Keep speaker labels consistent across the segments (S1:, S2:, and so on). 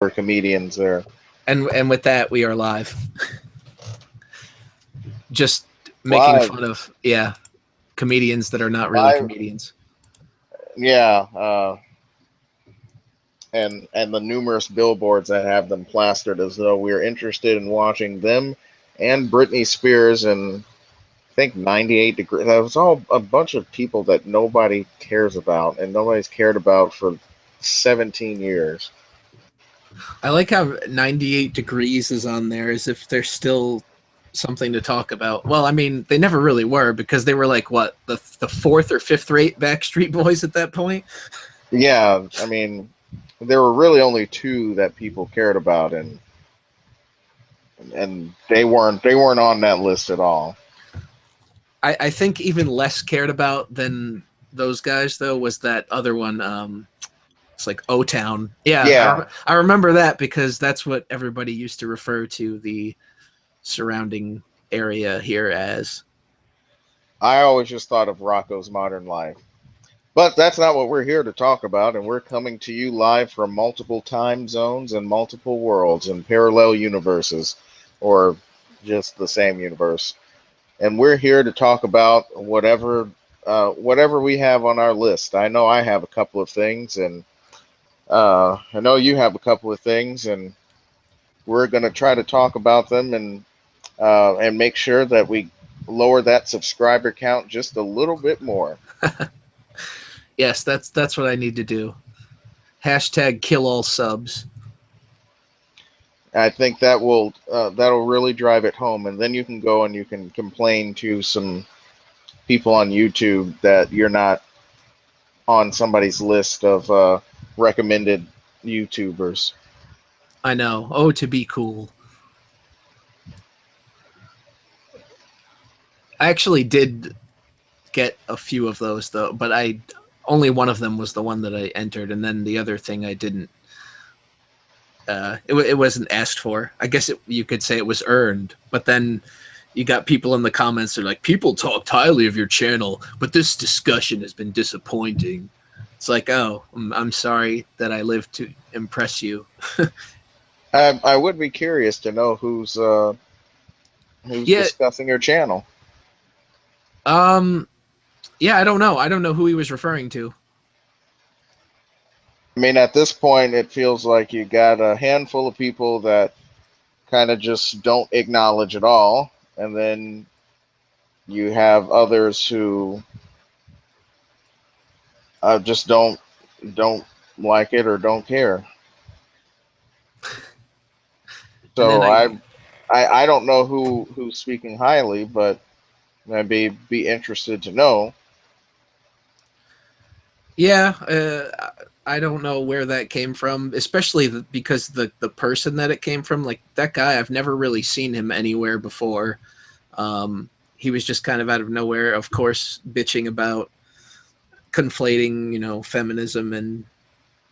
S1: for comedians there.
S2: And with that, we are live. Just making
S1: Live,
S2: fun of comedians that are not really
S1: live,
S2: comedians.
S1: yeah, and the numerous billboards that have them plastered as though we're interested in watching them and Britney Spears and I think 98 degrees. That was all a bunch of people that nobody cares about and nobody's cared about for 17 years.
S2: I like how 98 degrees is on there as if they're still something to talk about. Well, I mean, they never really were because they were like what the fourth or fifth rate Backstreet Boys at that point.
S1: Yeah, I mean, there were really only two that people cared about, and they weren't on that list at all.
S2: I think even less cared about than those guys though was that other one. It's like O Town. Yeah,
S1: Yeah,
S2: I remember that because that's what everybody used to refer to the surrounding area here as.
S1: I always just thought of Rocco's Modern Life. But that's not what we're here to talk about, and we're coming to you live from multiple time zones and multiple worlds and parallel universes, or just the same universe. And we're here to talk about whatever we have on our list. I know I have a couple of things, and I know you have a couple of things, and we're going to try to talk about them and make sure that we lower that subscriber count just a little bit more.
S2: Yes, that's what I need to do. Hashtag kill all subs.
S1: I think that'll really drive it home, and then you can go and you can complain to some people on YouTube that you're not on somebody's list of recommended YouTubers.
S2: I know. Oh, to be cool. I actually did get a few of those though, but I only one of them was the one that I entered, and then the other thing I didn't. It wasn't asked for. I guess you could say it was earned, but then you got people in the comments that are like, people talked highly of your channel, but this discussion has been disappointing. It's like, oh, I'm sorry that I lived to impress you.
S1: I would be curious to know who's
S2: Yeah,
S1: discussing your channel.
S2: um, yeah, I don't know. I don't know who he was referring to.
S1: I mean, at this point, it feels like you got a handful of people that kind of just don't acknowledge at all, and then you have others who just don't like it or don't care.
S2: And then
S1: So I don't know who's speaking highly, but I'd be interested to know.
S2: yeah, I don't know where that came from, especially because the person that it came from, like that guy, I've never really seen him anywhere before. He was just kind of out of nowhere, of course, bitching about conflating, feminism and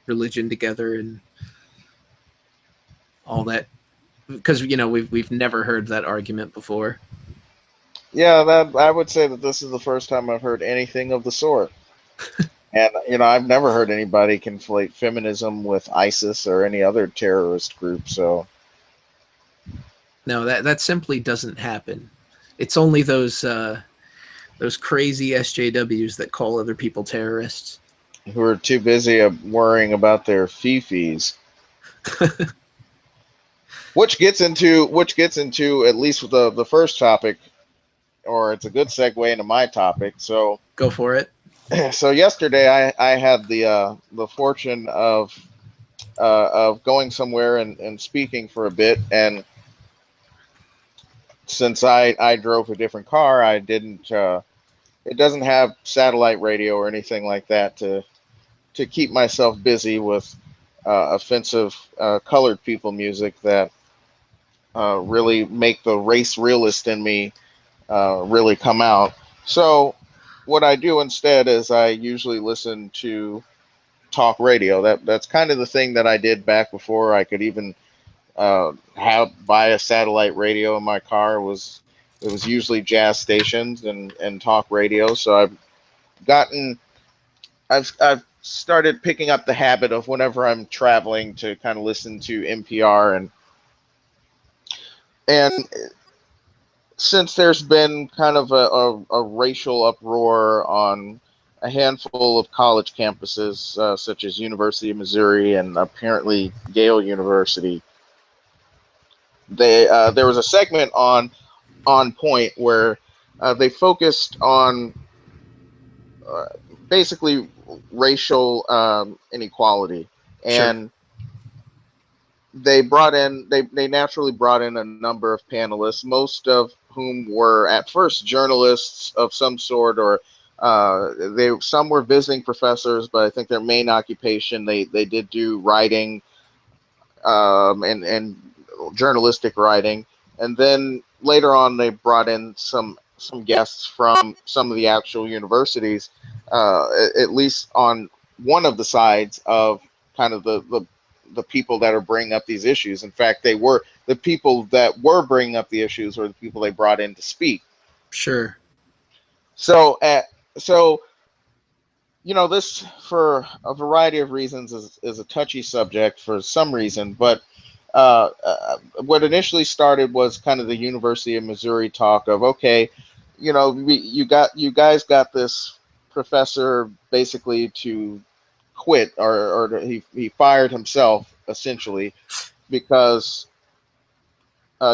S2: religion together and all that. Because we've never heard that argument before.
S1: Yeah, that I would say that this is the first time I've heard anything of the sort. And I've never heard anybody conflate feminism with ISIS or any other terrorist group. So
S2: No, that simply doesn't happen. It's only those crazy SJWs that call other people terrorists.
S1: who are too busy worrying about their fifis, which gets into at least the first topic, or it's a good segue into my topic. So
S2: Go for it.
S1: so yesterday I had the fortune of going somewhere and speaking for a bit, and since I drove a different car, I didn't it doesn't have satellite radio or anything like that to keep myself busy with offensive colored people music that really make the race realist in me really come out. So what I do instead is I usually listen to talk radio. That's kind of the thing that I did back before I could even have buy a satellite radio in my car. It was usually jazz stations and talk radio. So gotten I've started picking up the habit of whenever I'm traveling to kind of listen to NPR, and since there's been kind of a racial uproar on a handful of college campuses, such as University of Missouri and apparently Yale University, there was a segment on Point where they focused on uh, basically racial inequality,
S2: Sure.
S1: and they naturally brought in a number of panelists, most of whom were at first journalists of some sort, or they some were visiting professors, but I think their main occupation they did do writing, and journalistic writing, and then later on they brought in some guests from some of the actual universities, at least on one of the sides of kind of the people that are bringing up these issues. In fact, they were the people that were bringing up the issues were the people they brought in to speak.
S2: Sure.
S1: So, so this for a variety of reasons is a touchy subject for some reason, but what initially started was kind of the University of Missouri talk of, okay, you guys got this professor basically to quit, or he fired himself essentially because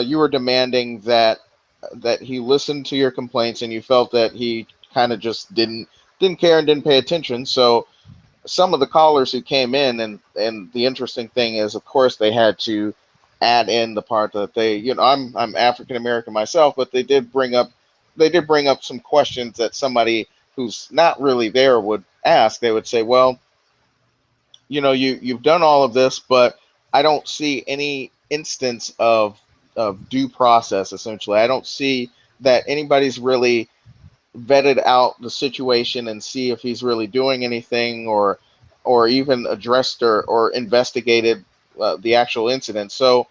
S1: you were demanding that he listened to your complaints, and you felt that he kind of just didn't care and didn't pay attention. So some of the callers who came in, and the interesting thing is, of course, they had to add in the part that I'm African American myself, but they did bring up some questions that somebody who's not really there would ask. They would say, well, you've done all of this, but I don't see any instance of due process. Essentially, I don't see that anybody's really vetted out the situation and see if he's really doing anything, or even addressed or investigated the actual incident. So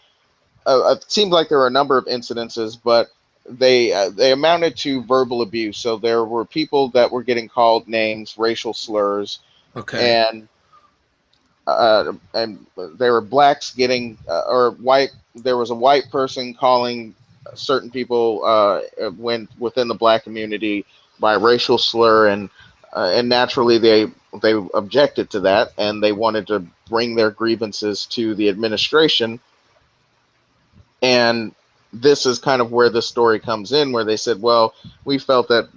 S1: it seemed like there were a number of incidences, but they amounted to verbal abuse. So there were people that were getting called names, racial slurs,
S2: Okay.
S1: and and there were blacks getting or white. There was a white person calling certain people when within the black community by racial slur, and naturally they objected to that, and they wanted to bring their grievances to the administration. And this is kind of where the story comes in, where they said, well, we felt that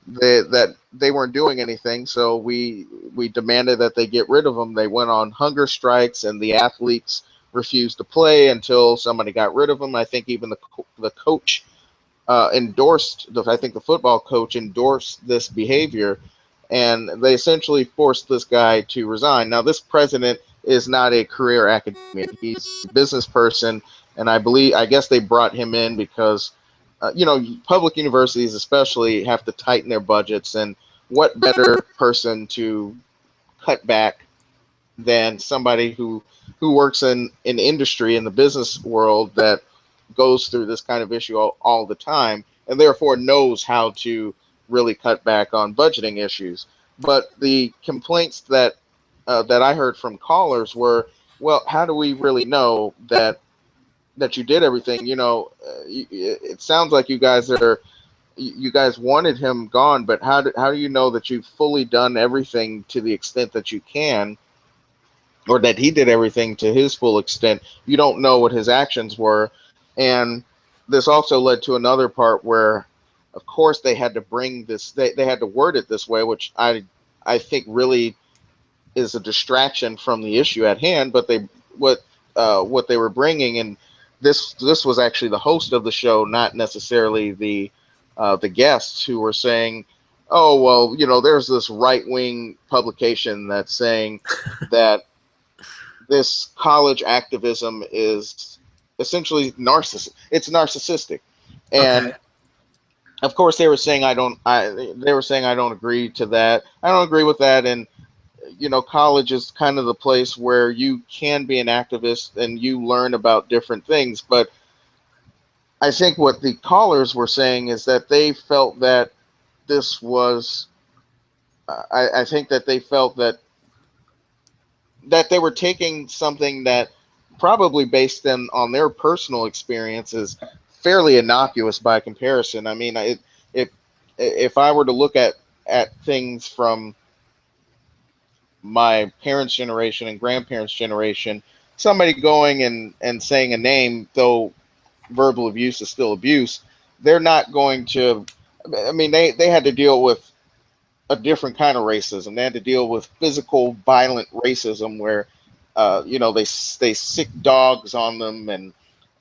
S1: they weren't doing anything, so we demanded that they get rid of them. They went on hunger strikes, and the athletes refused to play until somebody got rid of them. I think even the coach endorsed I think the football coach endorsed this behavior, and they essentially forced this guy to resign. Now, this president is not a career academic; he's a business person, and I guess they brought him in because, public universities especially have to tighten their budgets, and what better person to cut back than somebody who works in industry in the business world that goes through this kind of issue all the time, and therefore knows how to really cut back on budgeting issues. But the complaints that I heard from callers were, well, how do we really know that you did everything? It sounds like you guys wanted him gone, but how do you know that you've fully done everything to the extent that you can, or that he did everything to his full extent? You don't know what his actions were. And this also led to another part where, of course, they had to bring this, they had to word it this way, which I think really is a distraction from the issue at hand. But what they were bringing, and this was actually the host of the show, not necessarily the guests, who were saying, oh, well, there's this right wing publication that's saying that this college activism is essentially it's narcissistic.
S2: Okay.
S1: And of course they were saying I don't agree to that. I don't agree with that. And college is kind of the place where you can be an activist and you learn about different things. But I think what the callers were saying is that they felt that this was I think that they felt that that they were taking something that probably based on their personal experiences fairly innocuous by comparison. I mean, if if I were to look at things from my parents' generation and grandparents' generation, somebody going and saying a name, though verbal abuse is still abuse, they're not going to. I mean, they had to deal with a different kind of racism. They had to deal with physical, violent racism where, they sick dogs on them,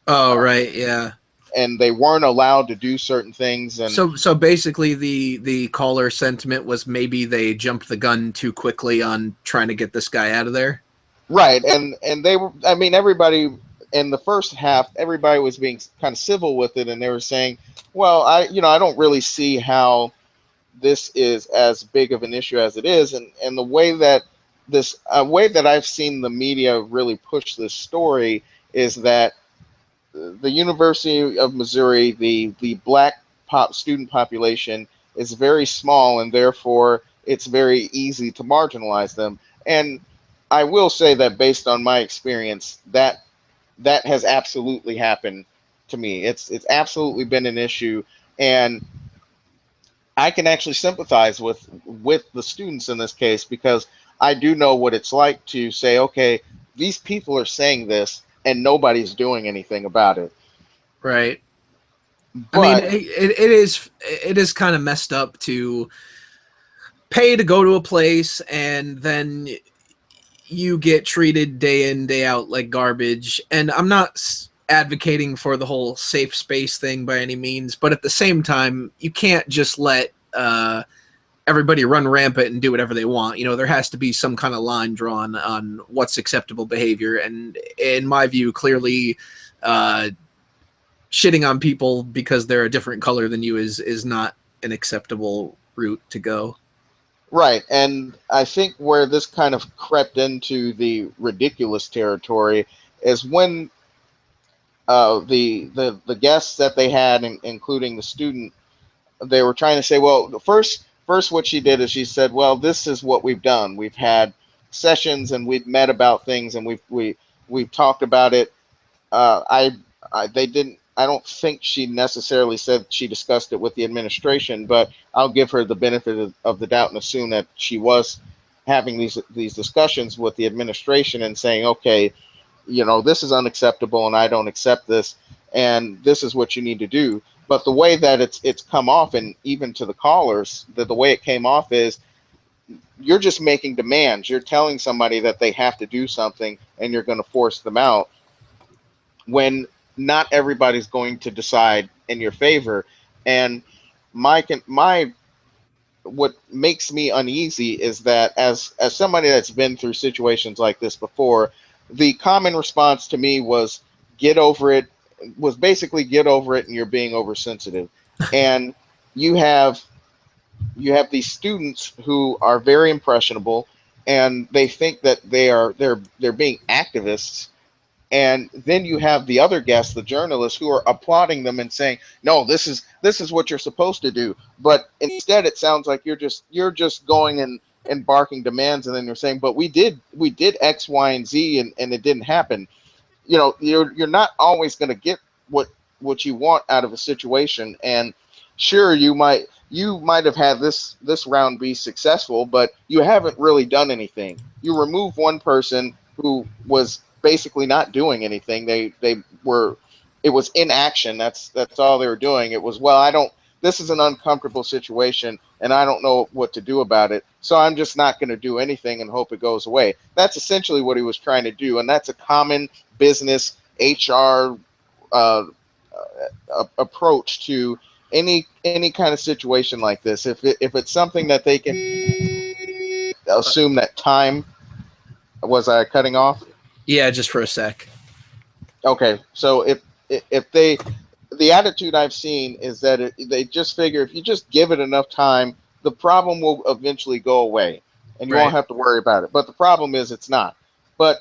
S2: Oh,
S1: uh,
S2: right, yeah.
S1: and they weren't allowed to do certain things. And
S2: So basically, the caller sentiment was maybe they jumped the gun too quickly on trying to get this guy out of there.
S1: right, and they were. I mean, everybody in the first half, everybody was being kind of civil with it, and they were saying, "Well, I don't really see how this is as big of an issue as it is," and the way that this way that I've seen the media really push this story is that the University of Missouri, the black student population is very small, and therefore it's very easy to marginalize them. And I will say that based on my experience, that has absolutely happened to me. It's absolutely been an issue, and I can actually sympathize with the students in this case because I do know what it's like to say, okay, these people are saying this and nobody's doing anything about it.
S2: Right. I mean,
S1: But
S2: it is kind of messed up to pay to go to a place and then you get treated day in day out like garbage. And I'm not advocating for the whole safe space thing by any means, but at the same time, you can't just let everybody run rampant and do whatever they want. You know, there has to be some kind of line drawn on what's acceptable behavior. And in my view, clearly, shitting on people because they're a different color than you is not an acceptable route to go.
S1: right, and I think where this kind of crept into the ridiculous territory is when the guests that they had, including the student, they were trying to say, well, first what she did is she said, well, this is what we've done. We've had sessions and we've met about things and we've talked about it. Uh, I, they didn't. I don't think she necessarily said she discussed it with the administration, but I'll give her the benefit of the doubt and assume that she was having these discussions with the administration and saying, okay, this is unacceptable and I don't accept this, and this is what you need to do. But the way that it's come off, and even to the callers, the way it came off is you're just making demands. You're telling somebody that they have to do something, and you're going to force them out when not everybody's going to decide in your favor. And my what makes me uneasy is that as somebody that's been through situations like this before, the common response to me was get over it, was basically get over it and you're being oversensitive. And you have these students who are very impressionable and they think that they're being activists, and then you have the other guests, the journalists, who are applauding them and saying, no, this is what you're supposed to do. But instead it sounds like you're just going and barking demands, and then you're saying, but we did X, Y, and Z, and it didn't happen. You're not always going to get what you want out of a situation. And sure, you might have had this round be successful, but you haven't really done anything. You remove one person who was basically not doing anything. They were it was inaction. That's all they were doing. It was, well, I don't this is an uncomfortable situation and I don't know what to do about it. So I'm just not going to do anything and hope it goes away. That's essentially what he was trying to do, and that's a common business HR approach to any kind of situation like this. If it's something that they can assume that time was I cutting off?
S2: Yeah, just for a sec.
S1: Okay, so if they the attitude I've seen is that they just figure if you just give it enough time, the problem will eventually go away, and you won't
S2: Right.
S1: have to worry about it. But the problem is it's not. But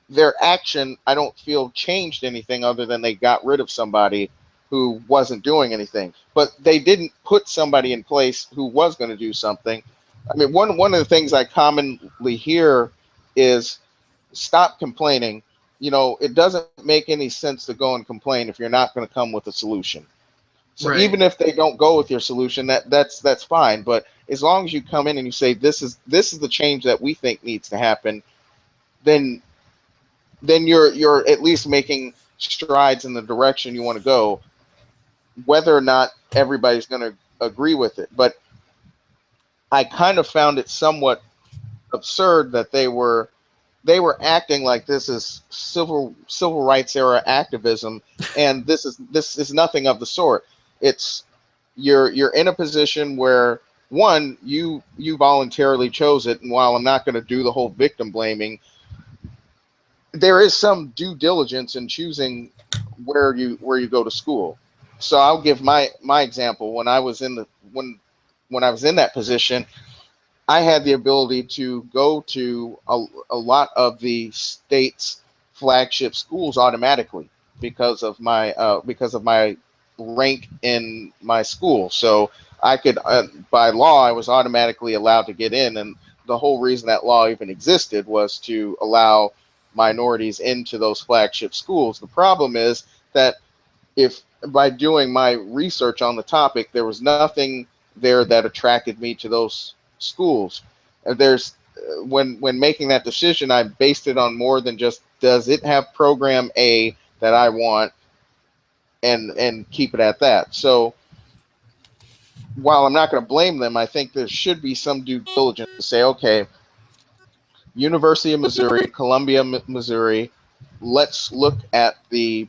S1: their action, I don't feel changed anything other than they got rid of somebody who wasn't doing anything. But they didn't put somebody in place who was going to do something. I mean, one of the things I commonly hear is stop complaining. It doesn't make any sense to go and complain if you're not going to come with a solution. So
S2: Right.
S1: even if they don't go with your solution, that's fine. But as long as you come in and you say this is the change that we think needs to happen, then you're at least making strides in the direction you want to go, whether or not everybody's going to agree with it. But I kind of found it somewhat absurd that they were acting like this is civil rights era activism, and this is nothing of the sort. It's you're in a position where, one, you voluntarily chose it, and while I'm not going to do the whole victim blaming, there is some due diligence in choosing where you go to school. So I'll give my example. When I was in that position, I had the ability to go to a lot of the state's flagship schools automatically because of my rank in my school. So I could, by law, I was automatically allowed to get in, and the whole reason that law even existed was to allow minorities into those flagship schools. The problem is that if by doing my research on the topic, there was nothing there that attracted me to those schools. There's when making that decision, I based it on more than just does it have program A that I want, and keep it at that. So while I'm not going to blame them, I think there should be some due diligence to say, okay, University of Missouri, Columbia, Missouri. Let's look at the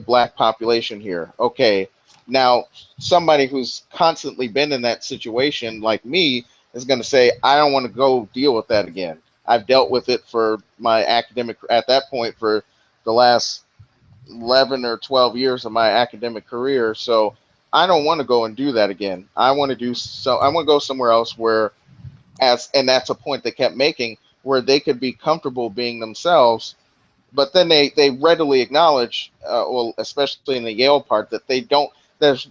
S1: black population here. Okay, now somebody who's constantly been in that situation, like me, is going to say, I don't want to go deal with that again. I've dealt with it for my academic at that point for the last 11 or 12 years of my academic career. So I don't want to go and do that again. I want to go somewhere else where, and that's a point they kept making, where they could be comfortable being themselves. But then they readily acknowledge, well, especially in the Yale part, that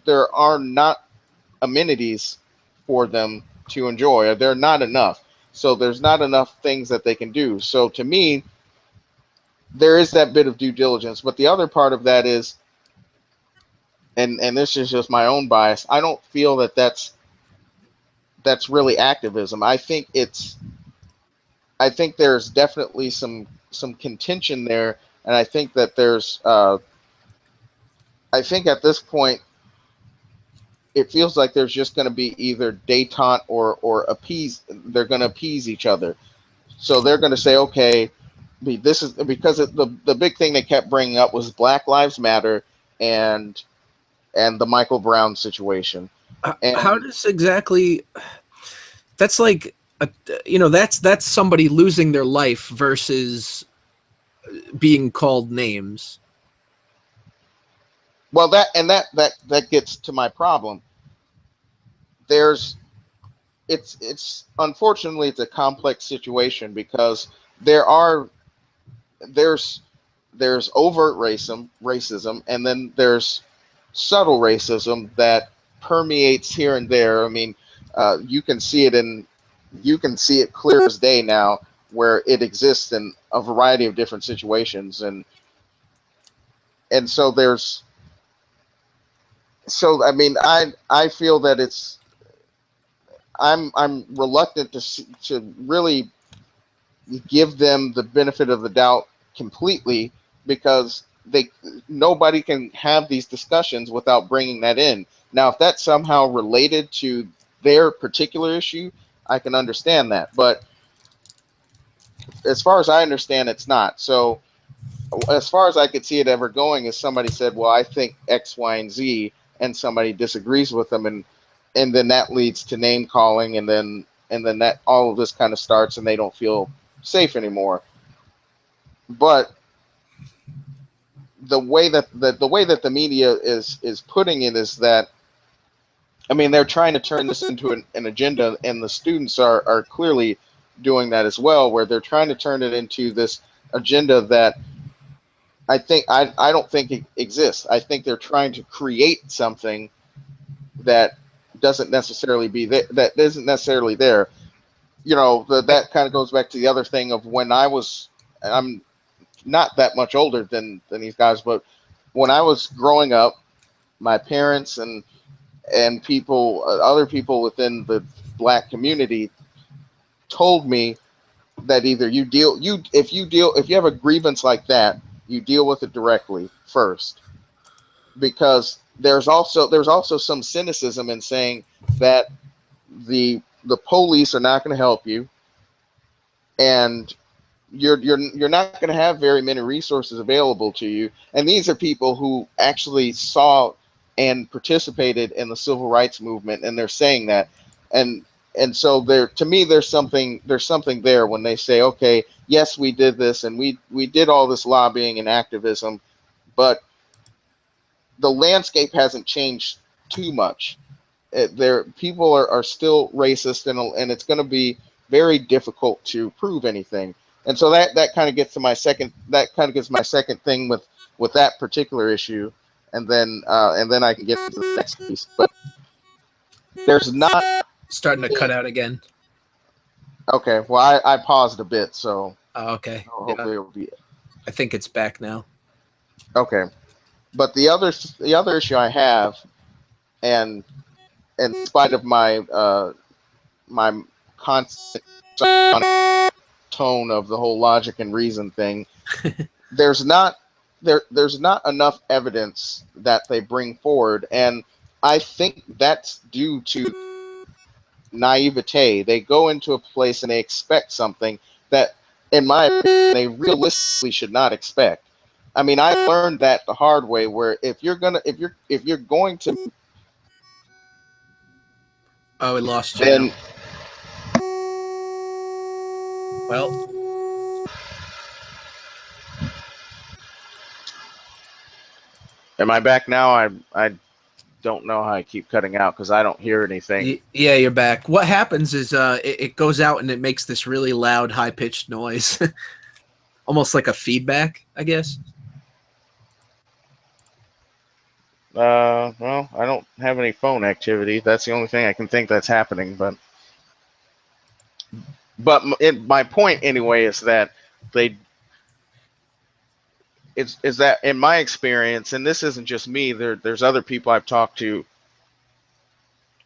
S1: there are not amenities for them to enjoy, or they're not enough. So there's not enough things that they can do. So to me, there is that bit of due diligence. But the other part of that is, and this is just my own bias, I don't feel that that's really activism. I think there's definitely some contention there, and I think that I think at this point it feels like there's just going to be either détente or appease. They're going to appease each other, so they're going to say, okay, this is because the big thing they kept bringing up was Black Lives Matter and the Michael Brown situation,
S2: How
S1: and
S2: does exactly that's like a, that's somebody losing their life versus being called names.
S1: well, that gets to my problem. There's it's unfortunately it's a complex situation because there are there's overt racism, and then there's subtle racism that permeates here and there. I mean, you can see it clear as day now, where it exists in a variety of different situations, and I mean, I feel that I'm reluctant to really give them the benefit of the doubt completely, because they nobody can have these discussions without bringing that in. Now, if that's somehow related to their particular issue, I can understand that. But as far as I understand, it's not. So as far as I could see it ever going is somebody said, well, I think X, Y, and Z, and somebody disagrees with them, and then that leads to name calling, and then that all of this kind of starts, and they don't feel safe anymore. But the way that the media is putting it is that, I mean, they're trying to turn this into an agenda, and the students are clearly doing that as well, where they're trying to turn it into this agenda that I don't think it exists. I think they're trying to create something that that isn't necessarily there.
S2: I,
S1: That kind of goes back to the other thing of when I was I'm not that much older than these guys, but when I was growing up, my parents and people, other people within the black community, told me that either if you have a grievance like that, you deal with it directly first, because there's also some cynicism in saying that the police are not going to help you, and you're not going to have very many resources available to you. And these are people who actually saw and participated in the civil rights movement, and they're saying that. And so there, to me, there's something there when they say, okay, yes, we did this, and we did all this lobbying and activism, but the landscape hasn't changed too much. There, people are still racist, and it's going to be very difficult to prove anything. And so that kind of gets to my second thing with that particular issue, and then I can get to the next piece. But there's not
S2: Starting to cut out again.
S1: okay. Well, I paused a bit, so
S2: Oh, okay.
S1: hopefully it'll be
S2: I think it's back now.
S1: okay. But the other issue I have, and in spite of my constant tone of the whole logic and reason thing, there's not there's not enough evidence that they bring forward, and I think that's due to naivete. They go into a place and they expect something that, in my opinion, they realistically should not expect. I mean, I learned that the hard way, where if you're going to,
S2: Oh, we lost you
S1: then
S2: now. Well,
S1: am I back now? I don't know how I keep cutting out because I don't hear anything.
S2: yeah, you're back. What happens is it goes out and it makes this really loud, high pitched noise, almost like a feedback, I guess.
S1: Well, I don't have any phone activity. That's the only thing I can think that's happening. But my point anyway is that they it's is that in my experience, and this isn't just me. There's other people I've talked to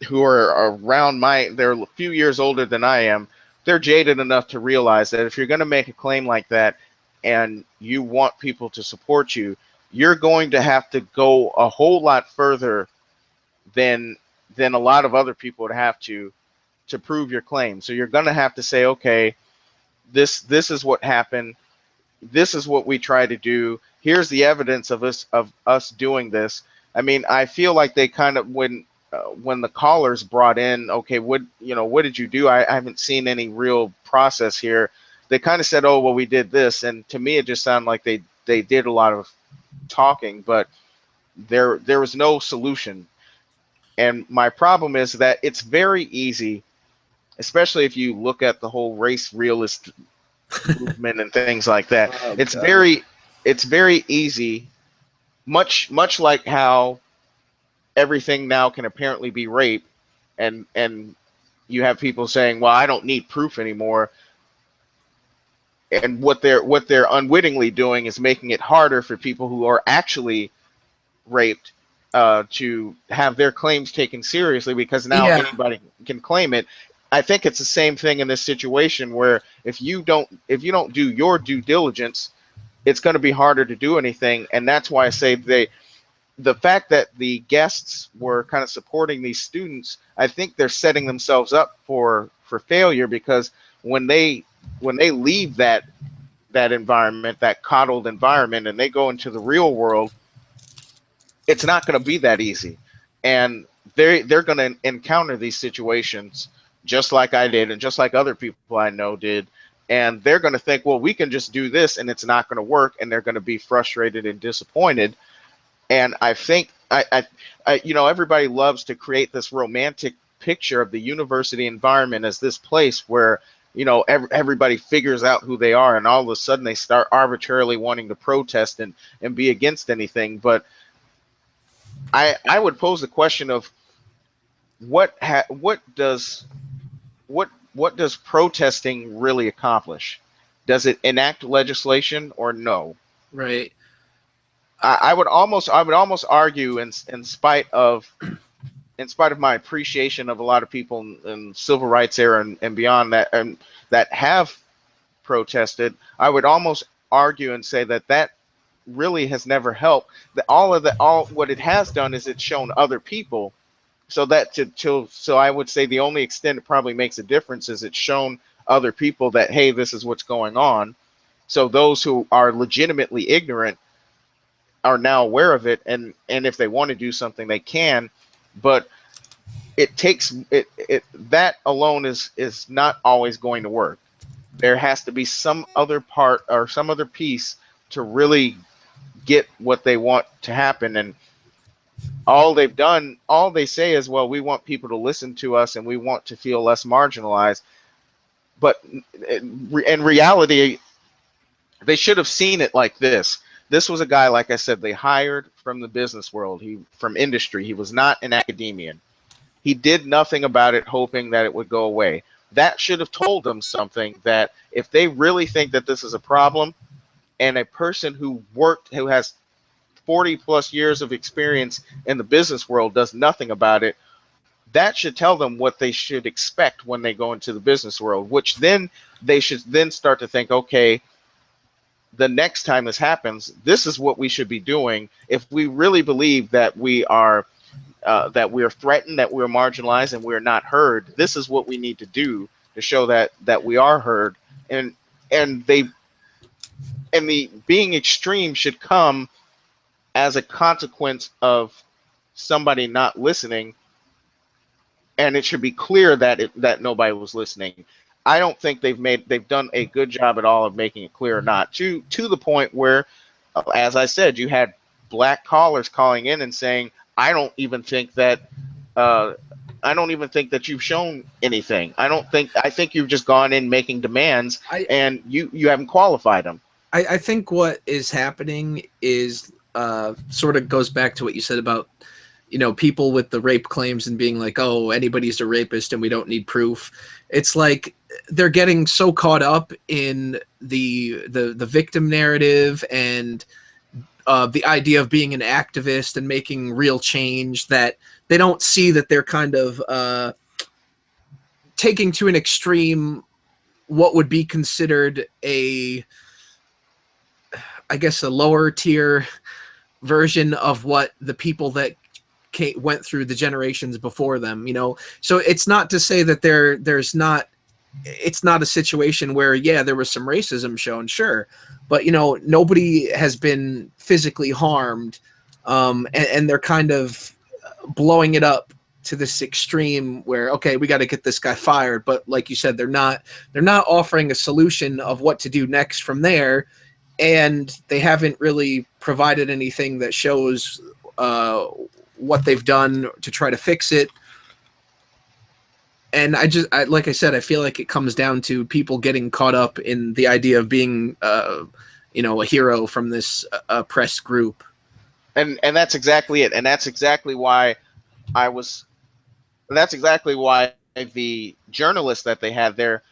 S1: who are around they're a few years older than I am. They're jaded enough to realize that if you're going to make a claim like that and you want people to support you, you're going to have to go a whole lot further than a lot of other people would have to prove your claim. So you're going to have to say, okay, this is what happened. This is what we try to do. Here's the evidence of us doing this. I mean, I feel like they kind of, when the callers brought in, okay, what did you do? I haven't seen any real process here. They kind of said, oh, well, we did this, and to me, it just sounded like they did a lot of talking, but there was no solution. And my problem is that it's very easy, especially if you look at the whole race realist movement and things like that.
S2: Oh,
S1: it's
S2: God.
S1: very easy, much like how everything now can apparently be rape, and you have people saying, well, I don't need proof anymore. And what they're unwittingly doing is making it harder for people who are actually raped to have their claims taken seriously, because now
S2: Yeah.
S1: anybody can claim it. I think it's the same thing in this situation, where if you don't do your due diligence, it's going to be harder to do anything. And that's why I say the fact that the guests were kind of supporting these students, I think they're setting themselves up for failure, because when they leave that environment, that coddled environment, and they go into the real world, it's not going to be that easy. And they're going to encounter these situations just like I did, and just like other people I know did. And they're going to think, well, we can just do this, and it's not going to work, and they're going to be frustrated and disappointed. And I think everybody loves to create this romantic picture of the university environment as this place where everybody figures out who they are, and all of a sudden they start arbitrarily wanting to protest and be against anything. But I would pose the question of what does protesting really accomplish? Does it enact legislation or no?
S2: Right.
S1: I would almost argue, in spite of my appreciation of a lot of people in civil rights era and beyond that, and that have protested, I would almost argue and say that that really has never helped. That all what it has done is it's shown other people. So that so I would say the only extent it probably makes a difference is it's shown other people that, hey, this is what's going on. So those who are legitimately ignorant are now aware of it, and if they want to do something, they can. But it takes it that alone is not always going to work. There has to be some other part or some other piece to really get what they want to happen. And all they say is, well, we want people to listen to us and we want to feel less marginalized. But in reality, they should have seen it like this. This was a guy, like I said, they hired from the business world, from industry. He was not an academician. He did nothing about it, hoping that it would go away. That should have told them something, that if they really think that this is a problem, and a person who has 40 plus years of experience in the business world does nothing about it, that should tell them what they should expect when they go into the business world, which then they should then start to think, okay, the next time this happens, this is what we should be doing. If we really believe that we are threatened, that we're marginalized, and we're not heard, this is what we need to do to show that we are heard. And they and the being extreme should come as a consequence of somebody not listening, and it should be clear that nobody was listening. I don't think they've done a good job at all of making it clear or not, to the point where, as I said, you had black callers calling in and saying, I don't even think that uh, I don't even think that you've shown anything. I think you've just gone in making demands,
S2: I
S1: and you haven't qualified them.
S2: I think what is happening is sort of goes back to what you said about, people with the rape claims and being like, oh, anybody's a rapist and we don't need proof. It's like they're getting so caught up in the victim narrative and the idea of being an activist and making real change that they don't see that they're kind of taking to an extreme what would be considered I guess a lower tier version of what the people that went through the generations before them, So it's not to say that it's not a situation where, yeah, there was some racism shown, sure, but nobody has been physically harmed, and they're kind of blowing it up to this extreme where, okay, we got to get this guy fired, but like you said, they're not offering a solution of what to do next from there. And they haven't really provided anything that shows what they've done to try to fix it. And like I said, I feel like it comes down to people getting caught up in the idea of being, a hero from this oppressed group.
S1: And that's exactly it. And that's exactly why I was. That's exactly why the journalists that they had there,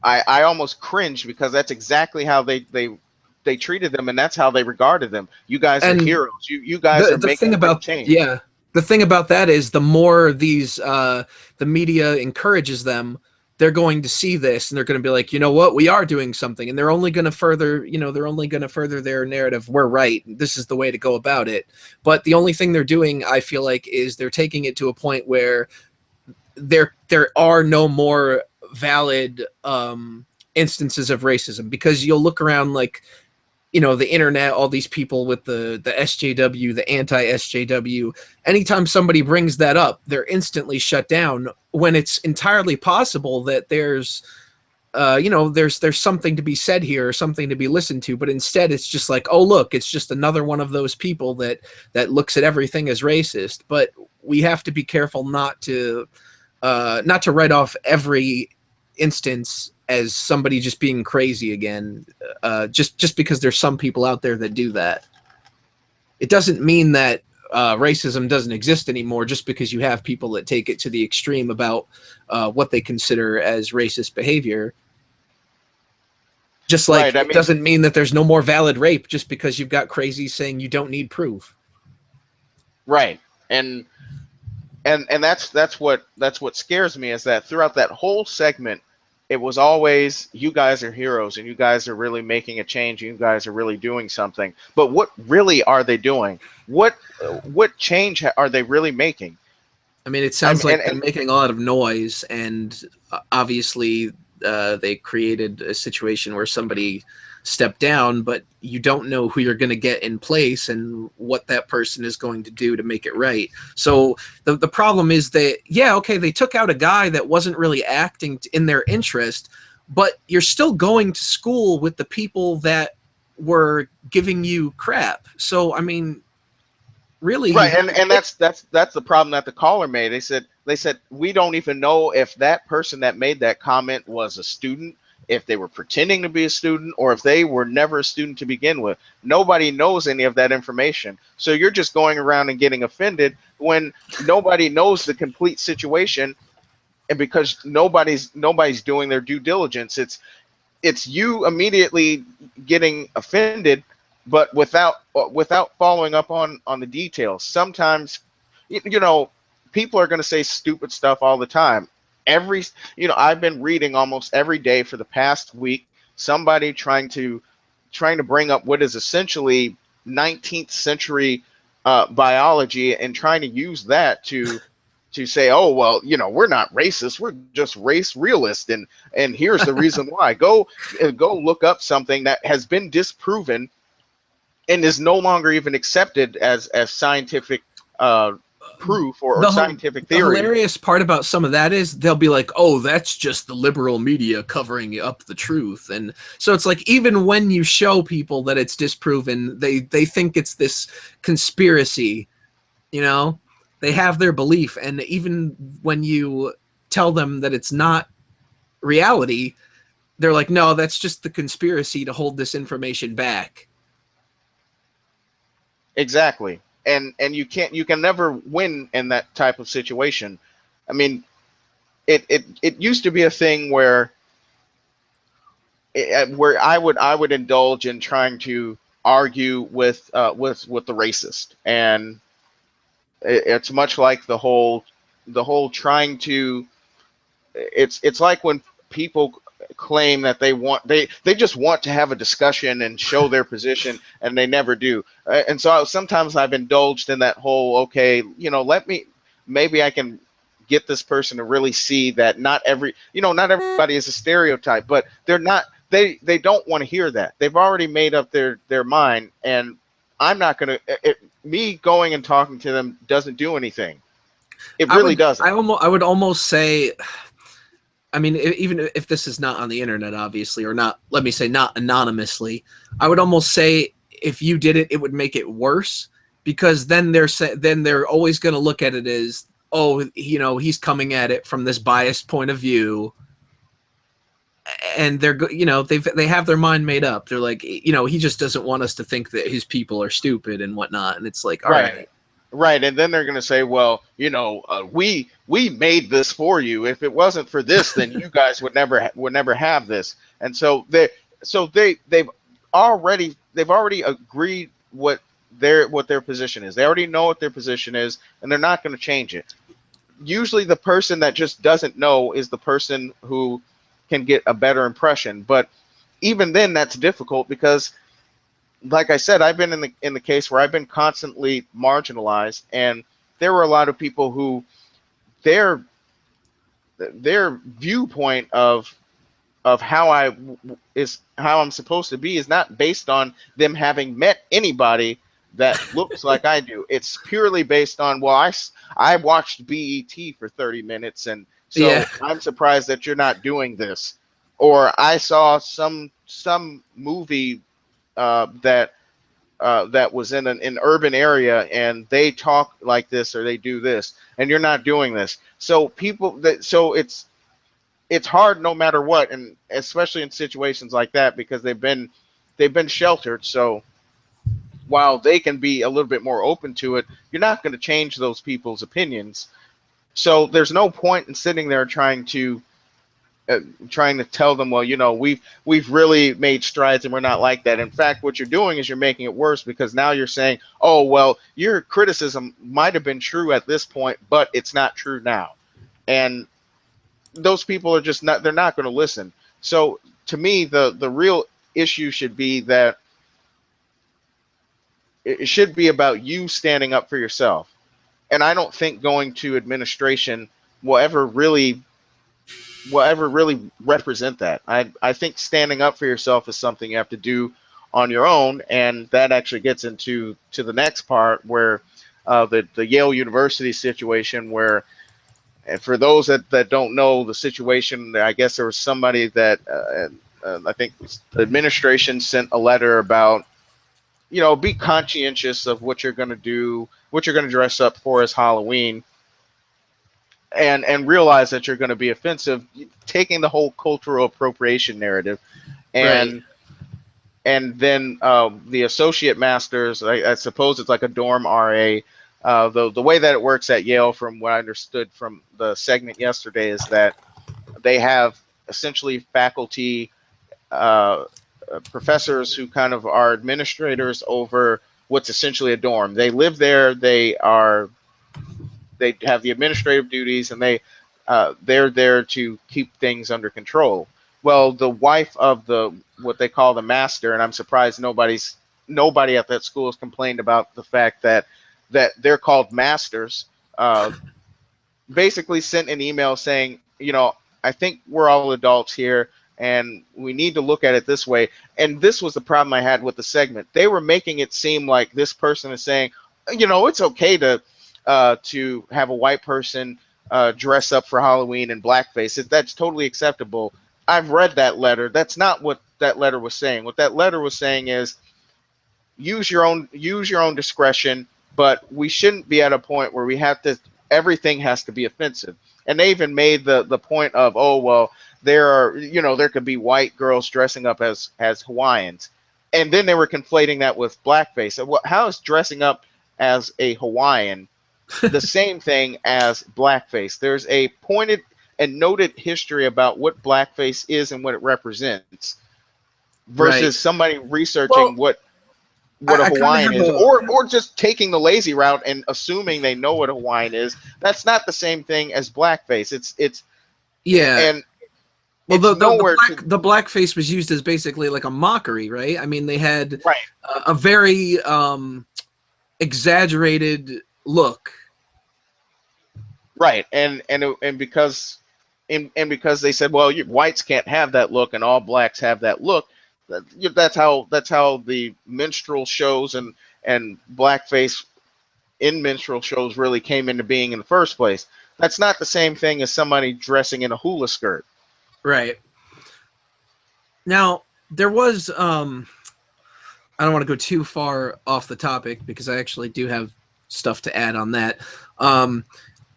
S1: I almost cringed, because that's exactly how they treated them, and that's how they regarded them. You guys are
S2: And
S1: heroes. You guys are
S2: the
S1: making
S2: thing
S1: a real
S2: about
S1: change.
S2: yeah, the thing about that is the more these the media encourages them, they're going to see this and they're going to be like, you know what, we are doing something, and they're only going to further their narrative. We're right. This is the way to go about it. But the only thing they're doing, I feel like, is they're taking it to a point where there are no more valid instances of racism, because you'll look around, like, the internet, all these people with the SJW, the anti-SJW, anytime somebody brings that up, they're instantly shut down, when it's entirely possible that there's something to be said here, or something to be listened to. But instead it's just like, oh, look, it's just another one of those people that looks at everything as racist. But we have to be careful not to write off every instance as somebody just being crazy again, just because there's some people out there that do that. It doesn't mean that racism doesn't exist anymore, just because you have people that take it to the extreme about what they consider as racist behavior. Just
S1: Right.
S2: like
S1: I
S2: it
S1: mean,
S2: doesn't mean that there's no more valid rape just because you've got crazies saying you don't need proof.
S1: right. And that's what scares me is that throughout that whole segment, it was always you guys are heroes and you guys are really making a change. You guys are really doing something. But what really are they doing? What change are they really making?
S2: I mean, it
S1: I
S2: sounds
S1: mean,
S2: like they're making a lot of noise, and obviously, they created a situation where somebody stepped down, but you don't know who you're going to get in place and what that person is going to do to make it right. So the problem is that, yeah, okay, they took out a guy that wasn't really acting in their interest, but you're still going to school with the people that were giving you crap. So, I mean, really, you
S1: right,
S2: have
S1: and that's the problem that the caller made. They said we don't even know if that person that made that comment was a student, if they were pretending to be a student, or if they were never a student to begin with. Nobody knows any of that information. So you're just going around and getting offended when nobody knows the complete situation, and because nobody's doing their due diligence, it's you immediately getting offended, but without following up on the details. Sometimes, people are going to say stupid stuff all the time. Every I've been reading almost every day for the past week somebody trying to bring up what is essentially 19th century biology and trying to use that to say, oh well, we're not racist, we're just race realist, and here's the reason why. Go look up something that has been disproven and is no longer even accepted as scientific uh, proof or
S2: the
S1: scientific
S2: the
S1: theory.
S2: hilarious part about some of that is they'll be like, "Oh, that's just the liberal media covering up the truth." And so it's like even when you show people that it's disproven, they think it's this conspiracy, you know? They have their belief, and even when you tell them that it's not reality, they're like, "No, that's just the conspiracy to hold this information back."
S1: Exactly. And you can never win in that type of situation. I mean, it used to be a thing where I would indulge in trying to argue with the racist, and it's much like the whole trying to. It's like when people claim that they just want to have a discussion and show their position, and they never do. And so sometimes I've indulged in that whole, okay, let me, maybe I can get this person to really see that not everybody is a stereotype, but they don't want to hear that. They've already made up their mind, and I'm not going to, me going and talking to them doesn't do anything. It really doesn't.
S2: I would almost say, I mean, even if this is not on the internet, obviously, or not, let me say, not anonymously, I would almost say if you did it, it would make it worse, because then they're always going to look at it as, oh, he's coming at it from this biased point of view, and they have their mind made up. They're like, he just doesn't want us to think that his people are stupid and whatnot, and it's like, all
S1: Right.
S2: right.
S1: Right, and then they're going to say, "Well, we made this for you. If it wasn't for this, then you guys would never have this." And so they've already agreed what their position is. They already know what their position is, and they're not going to change it. Usually, the person that just doesn't know is the person who can get a better impression. But even then, that's difficult because, like I said, I've been in the case where I've been constantly marginalized, and there were a lot of people who their their viewpoint of how I'm supposed to be is not based on them having met anybody that looks like I do. It's purely based on, well, I watched BET for 30 minutes, and
S2: Yeah.
S1: so I'm surprised that you're not doing this, or I saw some movie that was in an urban area, and they talk like this or they do this, and you're not doing this. So it's hard no matter what, and especially in situations like that, because they've been sheltered. So while they can be a little bit more open to it, you're not going to change those people's opinions. So there's no point in sitting there trying to trying to tell them, well, we've really made strides and we're not like that. In fact, what you're doing is you're making it worse, because now you're saying, oh, well, your criticism might have been true at this point, but it's not true now. And those people are just not, they're not going to listen. So to me, the real issue should be that it should be about you standing up for yourself. And I don't think going to administration will ever really represent that. I think standing up for yourself is something you have to do on your own, and that actually gets into the next part where the Yale University situation, where, and for those that don't know the situation, I guess there was somebody that I think the administration sent a letter about, be conscientious of what you're going to do, what you're going to dress up for as Halloween, and realize that you're going to be offensive, taking the whole cultural appropriation narrative.
S2: Right.
S1: And then the associate masters, I suppose it's like a dorm RA. The way that it works at Yale, from what I understood from the segment yesterday, is that they have essentially faculty, professors who kind of are administrators over what's essentially a dorm. They live there. They have the administrative duties, and they're there to keep things under control. Well, the wife of what they call the master, and I'm surprised nobody at that school has complained about the fact that they're called masters. Basically sent an email saying, I think we're all adults here, and we need to look at it this way. And this was the problem I had with the segment. They were making it seem like this person is saying, it's okay to have a white person dress up for Halloween in blackface. That's totally acceptable. I've read that letter. That's not what that letter was saying. What that letter was saying is use your own discretion, but we shouldn't be at a point where everything has to be offensive. And they even made the point of, oh, well, there could be white girls dressing up as Hawaiians. And then they were conflating that with blackface. How is dressing up as a Hawaiian the same thing as blackface? There's a pointed and noted history about what blackface is and what it represents, versus
S2: Right.
S1: somebody researching what a Hawaiian is, or just taking the lazy route and assuming they know what a Hawaiian is. That's not the same thing as blackface. It's
S2: yeah.
S1: And
S2: well,
S1: the
S2: blackface was used as basically like a mockery, right? I mean, they had
S1: right.
S2: a very exaggerated look.
S1: Right, and because they said, well, whites can't have that look, and all blacks have that look. That's how the minstrel shows and blackface in minstrel shows really came into being in the first place. That's not the same thing as somebody dressing in a hula skirt.
S2: Right. Now, there was I don't want to go too far off the topic, because I actually do have stuff to add on that.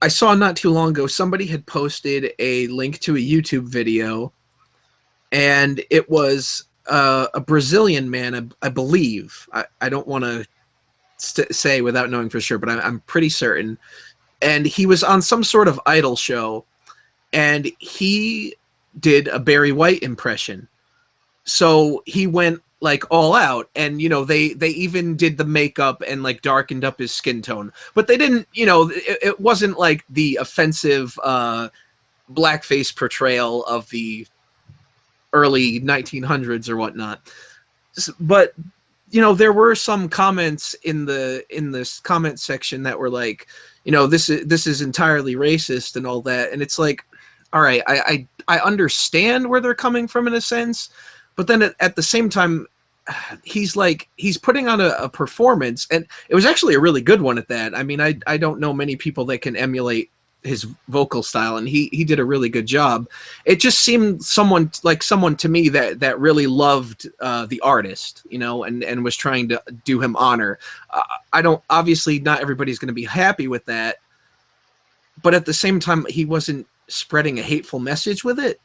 S2: I saw not too long ago somebody had posted a link to a YouTube video, and it was a Brazilian man, I believe. I don't want to say without knowing for sure, but I'm pretty certain. And he was on some sort of idol show, and he did a Barry White impression. So he went like all out, and they even did the makeup and like darkened up his skin tone, but they didn't, it wasn't like the offensive blackface portrayal of the early 1900s or whatnot. But there were some comments in this comment section that were like, this is entirely racist and all that, and it's like, all right, I understand where they're coming from in a sense, but then at the same time, he's putting on a performance, and it was actually a really good one at that. I mean, I don't know many people that can emulate his vocal style, and he did a really good job. It just seemed someone to me that really loved the artist, and was trying to do him honor. Obviously not everybody's going to be happy with that, but at the same time, he wasn't spreading a hateful message with it.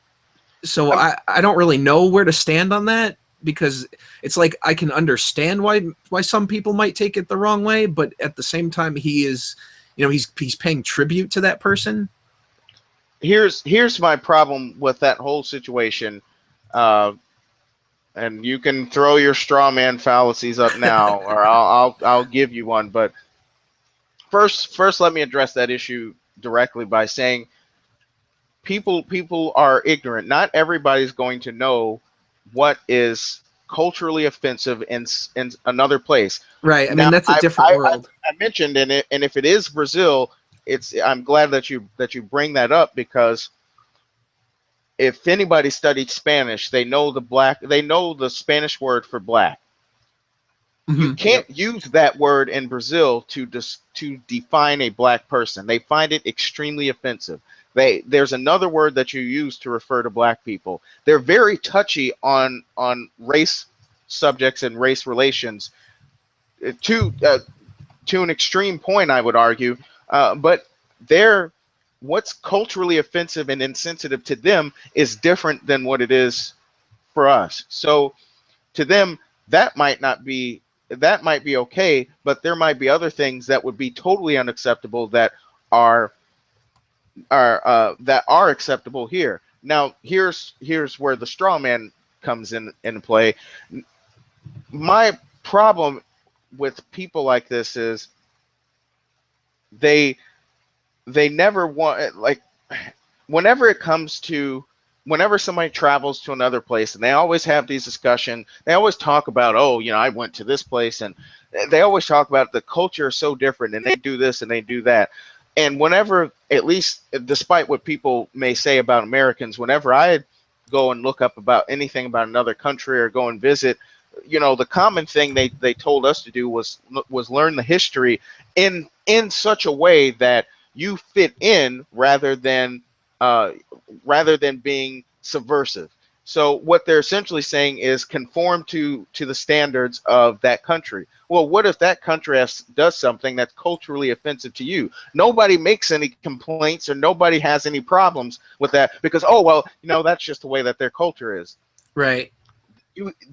S2: So I don't really know where to stand on that, because it's like I can understand why some people might take it the wrong way, but at the same time, he is, he's paying tribute to that person.
S1: here's my problem with that whole situation. Uh, and you can throw your straw man fallacies up now, or I'll give you one. But first, let me address that issue directly by saying people are ignorant. Not everybody's going to know what is culturally offensive in another place.
S2: Right. I
S1: Now,
S2: mean, that's a different world.
S1: I mentioned in it, and if it is Brazil, I'm glad that you bring that up, because if anybody studied Spanish, they know the Spanish word for black. You
S2: Yep.
S1: can't use that word in Brazil to define a black person. They find it extremely offensive. There's another word that you use to refer to black people. They're very touchy on race subjects and race relations, to to an extreme point, I would argue. But they're what's culturally offensive and insensitive to them is different than what it is for us. So to them, that might not be that might be okay, but there might be other things that would be totally unacceptable are that are acceptable here. Now, here's where the straw man comes in play. My problem with people like this is they they never want, like, whenever it comes to whenever somebody travels to another place, and they always have these discussions, they always talk about, oh, I went to this place, and they always talk about the culture is so different, and they do this and they do that. And whenever, at least despite what people may say about Americans, whenever I go and look up about anything about another country or go and visit, the common thing they told us to do was learn the history in such a way that you fit in, uh, rather than being subversive. So what they're essentially saying is conform to the standards of that country. Well, what if that country does something that's culturally offensive to you? Nobody makes any complaints, or nobody has any problems with that, because, oh, well, that's just the way that their culture is.
S2: Right.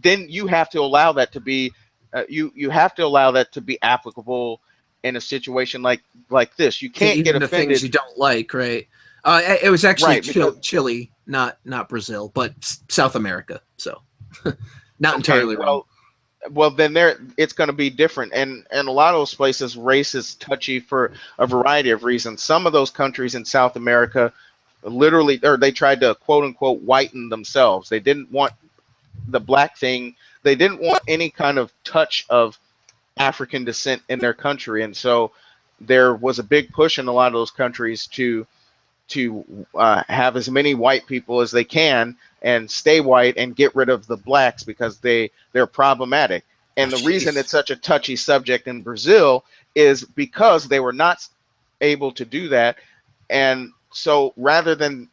S1: Then you have to allow that to be you have to allow that to be applicable in a situation like this. You
S2: To
S1: can't get
S2: even the things
S1: offended.
S2: you don't like, right? It was actually
S1: Right, because
S2: Chile, not Brazil, but South America. So not
S1: okay,
S2: entirely wrong.
S1: well then it's going to be different, and a lot of those places race is touchy for a variety of reasons. Some of those countries in South America literally, or they tried to quote unquote whiten themselves. They didn't want the black thing. They didn't want any kind of touch of African descent in their country, and so there was a big push in a lot of those countries to have as many white people as they can and stay white and get rid of the blacks, because they're problematic.
S2: Oh,
S1: And the reason
S2: jeez.
S1: it's such a touchy subject in Brazil is because they were not able to do that. And so rather than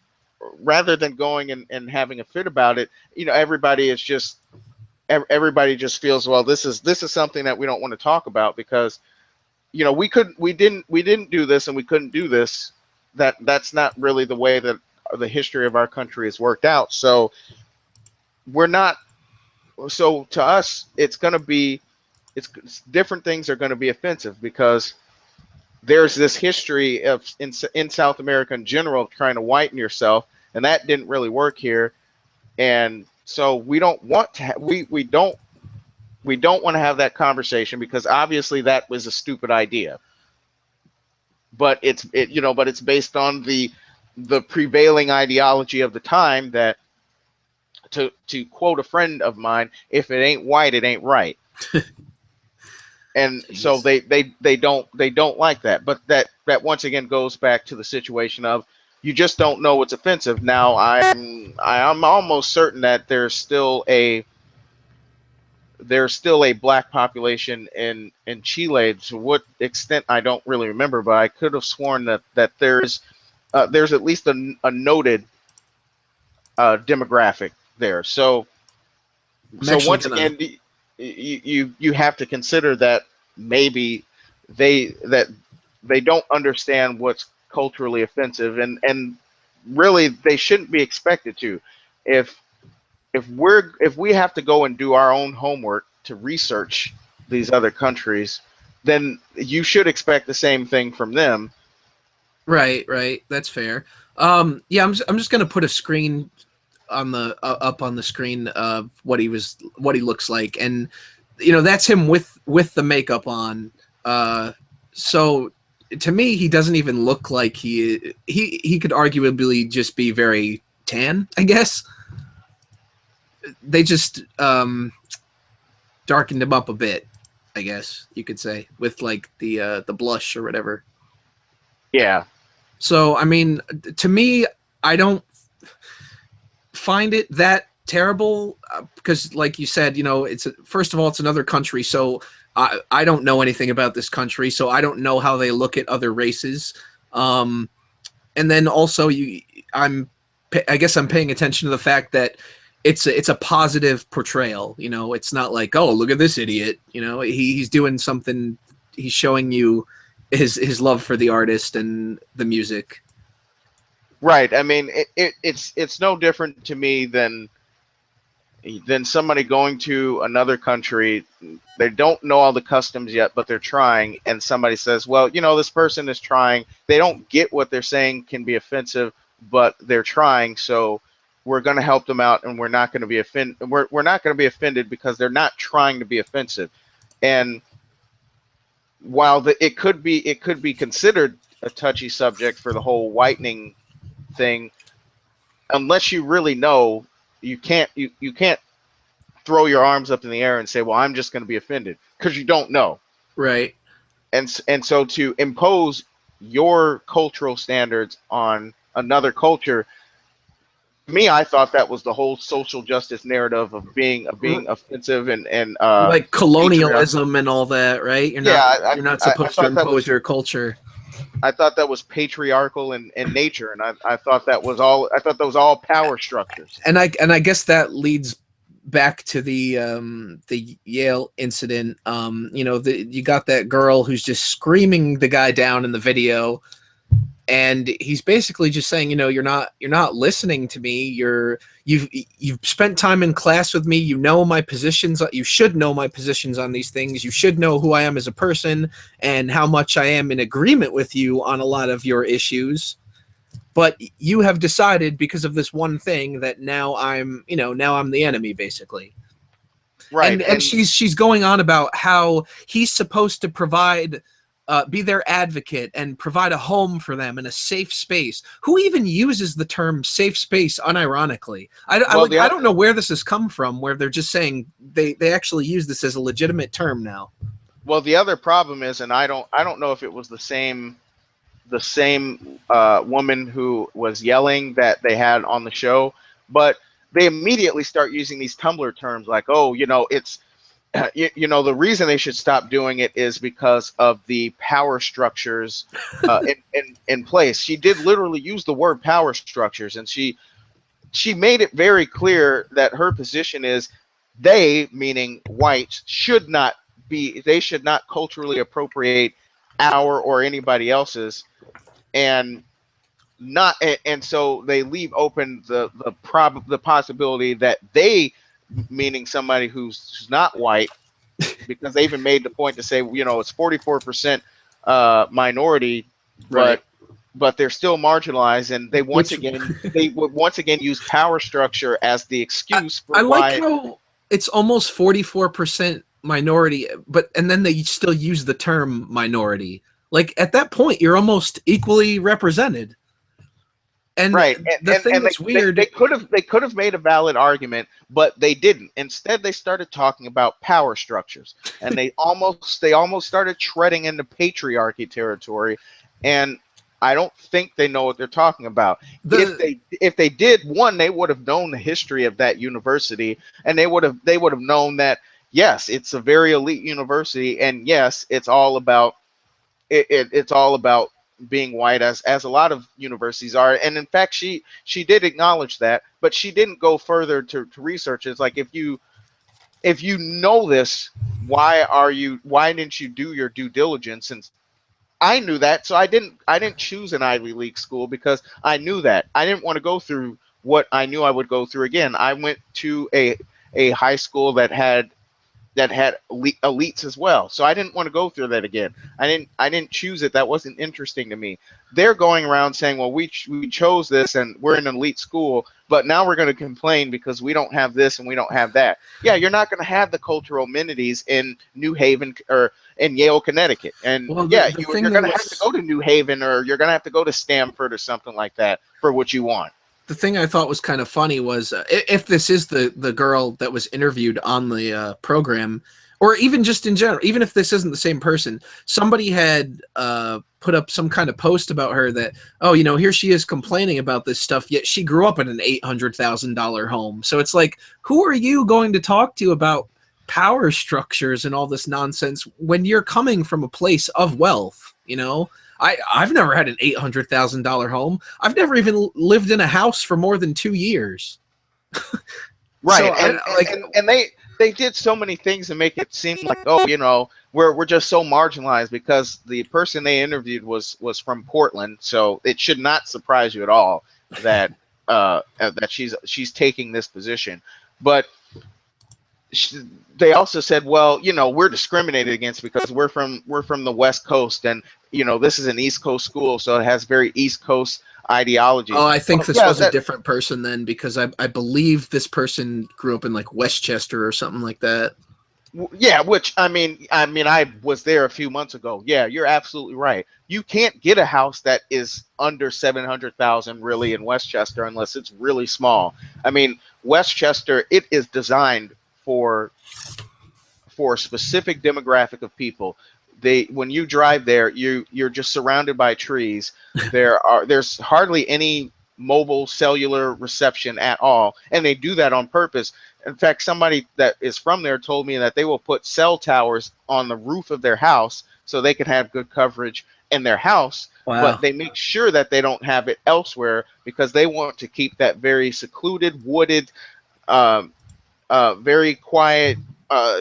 S1: going and having a fit about it, everybody just feels, well, this is something that we don't want to talk about, because we didn't do this, and we couldn't do this. That's not really the way that the history of our country has worked out. So we're not. So to us, it's different things are going to be offensive, because there's this history of in South America in general of trying to whiten yourself, and that didn't really work here. And so we don't want to we don't want to have that conversation, because obviously that was a stupid idea. But it's based on the prevailing ideology of the time, that, to quote a friend of mine, if it ain't white, it ain't right. And so
S2: Jeez.
S1: they don't like that. But that once again goes back to the situation of, you just don't know what's offensive. Now, I'm almost certain that there's still a black population in Chile. To what extent, I don't really remember, but I could have sworn that there's at least a noted demographic there.
S2: I'm
S1: So
S2: actually
S1: once
S2: gonna.
S1: again, you have to consider that maybe that they don't understand what's culturally offensive, and really they shouldn't be expected to. If if we have to go and do our own homework to research these other countries, then you should expect the same thing from them.
S2: Right, right. That's fair. Yeah, I'm just gonna put a screen on the up on the screen of what he looks like, and that's him with the makeup on. So to me, he doesn't even look like he could arguably just be very tan. I guess they just darkened him up a bit. I guess you could say with like the blush or whatever.
S1: Yeah.
S2: So I mean, to me, I don't find it that terrible because, like you said, first of all, it's another country, so I don't know anything about this country, so I don't know how they look at other races. And then also, I guess I'm paying attention to the fact that it's a positive portrayal. It's not like, oh, look at this idiot. He's doing something. He's showing you his love for the artist and the music.
S1: Right. I mean, it's no different to me than somebody going to another country. They don't know all the customs yet, but they're trying, and somebody says, well, this person is trying. They don't get what they're saying can be offensive, but they're trying, so we're going to help them out, and we're not going to be we're not going to be offended because they're not trying to be offensive. And while it could be considered a touchy subject for the whole whitening thing, unless you really know, you can't throw your arms up in the air and say, well, I'm just going to be offended, because you don't know.
S2: Right.
S1: And so to impose your cultural standards on another culture, me, I thought that was the whole social justice narrative of being offensive and
S2: like
S1: patriarchal.
S2: colonialism and all that, right? You're
S1: Yeah,
S2: not you're not
S1: I
S2: supposed to
S1: thought that
S2: impose
S1: was
S2: your culture.
S1: I thought that was patriarchal in nature, and I thought that was all. I thought that was all power structures.
S2: And I guess that leads back to the Yale incident. You got that girl who's just screaming the guy down in the video, and he's basically just saying, you're not listening to me. You've spent time in class with me. You know my positions. You should know my positions on these things. You should know who I am as a person and how much I am in agreement with you on a lot of your issues. But you have decided because of this one thing that now I'm the enemy, basically.
S1: Right,
S2: And
S1: and
S2: she's going on about how he's supposed to provide be their advocate and provide a home for them and a safe space. Who even uses the term safe space unironically? I don't know where this has come from, where they're just saying they actually use this as a legitimate term now.
S1: well, the other problem is, and I don't know if it was the same woman who was yelling that they had on the show, but they immediately start using these Tumblr terms like, oh, it's the reason they should stop doing it is because of the power structures in place. She did literally use the word power structures, and she made it very clear that her position is they, meaning whites, they should not culturally appropriate our or anybody else's, and not and so they leave open the possibility that they, meaning somebody who's not white, because they even made the point to say, it's 44% minority,
S2: Right.
S1: but they're still marginalized, and they
S2: Which
S1: would once again use power structure as the excuse for
S2: I
S1: why.
S2: like how it's almost 44% minority, and then they still use the term minority. Like at that point, you're almost equally represented. And
S1: Right,
S2: the thing that's weird,
S1: they could have made a valid argument, but they didn't. Instead, they started talking about power structures, and they almost started treading into patriarchy territory, and I don't think they know what they're talking about. If they did, one, they would have known the history of that university, and they would have known that, yes, it's a very elite university, and yes, it's all about it's all about being white, as a lot of universities are. And in fact, she did acknowledge that, but she didn't go further to research. It's like, if you know this, why didn't you do your due diligence? And I knew that, so I didn't choose an Ivy League school, because I knew that I didn't want to go through what I knew I would go through again. I went to a high school that had that had elites as well. So I didn't want to go through that again. I didn't choose it. That wasn't interesting to me. They're going around saying, well, we chose this and we're in an elite school, but now we're going to complain because we don't have this and we don't have that. Yeah, you're not going to have the cultural amenities in New Haven or in Yale, Connecticut. And
S2: Well,
S1: yeah,
S2: the thing
S1: you're
S2: that
S1: going to have to
S2: was
S1: go to New Haven, or you're going to have to go to Stanford or something like that for what you want.
S2: the thing I thought was kind of funny was if this is the girl that was interviewed on the program, or even just in general, even if this isn't the same person, somebody had put up some kind of post about her that, oh, here she is complaining about this stuff, yet she grew up in an $800,000 home. So it's like, who are you going to talk to about power structures and all this nonsense when you're coming from a place of wealth? I've never had an $800,000 home. I've never even lived in a house for more than 2 years. So
S1: Right, and they did so many things to make it seem like, oh, we're just so marginalized because the person they interviewed was from Portland, so it should not surprise you at all that that she's taking this position. But she, they also said, well, we're discriminated against because we're from the West Coast, and this is an East Coast school, so it has very East Coast ideologies.
S2: Oh, I think
S1: Well,
S2: this
S1: yeah,
S2: was a
S1: that
S2: different person then, because I believe this person grew up in like Westchester or something like that.
S1: Yeah, which I was there a few months ago. Yeah, you're absolutely right. You can't get a house that is under 700,000 really in Westchester unless it's really small. Westchester, it is designed for a specific demographic of people. When you drive there, you're just surrounded by trees. There's hardly any mobile cellular reception at all, and they do that on purpose. In fact, somebody that is from there told me that they will put cell towers on the roof of their house so they can have good coverage in their house, but
S2: Wow.
S1: they make sure that they don't have it elsewhere because they want to keep that very secluded, wooded, um, very quiet,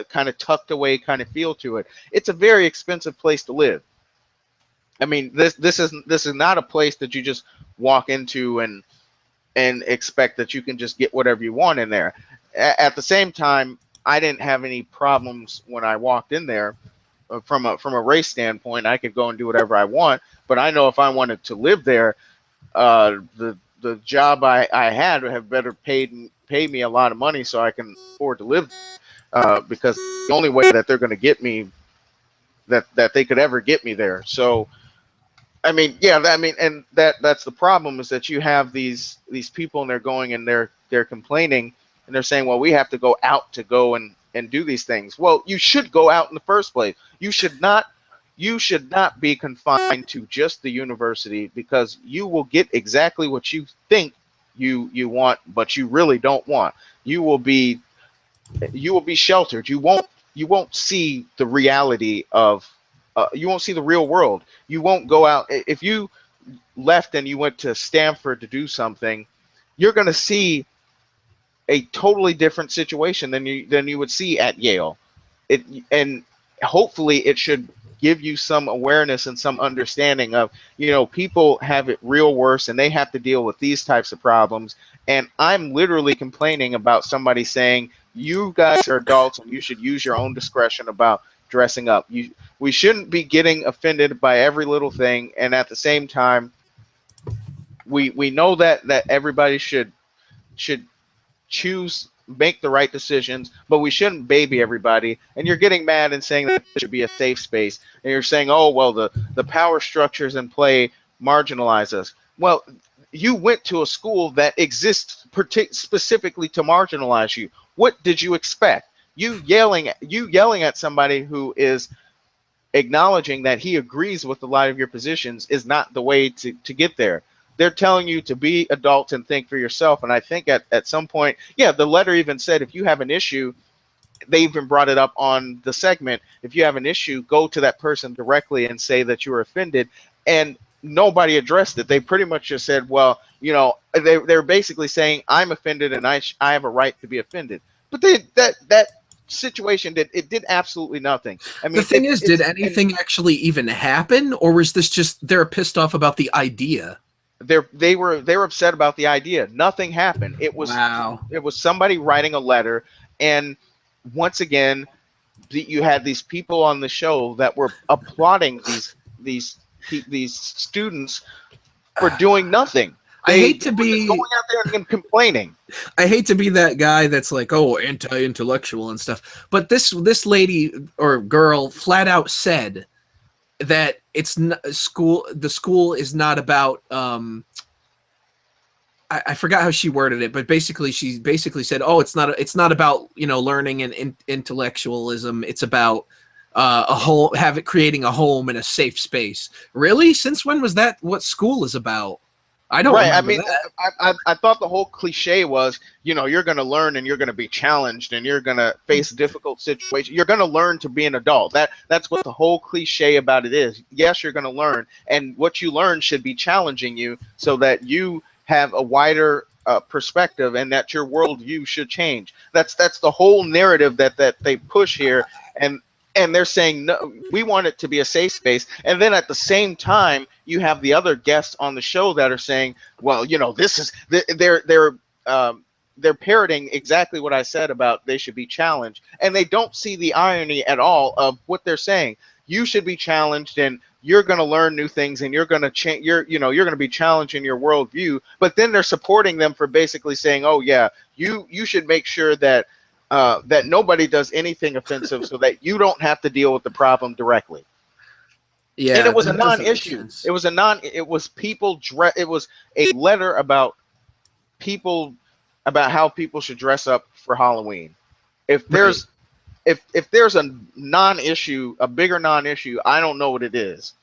S1: kind of tucked away kind of feel to it. It's a very expensive place to live. This is not a place that you just walk into and expect that you can just get whatever you want in there. At the same time, I didn't have any problems when I walked in there. From a race standpoint, I could go and do whatever I want. But I know if I wanted to live there, the job I had would have better pay me a lot of money so I can afford to live. Because the only way that they're going to get me, that they could ever get me there. So yeah, and that's the problem, is that you have these people and they're going and they're complaining and they're saying, well, we have to go out to go and do these things. Well, you should go out in the first place. You should not be confined to just the university, because you will get exactly what you think you want, but you really don't want. You will be sheltered. You won't see the reality of you won't see the real world. You won't go out. If you left and you went to Stanford to do something, you're going to see a totally different situation than you would see at Yale. And hopefully it should give you some awareness and some understanding of, people have it real worse and they have to deal with these types of problems. And I'm literally complaining about somebody saying, you guys are adults and you should use your own discretion about dressing up. We shouldn't be getting offended by every little thing. And at the same time, we know that everybody should make the right decisions, but we shouldn't baby everybody. And you're getting mad and saying that it should be a safe space, and you're saying, oh, well, the power structures in play marginalize us. Well, you went to a school that exists specifically to marginalize you. What did you expect? You yelling at somebody who is acknowledging that he agrees with a lot of your positions is not the way to get there. They're telling you to be adults and think for yourself. And I think at some point, yeah, the letter even said, if you have an issue, they even brought it up on the segment. If you have an issue, go to that person directly and say that you were offended. And nobody addressed it. They pretty much just said, well, they're basically saying, I'm offended and I have a right to be offended. But that situation did absolutely nothing.
S2: The thing is, did
S1: and
S2: anything actually even happen, or was this just they're pissed off about the idea?
S1: they were upset about the idea. Nothing happened. It was
S2: Wow.
S1: somebody writing a letter, and once again, you had these people on the show that were applauding these students for doing nothing.
S2: I
S1: They
S2: hate to
S1: were just
S2: be
S1: going out there and complaining.
S2: I hate to be that guy that's like, oh, anti-intellectual and stuff. But this lady or girl flat out said that it's not school. The school is not about. I forgot how she worded it, but basically she basically said, oh, it's not about learning and intellectualism. It's about a whole creating a home and a safe space. Really? Since when was that what school is about? I don't
S1: Right. I
S2: remember
S1: mean,
S2: that.
S1: I thought the whole cliche was, you're going to learn and you're going to be challenged and you're going to face difficult situations. You're going to learn to be an adult. That's what the whole cliche about it is. Yes, you're going to learn, and what you learn should be challenging you so that you have a wider perspective and that your worldview should change. That's the whole narrative that they push here, and they're saying no, we want it to be a safe space. And then at the same time, you have the other guests on the show that are saying, well, this is they're parroting exactly what I said about they should be challenged, and they don't see the irony at all of what they're saying. You should be challenged, and you're going to learn new things, and you're going to change. You're going to be challenged in your worldview. But then they're supporting them for basically saying, oh yeah, you should make sure that that nobody does anything offensive so that you don't have to deal with the problem directly. And
S2: Yeah,
S1: it was a
S2: that doesn't make
S1: non-issue.
S2: sense.
S1: It was it was a letter about people, about how people should dress up for Halloween. If
S2: Right.
S1: there's if there's a non-issue, a bigger non-issue, I don't know what it is.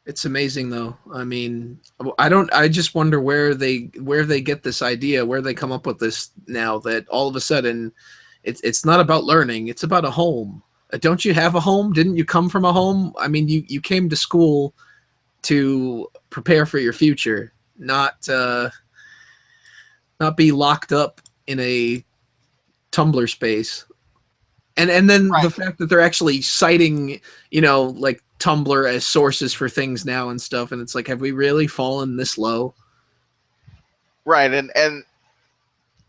S2: It's amazing though. I mean, I just wonder where they get this idea, where they come up with this now that all of a sudden it's not about learning, it's about a home. Don't you have a home? Didn't you come from a home? I mean, you came to school to prepare for your future, not be locked up in a Tumblr space. And then the fact that they're actually citing, like Tumblr as sources for things now and stuff, and it's like, have we really fallen this low?
S1: Right, and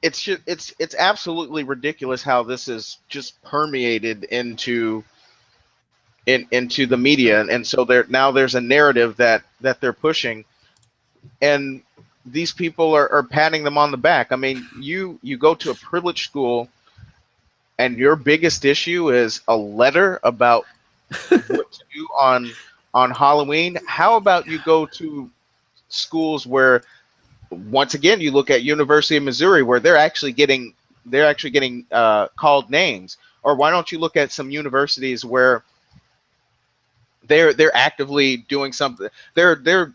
S1: it's absolutely ridiculous how this is just permeated into the media, and so there's a narrative that they're pushing, and these people are patting them on the back. I mean, you go to a privileged school, and your biggest issue is a letter about what to do on Halloween. How about you go to schools where, once again, you look at University of Missouri, where they're actually getting called names? Or why don't you look at some universities where they're actively doing something? They're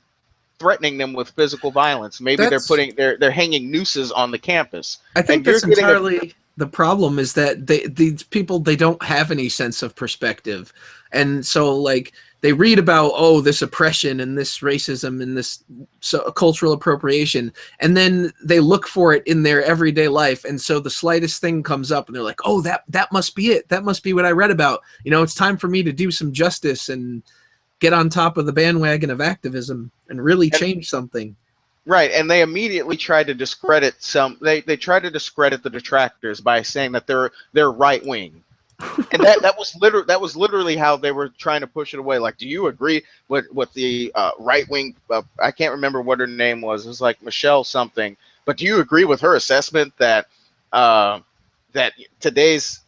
S1: threatening them with physical violence. Maybe
S2: That's
S1: they're hanging nooses on the campus,
S2: I think
S1: and you're
S2: that's
S1: getting a
S2: entirely the problem, is that these people, they don't have any sense of perspective. And so like they read about, oh, this oppression and this racism and this cultural appropriation, and then they look for it in their everyday life. And so the slightest thing comes up and they're like, oh, that must be it. That must be what I read about. It's time for me to do some justice and get on top of the bandwagon of activism and really change something.
S1: Right, and they immediately try to discredit they try to discredit the detractors by saying that they're right wing. And that was literally how they were trying to push it away. Like, do you agree with the right wing? I can't remember what her name was. It was like Michelle something. But do you agree with her assessment that that today's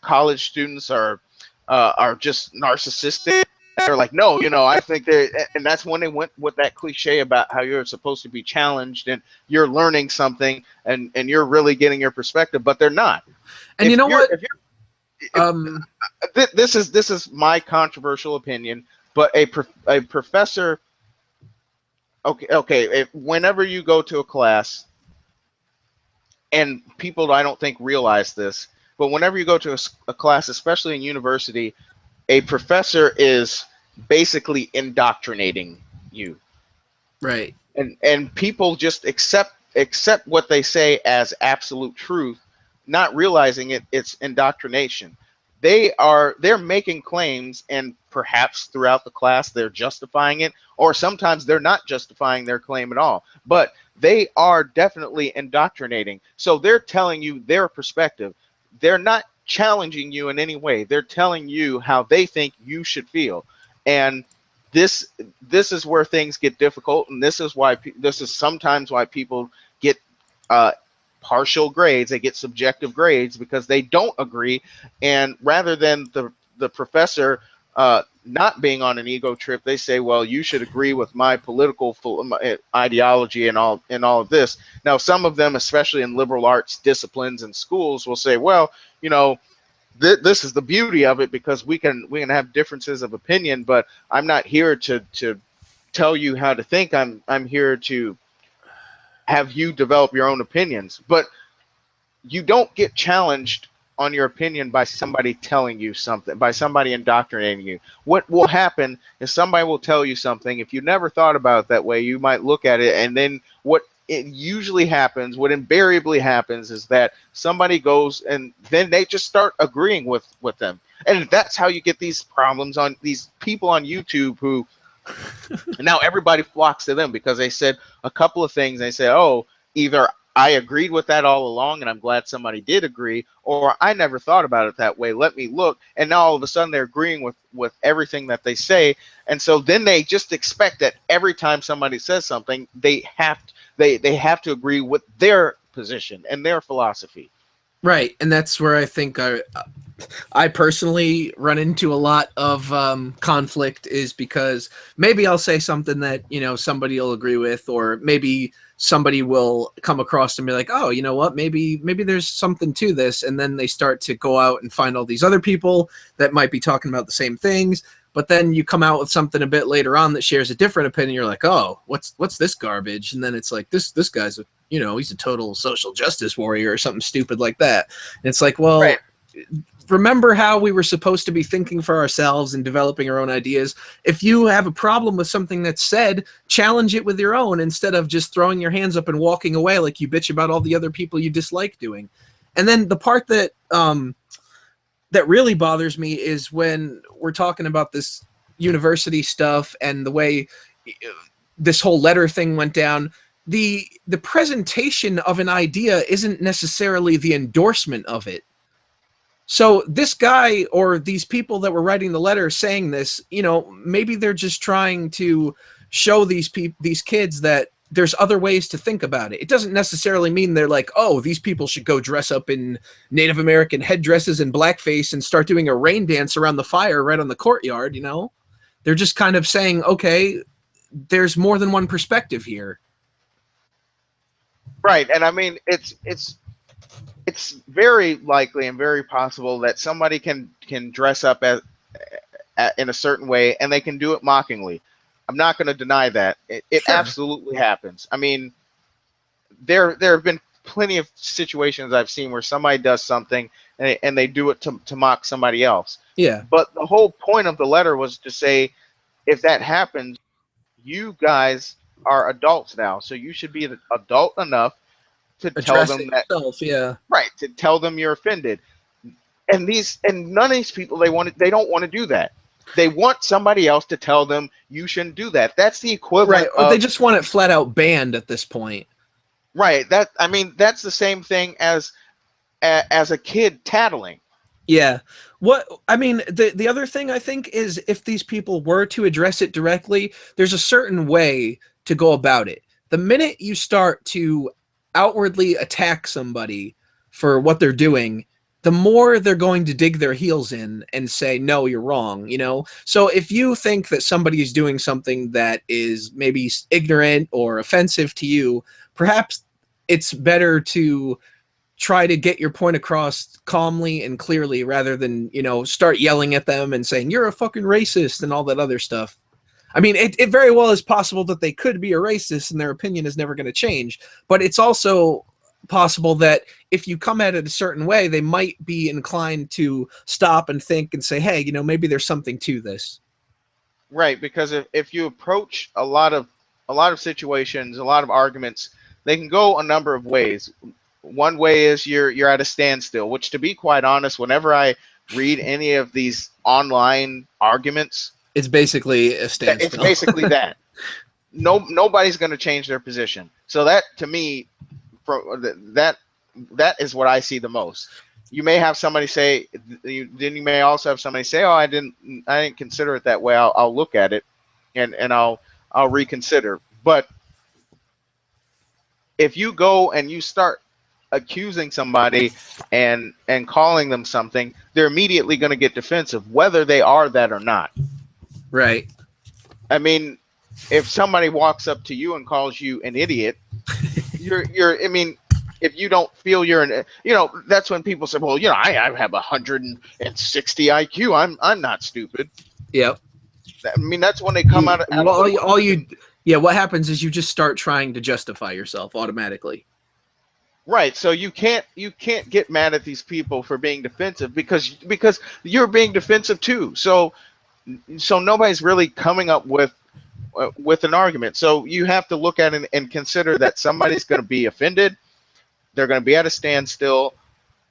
S1: college students are just narcissistic? They're like, no, I think and that's when they went with that cliche about how you're supposed to be challenged and you're learning something and you're really getting your perspective, but they're not.
S2: And
S1: If
S2: you know
S1: you're,
S2: what?
S1: if this is my controversial opinion, but a professor, okay, whenever you go to a class, and people I don't think realize this, but whenever you go to a class, especially in university, a professor is basically indoctrinating you,
S2: Right.
S1: and people just accept what they say as absolute truth, not realizing it's indoctrination. They're making claims, and perhaps throughout the class they're justifying it, or sometimes they're not justifying their claim at all, but they are definitely indoctrinating. So they're telling you their perspective. they're not challenging you in any way. They're telling you how they think you should feel. And this this is where things get difficult, and this is why this is sometimes why people get uh, partial grades. They get subjective grades because they don't agree, and rather than the professor not being on an ego trip, they say, well, you should agree with my political ideology and all of this. Now, some of them, especially in liberal arts disciplines and schools, will say, well, you know, this is the beauty of it because we can have differences of opinion, but I'm not here to tell you how to think. I'm here to have you develop your own opinions. But you don't get challenged on your opinion by somebody telling you something, by somebody indoctrinating you. What will happen is somebody will tell you something. If you never thought about it that way, you might look at it, and then what it usually happens, what invariably happens, is that somebody goes and then they just start agreeing with them. And that's how you get these problems on these people on YouTube who and now everybody flocks to them because they said a couple of things. They say, oh, either I agreed with that all along and I'm glad somebody did agree, or I never thought about it that way. Let me look. And now all of a sudden they're agreeing with everything that they say. And so then they just expect that every time somebody says something, they have to agree with their position and their philosophy.
S2: Right, and that's where I think I personally run into a lot of conflict, is because maybe I'll say something that, you know, somebody will agree with, or maybe somebody will come across and be like, oh, you know what, maybe there's something to this, and then they start to go out and find all these other people that might be talking about the same things. But then you come out with something a bit later on that shares a different opinion. You're like, oh, what's this garbage? And then it's like, this guy's you know, he's a total social justice warrior or something stupid like that. And it's like, well,
S1: Right.
S2: remember how we were supposed to be thinking for ourselves and developing our own ideas. If you have a problem with something that's said, challenge it with your own instead of just throwing your hands up and walking away like you bitch about all the other people you dislike doing. And then the part that that really bothers me is when we're talking about this university stuff and the way this whole letter thing went down. The presentation of an idea isn't necessarily the endorsement of it. So this guy or these people that were writing the letter saying this, you know, maybe they're just trying to show these kids that there's other ways to think about it. It doesn't necessarily mean they're like, oh, these people should go dress up in Native American headdresses and blackface and start doing a rain dance around the fire right on the courtyard, you know? They're just kind of saying, okay, there's more than one perspective here.
S1: Right. And I mean, it's very likely and very possible that somebody can dress up in a certain way and they can do it mockingly. I'm not going to deny that. It
S2: Sure.
S1: absolutely happens. I mean, there have been plenty of situations I've seen where somebody does something and they do it to mock somebody else.
S2: Yeah.
S1: But the whole point of the letter was to say, if that happens, you guys are adults now, so you should be adult enough to tell
S2: Address
S1: them
S2: it
S1: that,
S2: yourself, yeah.
S1: right, to tell them you're offended. And none of these people, they don't want to do that. They want somebody else to tell them you shouldn't do that. That's the equivalent
S2: Right, or
S1: of,
S2: they just want it flat out banned at this point.
S1: right. I mean, that's the same thing as a kid tattling.
S2: Yeah. What I mean, the other thing I think is, if these people were to address it directly, there's a certain way to go about it. The minute you start to outwardly attack somebody for what they're doing, the more they're going to dig their heels in and say, no, you're wrong, you know? So if you think that somebody is doing something that is maybe ignorant or offensive to you, perhaps it's better to try to get your point across calmly and clearly, rather than, you know, start yelling at them and saying, you're a fucking racist and all that other stuff. I mean, it very well is possible that they could be a racist and their opinion is never going to change. But it's also possible that if you come at it a certain way, they might be inclined to stop and think and say, hey, you know, maybe there's something to this.
S1: Right, because if you approach a lot of situations, a lot of arguments, they can go a number of ways. One way is you're at a standstill, which, to be quite honest, whenever I read any of these online arguments,
S2: It's basically a
S1: it's
S2: standstill.
S1: basically that. Nobody's going to change their position. So that, to me, that is what I see the most. you may have somebody say, then you may also have somebody say, oh, I didn't consider it that way. I'll look at it, and I'll reconsider. But if you go and you start accusing somebody and calling them something, they're immediately going to get defensive, whether they are that or not.
S2: Right.
S1: I mean, if somebody walks up to you and calls you an idiot, you're. I mean, if you don't feel you're an, that's when people say, well, I have 160 IQ. I'm not stupid.
S2: Yep.
S1: I mean, that's when they come out
S2: Well,
S1: of the
S2: all you, yeah. What happens is you just start trying to justify yourself automatically.
S1: right. So you can't get mad at these people for being defensive because you're being defensive too. So nobody's really coming up with an argument. So you have to look at it and consider that somebody's going to be offended, they're going to be at a standstill,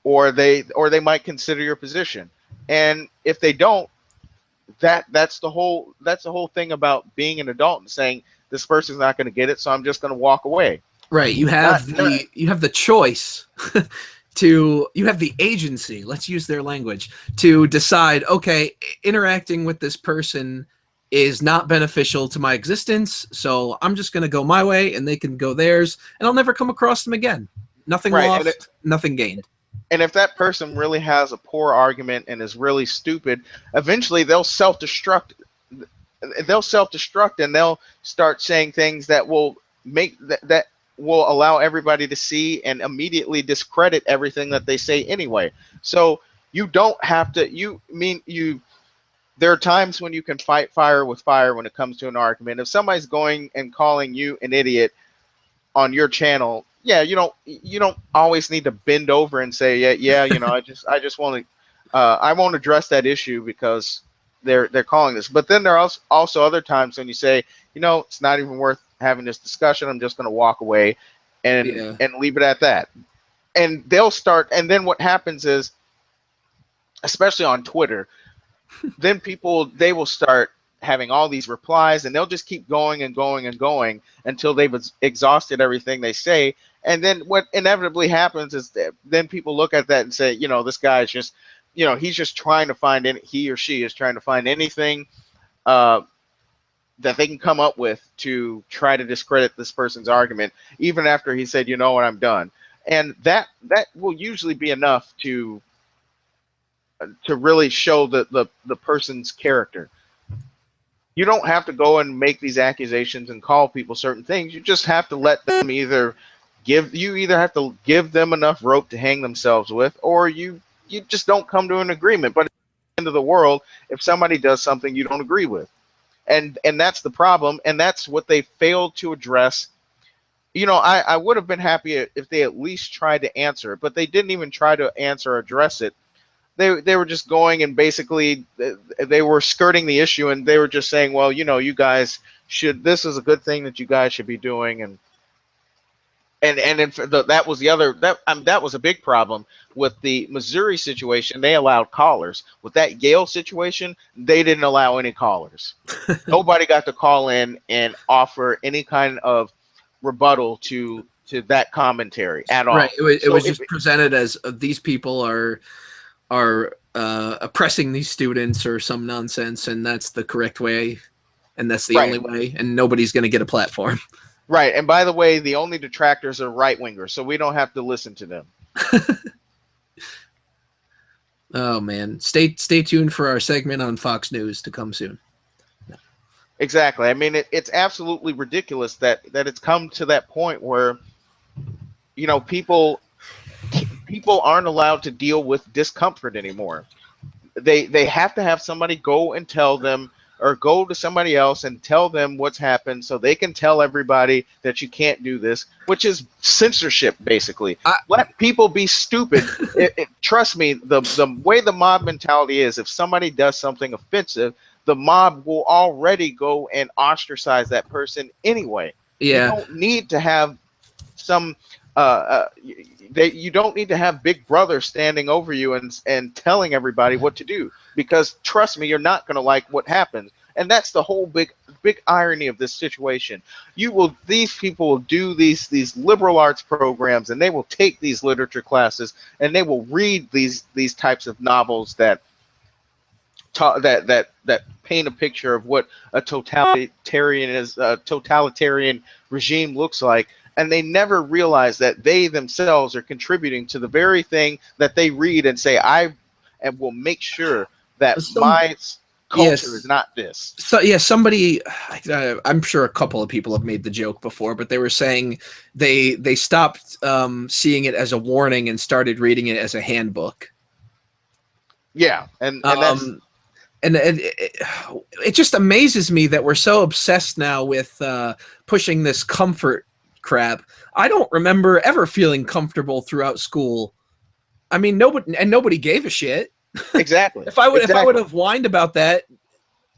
S1: or they might consider your position. And if they don't, that's the whole thing about being an adult and saying this person's not going to get it, so I'm just going to walk away.
S2: Right. You
S1: Not,
S2: have the choice you have the agency, let's use their language, to decide, okay, interacting with this person is not beneficial to my existence, so I'm just going to go my way and they can go theirs, and I'll never come across them again. Nothing
S1: right.
S2: lost, nothing gained.
S1: And if that person really has a poor argument and is really stupid, eventually they'll self-destruct and they'll start saying things that will that will allow everybody to see and immediately discredit everything that they say anyway. So you don't have to. There are times when you can fight fire with fire when it comes to an argument. If somebody's going and calling you an idiot on your channel, yeah, you don't always need to bend over and say, yeah, I just want to, I won't address that issue because they're calling this. But then there are also other times when you say, it's not even worth having this discussion. I'm just going to walk away and leave it at that. And they'll start, and then what happens is, especially on Twitter, then they will start having all these replies, and they'll just keep going and going and going until they've exhausted everything they say. And then what inevitably happens is that then people look at that and say, this guy is just, he's just trying to find he or she is trying to find anything that they can come up with to try to discredit this person's argument, even after he said, you know what, I'm done. And that will usually be enough to really show the person's character. You don't have to go and make these accusations and call people certain things. You just have to let them either have to give them enough rope to hang themselves with, or you just don't come to an agreement. But at the end of the world, if somebody does something you don't agree with, and that's the problem, and that's what they failed to address. I would have been happy if they at least tried to answer it, but they didn't even try to answer or address it. They were just going and basically they were skirting the issue, and they were just saying, well, you guys should, this is a good thing that you guys should be doing. That was that was a big problem with the Missouri situation. They allowed callers. With that Yale situation, they didn't allow any callers. Nobody got to call in and offer any kind of rebuttal to that commentary at all.
S2: Right. It was just presented as these people are oppressing these students or some nonsense, and that's the correct way, and that's the only way, and nobody's going to get a platform.
S1: Right. And by the way, the only detractors are right wingers, so we don't have to listen to them.
S2: Oh man, stay tuned for our segment on Fox News to come soon.
S1: Exactly. I mean, it's absolutely ridiculous that it's come to that point where people aren't allowed to deal with discomfort anymore. They have to have somebody go and tell them, or go to somebody else and tell them what's happened, so they can tell everybody that you can't do this, which is censorship, basically. Let people be stupid. Trust me, the way the mob mentality is, if somebody does something offensive, the mob will already go and ostracize that person anyway.
S2: Yeah.
S1: You don't need to have some you don't need to have Big Brother standing over you and telling everybody what to do, because trust me, you're not going to like what happens. And that's the whole big big irony of this situation. These people will do these liberal arts programs, and they will take these literature classes, and they will read these types of novels that paint a picture of what a totalitarian regime looks like, and they never realize that they themselves are contributing to the very thing that they read and say, I and will make sure that
S2: Some
S1: my culture is
S2: yes.
S1: not this.
S2: So yeah, somebody, I'm sure a couple of people have made the joke before, but they were saying they stopped seeing it as a warning and started reading it as a handbook.
S1: Yeah, and that's
S2: Um, and it just amazes me that we're so obsessed now with pushing this comfort crap. I don't remember ever feeling comfortable throughout school. I mean, nobody gave a shit.
S1: exactly
S2: If I would
S1: exactly
S2: have whined about that,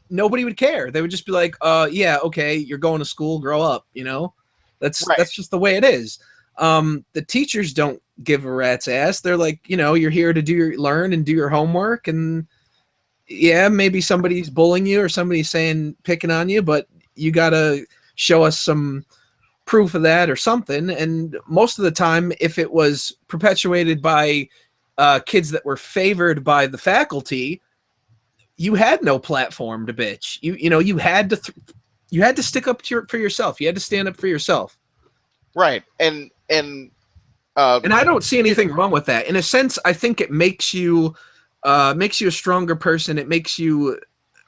S2: nobody would care. They would just be like, yeah, okay, you're going to school, grow up, you know?
S1: right.
S2: That's just the way it is. The teachers don't give a rat's ass. They're like, you know, you're here to learn and do your homework, and yeah, maybe somebody's bullying you or somebody's saying picking on you, but you gotta show us some proof of that or something. And most of the time, if it was perpetuated by kids that were favored by the faculty, you had no platform to bitch. You know you had to you had to stick up to for yourself. You had to stand up for yourself.
S1: Right.
S2: And I don't see
S1: You,
S2: anything wrong with that. In a sense, I think it makes you a stronger person. It makes you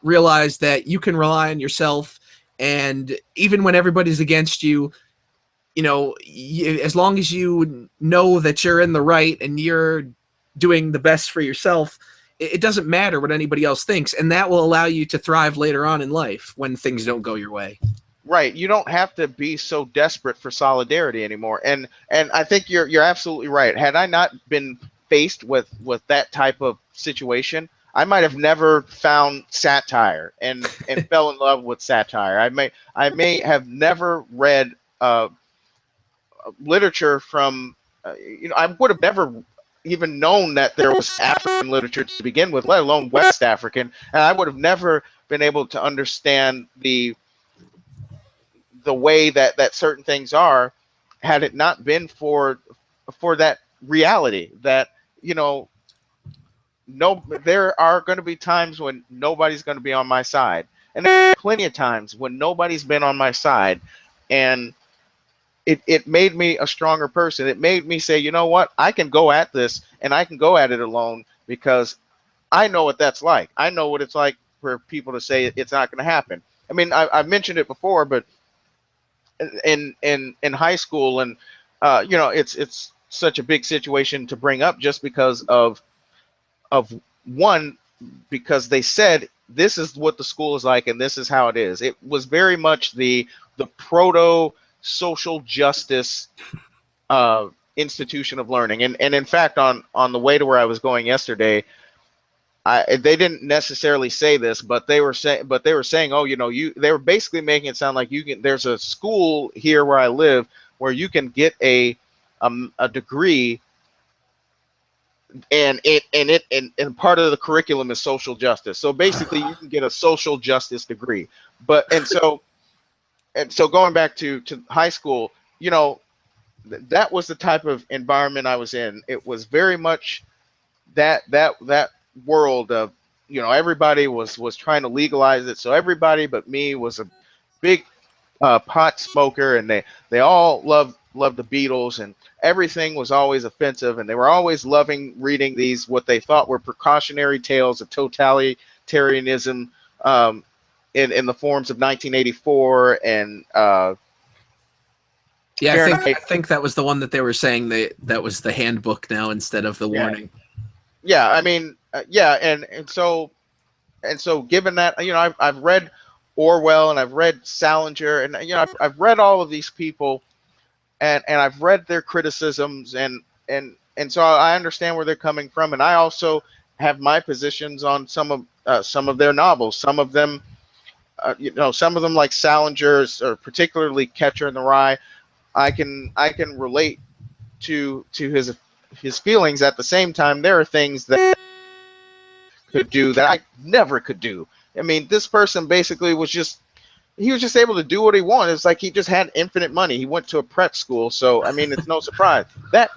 S2: realize that you can rely on yourself, and even when everybody's against you, you know, as long as you know that you're in the right and you're doing the best for yourself, it doesn't matter what anybody else thinks, and that will allow you to thrive later on in life when things don't go your way.
S1: right, you don't have to be so desperate for solidarity anymore. And I think you're absolutely right. Had I not been faced with that type of situation, I might have never found satire and fell in love with satire. I may have never read literature from I would have never even known that there was African literature to begin with, let alone West African, and I would have never been able to understand the way that certain things are, had it not been for that reality that you know no, there are going to be times when nobody's going to be on my side, and there are plenty of times when nobody's been on my side, and it made me a stronger person. It made me say, you know what, I can go at this, and I can go at it alone, because I know what that's like. I know what it's like for people to say it's not going to happen. I mean, I've mentioned it before, but in high school, and it's such a big situation to bring up, just because of one, because they said this is what the school is like and this is how it is. It was very much the proto social justice institution of learning. And in fact, on the way to where I was going yesterday, they didn't necessarily say this, but they were saying, oh, they were basically making it sound like there's a school here where I live where you can get a degree, and part of the curriculum is social justice. So basically, you can get a social justice degree. But and so going back to high school, that was the type of environment I was in. It was very much that world of, everybody was trying to legalize it. So everybody but me was a big pot smoker, and they all loved the Beatles, and everything was always offensive, and they were always loving reading these what they thought were precautionary tales of totalitarianism, in the forms of 1984 and
S2: Yeah, I
S1: Fahrenheit.
S2: think that was the one that they were saying that was the handbook now instead of the
S1: Yeah,
S2: warning.
S1: yeah. I mean, yeah, and so given that, I've read Orwell, and I've read Salinger, and I've read all of these people, and I've read their criticisms, and so I understand where they're coming from, and I also have my positions on some of their novels. Some of them like Salinger's, or particularly Catcher in the Rye. I can relate to his feelings. At the same time, there are things that could do that I never could do. I mean, this person basically was just he was just able to do what he wanted. It's like he just had infinite money. He went to a prep school, so I mean, it's no surprise. That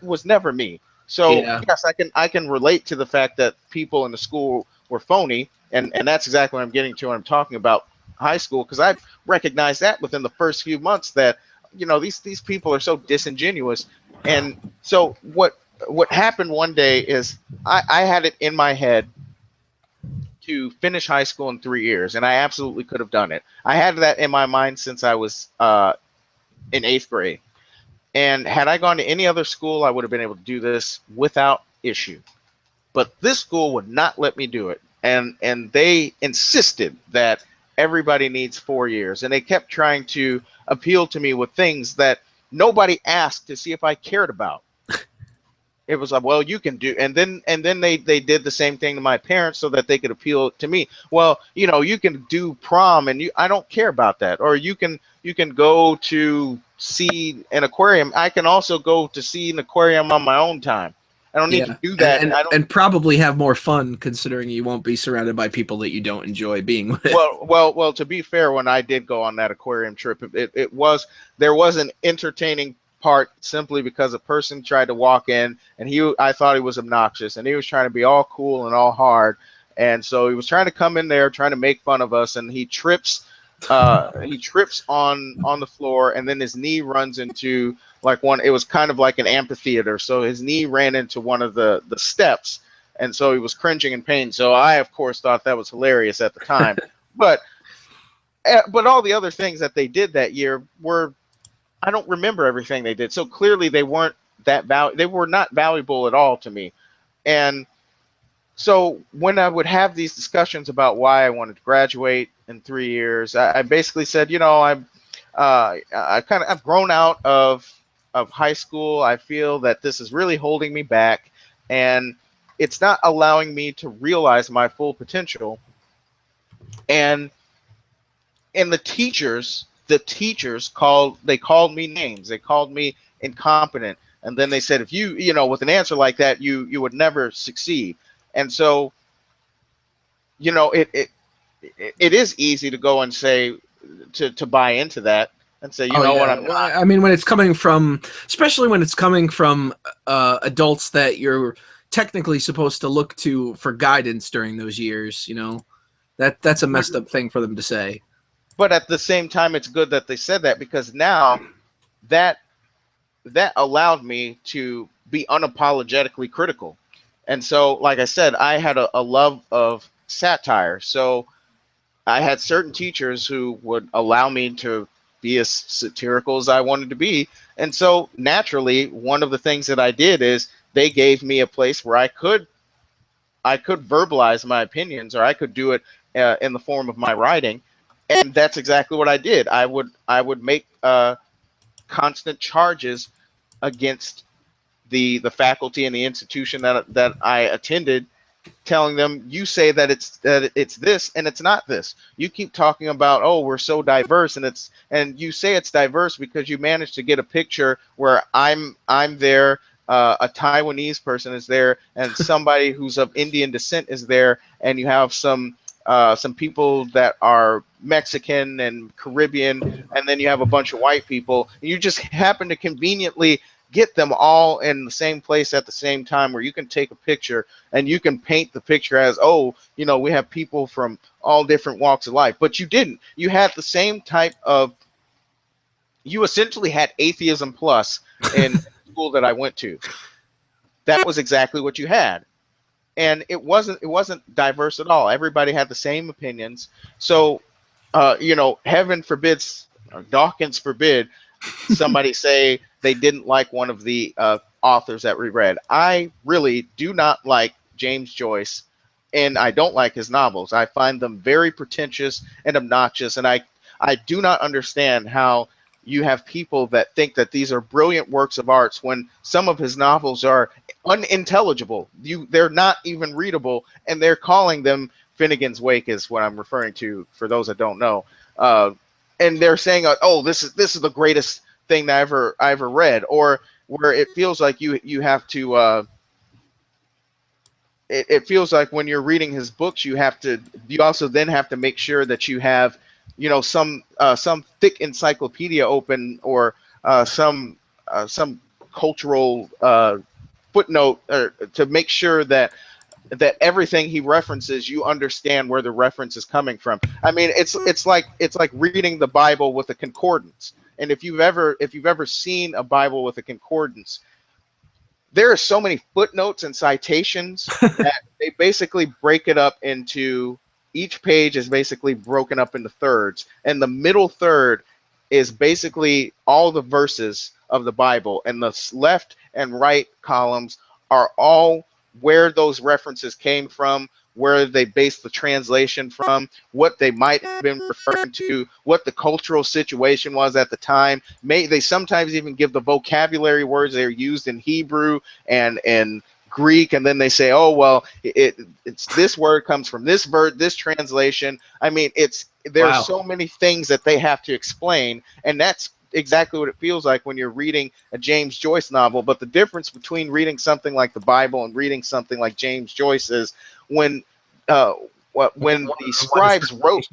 S1: was never me. So
S2: Yeah,
S1: yes, I can relate to the fact that people in the school were phony, and that's exactly what I'm getting to when I'm talking about high school, because I recognized that within the first few months that these people are so disingenuous. And so what happened one day is I had it in my head to finish high school in 3 years, and I absolutely could have done it. I had that in my mind since I was in eighth grade. And had I gone to any other school, I would have been able to do this without issue. But this school would not let me do it. And they insisted that everybody needs 4 years. And they kept trying to appeal to me with things that nobody asked to see if I cared about. It was like, well, you can do, and then they did the same thing to my parents so that they could appeal to me. Well, you can do prom, and I don't care about that. Or you can go to see an aquarium. I can also go to see an aquarium on my own time. I don't need to
S2: yeah,
S1: do
S2: and
S1: that.
S2: and
S1: I don't.
S2: and probably have more fun considering you won't be surrounded by people that you don't enjoy being with.
S1: Well. To be fair, when I did go on that aquarium trip, it was there was an entertaining part simply because a person tried to walk in, and I thought he was obnoxious, and he was trying to be all cool and all hard, and so he was trying to come in there trying to make fun of us, and he trips on the floor, and then his knee runs into like one. It was kind of like an amphitheater, so his knee ran into one of the steps, and so he was cringing in pain. So I, of course, thought that was hilarious at the time. But but all the other things that they did that year were, I don't remember everything they did. So clearly they weren't they were not valuable at all to me. And so when I would have these discussions about why I wanted to graduate in 3 years, I basically said, I've grown out of high school. I feel that this is really holding me back, and it's not allowing me to realize my full potential. And the teachers called me names. They called me incompetent, and then they said, if with an answer like that, you would never succeed. And so you know it it it is easy to go and say, to buy into that and say, you
S2: Oh
S1: know what,
S2: yeah,
S1: I'm
S2: well,
S1: not.
S2: I mean, when it's coming from, especially when it's coming from adults that you're technically supposed to look to for guidance during those years, that's a
S1: but
S2: messed up thing for them to say.
S1: but at the same time, it's good that they said that, because now that that allowed me to be unapologetically critical. And so, like I said, I had a love of satire. So I had certain teachers who would allow me to be as satirical as I wanted to be. And so naturally, one of the things that I did is they gave me a place where I could verbalize my opinions, or I could do it in the form of my writing. And that's exactly what I did. I would make constant charges against the faculty and the institution that I attended, telling them, you say that it's this, and it's not this. You keep talking about, oh, we're so diverse, and you say it's diverse because you managed to get a picture where I'm there, a Taiwanese person is there, and somebody who's of Indian descent is there, and you have some people that are Mexican and Caribbean, and then you have a bunch of white people. You just happen to conveniently get them all in the same place at the same time, where you can take a picture and you can paint the picture as, oh, we have people from all different walks of life. But you didn't. You had the same type of, you essentially had atheism plus in the school that I went to. That was exactly what you had. And it wasn't diverse at all. Everybody had the same opinions. So heaven forbids, or Dawkins forbid, somebody say they didn't like one of the authors that we read. I really do not like James Joyce, and I don't like his novels. I find them very pretentious and obnoxious, and I do not understand how you have people that think that these are brilliant works of arts when some of his novels are unintelligible. They're not even readable, and they're calling them Finnegan's Wake is what I'm referring to for those that don't know. Uh, and they're saying, "Oh, this is the greatest thing that I ever read," or where it feels like you have to. It feels like when you're reading his books, you also then have to make sure that you have some thick encyclopedia open, or some cultural footnote, to make sure that everything he references, you understand where the reference is coming from. I mean, it's like reading the Bible with a concordance. And if you've ever seen a Bible with a concordance, there are so many footnotes and citations that they basically break it up into, each page is basically broken up into thirds, and the middle third is basically all the verses of the Bible, and the left and right columns are all where those references came from, where they based the translation from, what they might have been referring to, what the cultural situation was at the time. They sometimes even give the vocabulary words that are used in Hebrew and Greek, and then they say, oh well, it's this word comes from this this translation. I mean, there's
S2: Wow.
S1: so many things that they have to explain, and that's exactly what it feels like when you're reading a James Joyce novel. But the difference between reading something like the Bible and reading something like James Joyce is when uh, when the
S2: What is
S1: scribes wrote,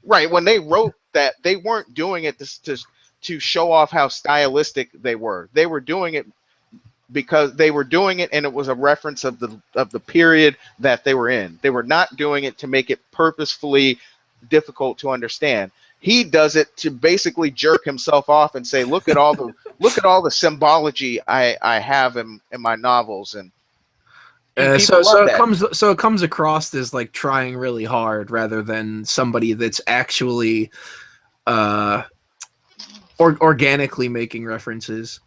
S1: right, when they wrote that, they weren't doing it to show off how stylistic they were. They were doing it because they were doing it, and it was a reference of the period that they were in. They were not doing it to make it purposefully difficult to understand. He does it to basically jerk himself off and say, look at all the symbology I have in my novels, and
S2: So
S1: people love that.
S2: it comes across as like trying really hard rather than somebody that's actually uh organically making references.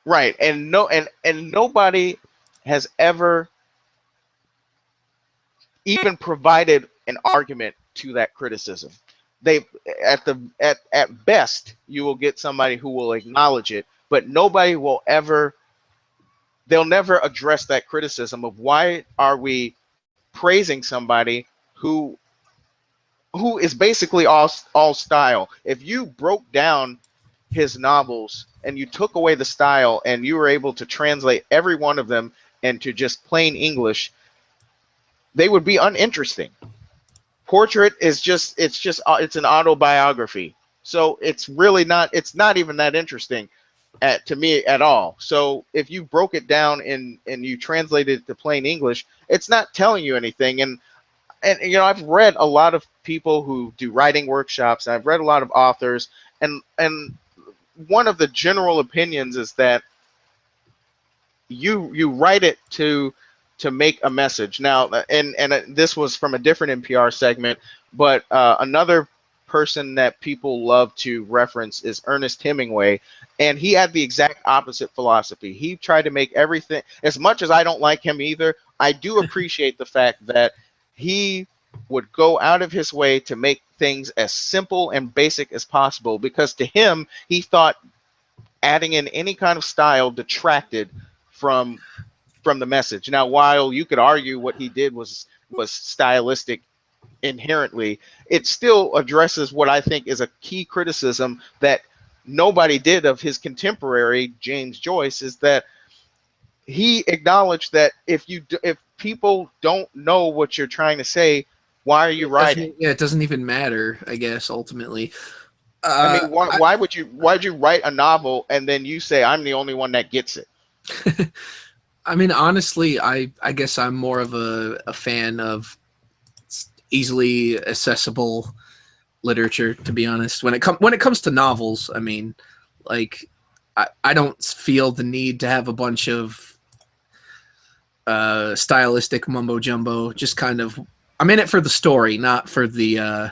S1: Right. And nobody has ever even provided an argument to that criticism. They at best, you will get somebody who will acknowledge it, but nobody will ever they'll never address that criticism of why are we praising somebody who is basically all style. If you broke down his novels and you took away the style and you were able to translate every one of them into just plain English, they would be uninteresting. Portrait is it's an autobiography, so it's not even that interesting to me at all. So if you broke it down and you translated it to plain English, it's not telling you anything. And I've read a lot of people who do writing workshops, and I've read a lot of authors, and one of the general opinions is that you write it to make a message. Now, and this was from a different NPR segment, but another person that people love to reference is Ernest Hemingway, and he had the exact opposite philosophy. He tried to make everything, as much as I don't like him either, I do appreciate the fact that he would go out of his way to make things as simple and basic as possible, because to him, he thought adding in any kind of style detracted from the message. Now, while you could argue what he did was stylistic inherently, it still addresses what I think is a key criticism that nobody did of his contemporary James Joyce, is that he acknowledged that if people don't know what you're trying to say, why are you writing?
S2: It doesn't even matter, I guess, ultimately.
S1: I mean, why,
S2: I,
S1: why'd you write a novel and then you say I'm the only one that gets it?
S2: I mean, honestly, I guess I'm more of a fan of easily accessible literature, to be honest. When it comes to novels, I mean, like I don't feel the need to have a bunch of stylistic mumbo jumbo. Just kind of, I'm in it for the story, not for the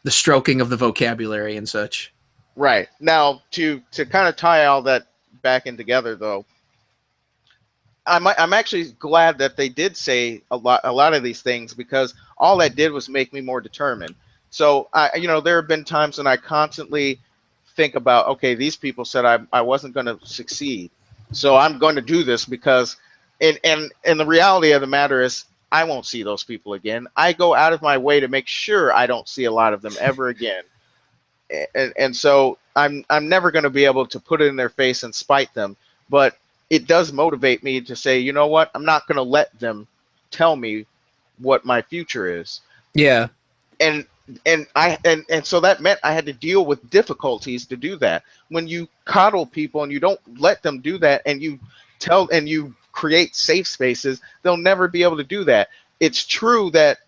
S2: stroking of the vocabulary and such.
S1: Right. Now, to kind of tie all that back in together, though, I'm actually glad that they did say a lot of these things, because all that did was make me more determined. So there have been times when I constantly think about, okay, these people said I wasn't going to succeed, so I'm going to do this, because and the reality of the matter is I won't see those people again. I go out of my way to make sure I don't see a lot of them ever again. And so I'm never going to be able to put it in their face and spite them, but it does motivate me to say, you know what, I'm not going to let them tell me what my future is.
S2: Yeah.
S1: and and so that meant I had to deal with difficulties to do that. When you coddle people and you don't let them do that, and you create safe spaces, they'll never be able to do that. It's true that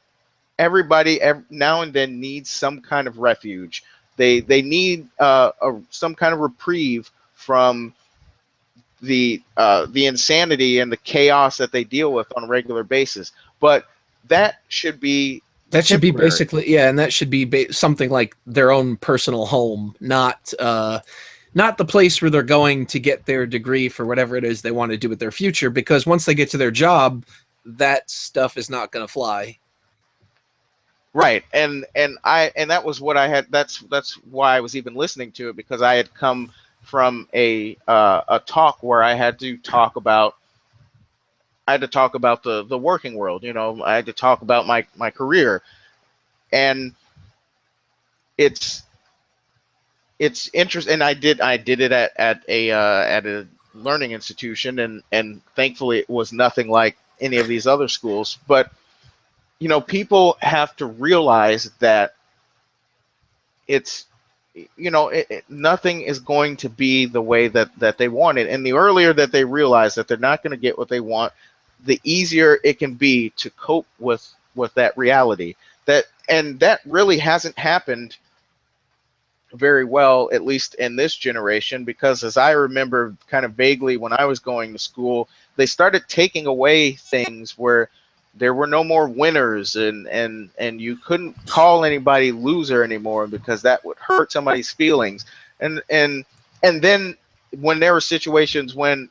S1: everybody now and then needs some kind of refuge. They need some kind of reprieve from the insanity and the chaos that they deal with on a regular basis. But that should be
S2: That should be
S1: temporary.
S2: basically, yeah, and that should be something like their own personal home, not the place where they're going to get their degree for whatever it is they want to do with their future. Because once they get to their job, that stuff is not going to fly.
S1: Right, and that was what I had. That's why I was even listening to it, because I had come from a talk where I had to talk about the working world. You know, I had to talk about my career, and it's it's interesting. And I did it at a learning institution, and thankfully it was nothing like any of these other schools. But people have to realize that it's nothing is going to be the way that they want it. And the earlier that they realize that they're not going to get what they want, the easier it can be to cope with that reality. That really hasn't happened very well, at least in this generation, because as I remember kind of vaguely when I was going to school, they started taking away things where there were no more winners, and you couldn't call anybody loser anymore because that would hurt somebody's feelings. And then when there were situations when,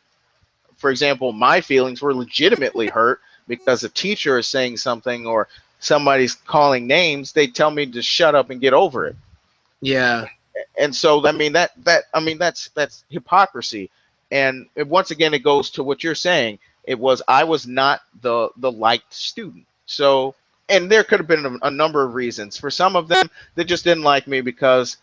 S1: for example, my feelings were legitimately hurt because a teacher is saying something or somebody's calling names, they tell me to shut up and get over it.
S2: Yeah,
S1: And so that's hypocrisy. And once again, it goes to what you're saying. I was not the liked student. So, and there could have been a number of reasons. For some of them, they just didn't like me because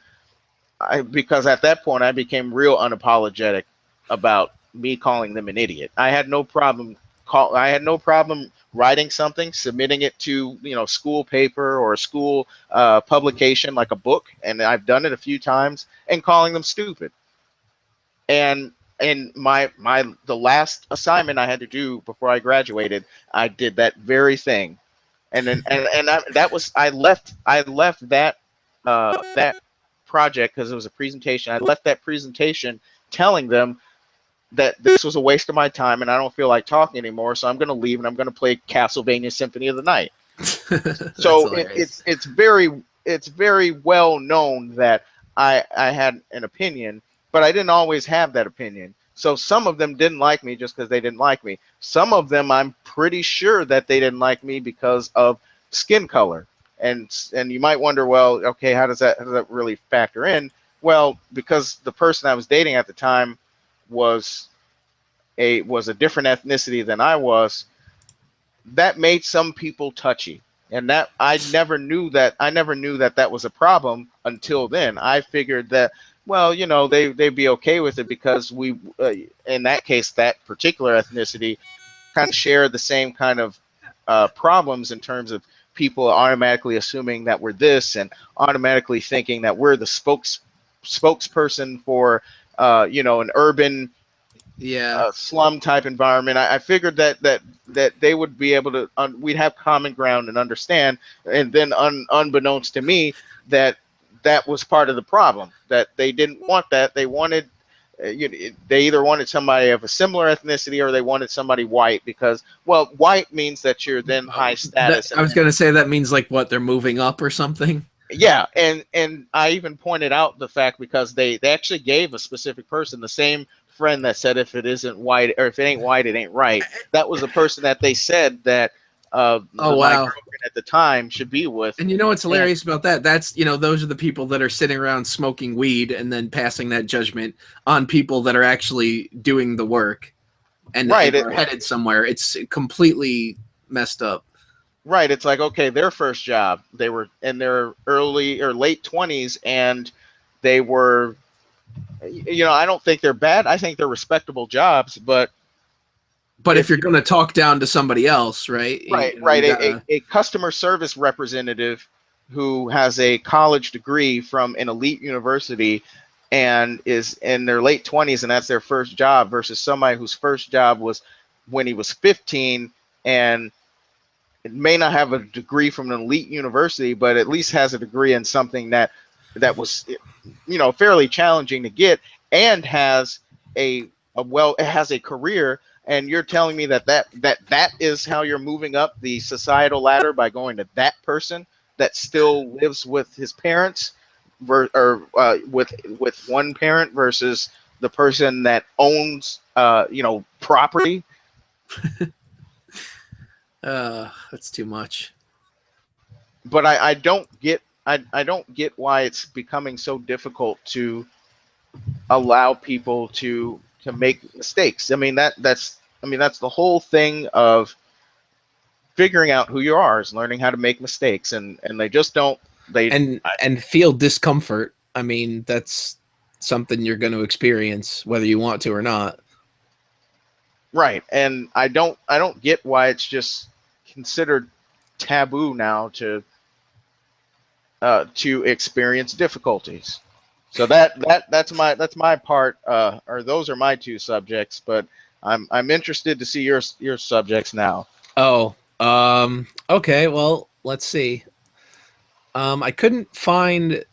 S1: at that point I became real unapologetic about me calling them an idiot. I had no problem writing something, submitting it to school paper or a school publication like a book, and I've done it a few times, and calling them stupid. And my the last assignment I had to do before I graduated, I did that very thing. That was I left that project because it was a presentation. I left that presentation telling them that this was a waste of my time and I don't feel like talking anymore. So I'm going to leave and I'm going to play Castlevania Symphony of the Night.
S2: that's
S1: So
S2: hilarious.
S1: it's very well known that I had an opinion, but I didn't always have that opinion. So some of them didn't like me just because they didn't like me. Some of them I'm pretty sure that they didn't like me because of skin color. And you might wonder, well, okay, how does that really factor in? Well, because the person I was dating at the time was a different ethnicity than I was, that made some people touchy. And that I never knew that that was a problem until then. I figured that, well, they'd be okay with it because in that case, that particular ethnicity kind of share the same kind of problems in terms of people automatically assuming that we're this and automatically thinking that we're the spokesperson for an urban
S2: Yeah,
S1: slum type environment. I figured that they would be able to we'd have common ground and understand. And then unbeknownst to me, that was part of the problem, that they didn't want that. They wanted they either wanted somebody of a similar ethnicity or they wanted somebody white, because, well, white means that you're then high
S2: that
S1: status.
S2: I
S1: And
S2: was gonna say that means like what, they're moving up or something.
S1: yeah, and I even pointed out the fact, because they actually gave a specific person the same friend that said, if it isn't white, or if it ain't white, it ain't right. That was the person that they said that
S2: Oh
S1: my
S2: wow.
S1: girlfriend at the time should be with.
S2: And you know what's
S1: And
S2: hilarious about that? That's, those are the people that are sitting around smoking weed and then passing that judgment on people that are actually doing the work and
S1: right,
S2: are headed somewhere. It's completely messed up.
S1: right. It's like, okay, their first job, they were in their early or late 20s, and they were, I don't think they're bad. I think they're respectable jobs, but
S2: But if
S1: if
S2: you're going to talk down to somebody else, right?
S1: right,
S2: You
S1: right. A
S2: gotta.
S1: customer service representative who has a college degree from an elite university and is in their late 20s and that's their first job versus somebody whose first job was when he was 15 and it may not have a degree from an elite university, but at least has a degree in something that was, fairly challenging to get, and has it has a career. And you're telling me that is how you're moving up the societal ladder by going to that person that still lives with his parents, or with one parent versus the person that owns property.
S2: That's too much.
S1: But I don't get why it's becoming so difficult to allow people to make mistakes. That's the whole thing of figuring out who you are, is learning how to make mistakes, and they just don't.
S2: And feel discomfort. I mean, that's something you're going to experience whether you want to or not.
S1: Right, and I don't get why it's just considered taboo now to experience difficulties. So that's my part, or those are my two subjects. But I'm interested to see your subjects now.
S2: Oh, okay. Well, let's see. I couldn't find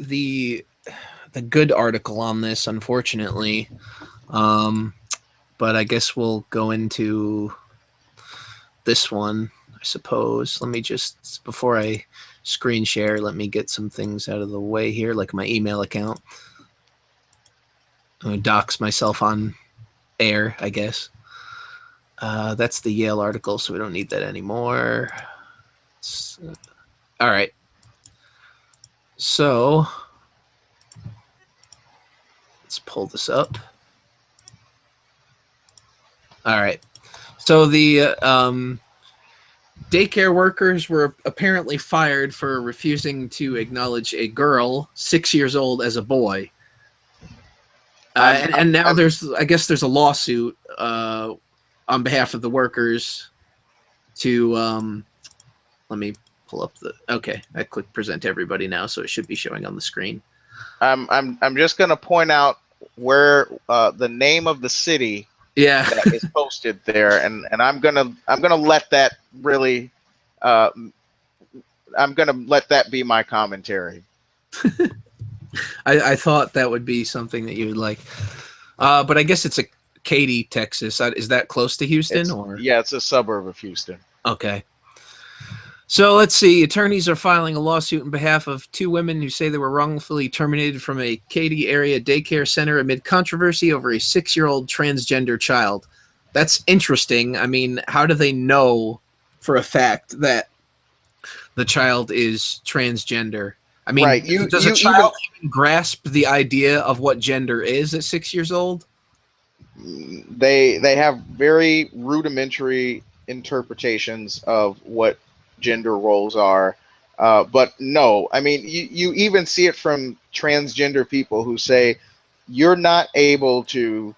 S2: the the good article on this, unfortunately. Um, but I guess we'll go into this one, I suppose. Let me just, before I screen share, let me get some things out of the way here, like my email account. I'm going to dox myself on air, I guess. That's the Yale article, so we don't need that anymore. All right. So let's pull this up. All right. So the daycare workers were apparently fired for refusing to acknowledge a girl 6 years old as a boy. And now I guess there's a lawsuit on behalf of the workers to let me pull up okay, I clicked present everybody now, so it should be showing on the screen.
S1: I'm just gonna point out where the name of the city that is posted there, and I'm gonna let that really I'm gonna let that be my commentary.
S2: I thought that would be something that you would like, but I guess it's a Katy, Texas. Is that close to Houston?
S1: Yeah, it's a suburb of Houston.
S2: Okay. So let's see. Attorneys are filing a lawsuit on behalf of two women who say they were wrongfully terminated from a Katy area daycare center amid controversy over a 6-year-old transgender child. That's interesting. I mean, how do they know for a fact that the child is transgender? I mean, right. Does a child even grasp the idea of what gender is at 6 years old?
S1: They have very rudimentary interpretations of what gender roles are. But no, I mean, you even see it from transgender people who say you're not able to,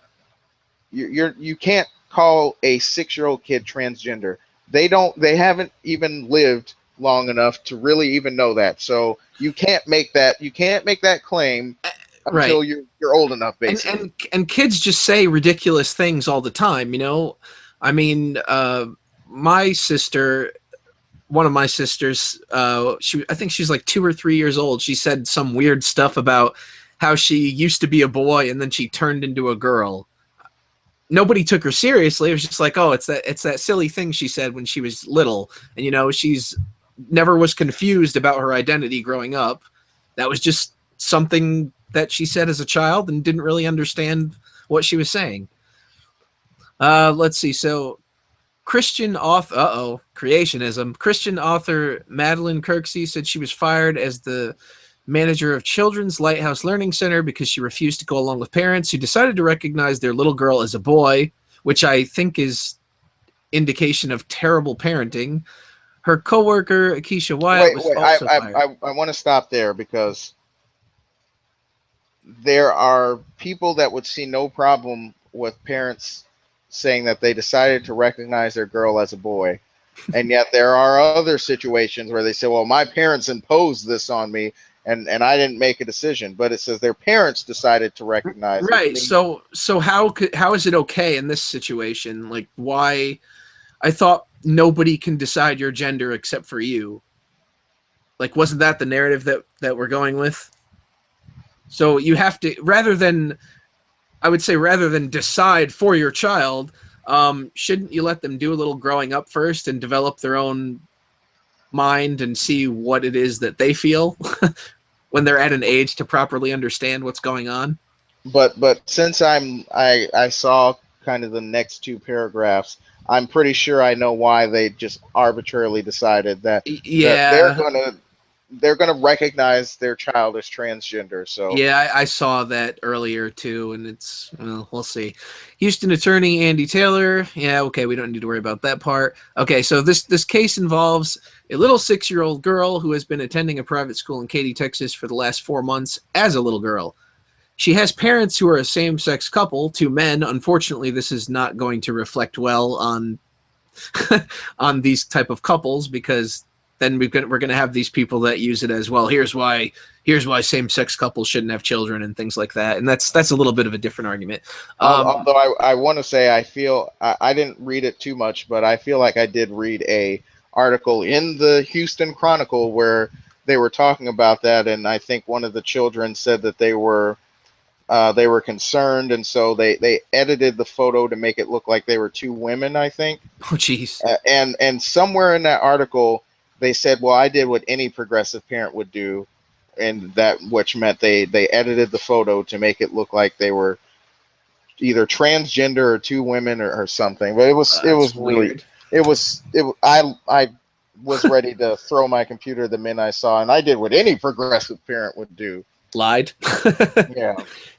S1: you can't call a 6-year-old kid transgender. They haven't even lived long enough to really even know that. So you can't make that claim until you're old enough, basically.
S2: And kids just say ridiculous things all the time, you know? I mean, my sister, one of my sisters, I think she's like 2 or 3 years old. She said some weird stuff about how she used to be a boy and then she turned into a girl. Nobody took her seriously. It was just like, oh, it's that silly thing she said when she was little. And, you know, she's never was confused about her identity growing up. That was just something that she said as a child and didn't really understand what she was saying. Let's see. So Christian author, creationism. Christian author Madeline Kirksey said she was fired as the manager of Children's Lighthouse Learning Center because she refused to go along with parents who decided to recognize their little girl as a boy, which I think is indication of terrible parenting. Her coworker Akeisha Wyatt was also fired.
S1: I want to stop there because there are people that would see no problem with parents saying that they decided to recognize their girl as a boy. And yet there are other situations where they say, well, my parents imposed this on me, and I didn't make a decision. But it says their parents decided to recognize, which
S2: Right.
S1: means,
S2: So how is it okay in this situation? Like, why? I thought nobody can decide your gender except for you. Like, wasn't that the narrative that we're going with? So you have to, rather than, I would say, rather than decide for your child, shouldn't you let them do a little growing up first and develop their own mind and see what it is that they feel when they're at an age to properly understand what's going on?
S1: but since I saw kind of the next two paragraphs, I'm pretty sure I know why they just arbitrarily decided that
S2: Yeah,
S1: they're gonna recognize their child as transgender. So,
S2: yeah, I saw that earlier too, and it's, well, we'll see. Houston attorney Andy Taylor. Yeah, okay, we don't need to worry about that part. Okay, so this case involves a little 6-year-old girl who has been attending a private school in Katy, Texas, for the last 4 months as a little girl. She has parents who are a same-sex couple, two men. Unfortunately, this is not going to reflect well on on these type of couples, because then we're going to have these people that use it as, well, here's why same-sex couples shouldn't have children and things like that, and that's a little bit of a different argument.
S1: although I want to say I feel I didn't read it too much, but I feel like I did read a article in the Houston Chronicle where they were talking about that, and I think one of the children said that they were concerned, and so they edited the photo to make it look like they were two women, I think.
S2: Oh, jeez.
S1: And somewhere in that article they said, well, I did what any progressive parent would do, and that which meant they edited the photo to make it look like they were either transgender or two women or something. But it
S2: That's
S1: was really
S2: weird.
S1: I was ready to throw my computer the minute I saw, and I did what any progressive parent would do.
S2: Lied.
S1: Yeah.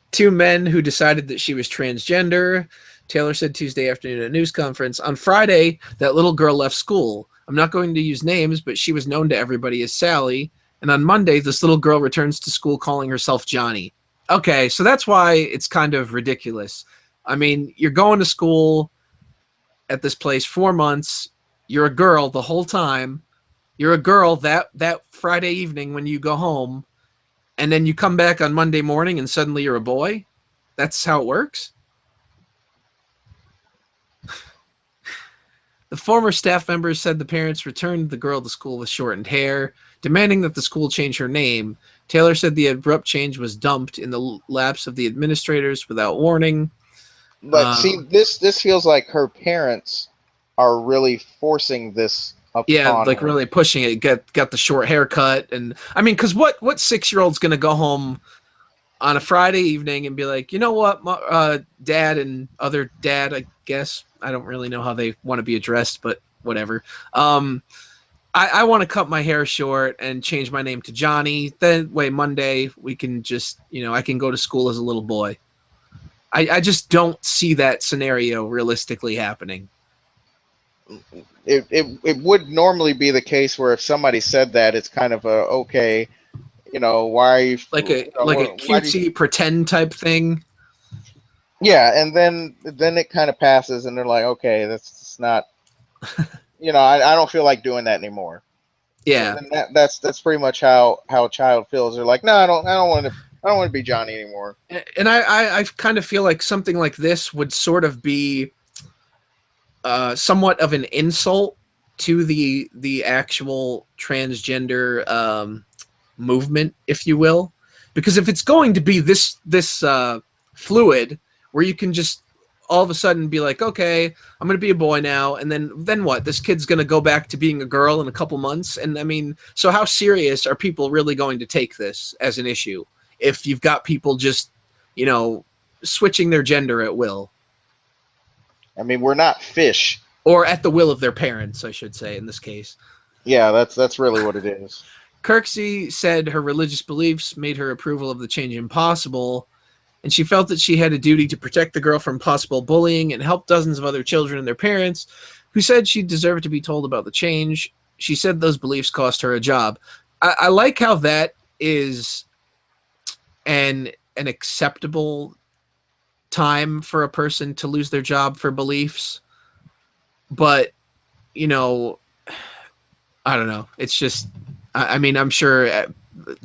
S2: Two men who decided that she was transgender. Taylor said Tuesday afternoon at a news conference. On Friday, that little girl left school. I'm not going to use names, but she was known to everybody as Sally. And on Monday, this little girl returns to school calling herself Johnny. Okay, so that's why it's kind of ridiculous. I mean, you're going to school at this place 4 months. You're a girl the whole time. You're a girl that Friday evening when you go home, and then you come back on Monday morning and suddenly you're a boy. That's how it works. The former staff members said the parents returned the girl to school with shortened hair, demanding that the school change her name. Taylor said the abrupt change was dumped in the laps of the administrators without warning.
S1: But see, this feels like her parents are really forcing this
S2: Yeah,
S1: upon
S2: like
S1: her.
S2: really pushing it. Got the short haircut, and I mean, because what 6-year-old's gonna go home on a Friday evening and be like, you know what, dad and other dad, I guess. I don't really know how they want to be addressed, but whatever. Um, I want to cut my hair short and change my name to Johnny. That way, Monday we can just, I can go to school as a little boy. I just don't see that scenario realistically happening.
S1: It would normally be the case where if somebody said that, it's kind of a okay, why are you,
S2: Like a
S1: why do you,
S2: cutesy pretend type thing.
S1: yeah, and then it kind of passes, and they're like, okay, that's not, I don't feel like doing that anymore.
S2: Yeah,
S1: And that's pretty much how a child feels. They're like, no, I don't want to be Johnny anymore.
S2: and I kind of feel like something like this would sort of be somewhat of an insult to the actual transgender movement, if you will, because if it's going to be this fluid, where you can just all of a sudden be like, okay, I'm going to be a boy now, and then what? This kid's going to go back to being a girl in a couple months, and I mean, so how serious are people really going to take this as an issue if you've got people just, you know, switching their gender at will?
S1: I mean, we're not fish.
S2: Or at the will of their parents, I should say, in this case.
S1: Yeah, that's really what it is.
S2: Kirksey said her religious beliefs made her approval of the change impossible, and she felt that she had a duty to protect the girl from possible bullying and help dozens of other children and their parents who said she deserved to be told about the change. She said those beliefs cost her a job. I like how that is an acceptable time for a person to lose their job for beliefs, but you know, I don't know. It's just, I mean, I'm sure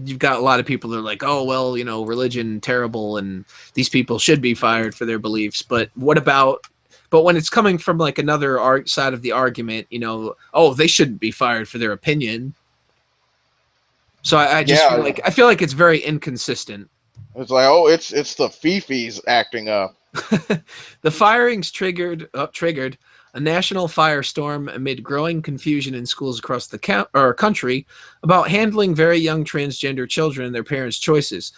S2: you've got a lot of people that are like, oh, well, religion terrible, and these people should be fired for their beliefs. But what about? But when it's coming from like another side of the argument, oh, they shouldn't be fired for their opinion. So I just feel
S1: Yeah,
S2: like it's very inconsistent.
S1: it's like, oh, it's the Fifis acting up.
S2: The firings triggered a national firestorm amid growing confusion in schools across the country about handling very young transgender children and their parents' choices.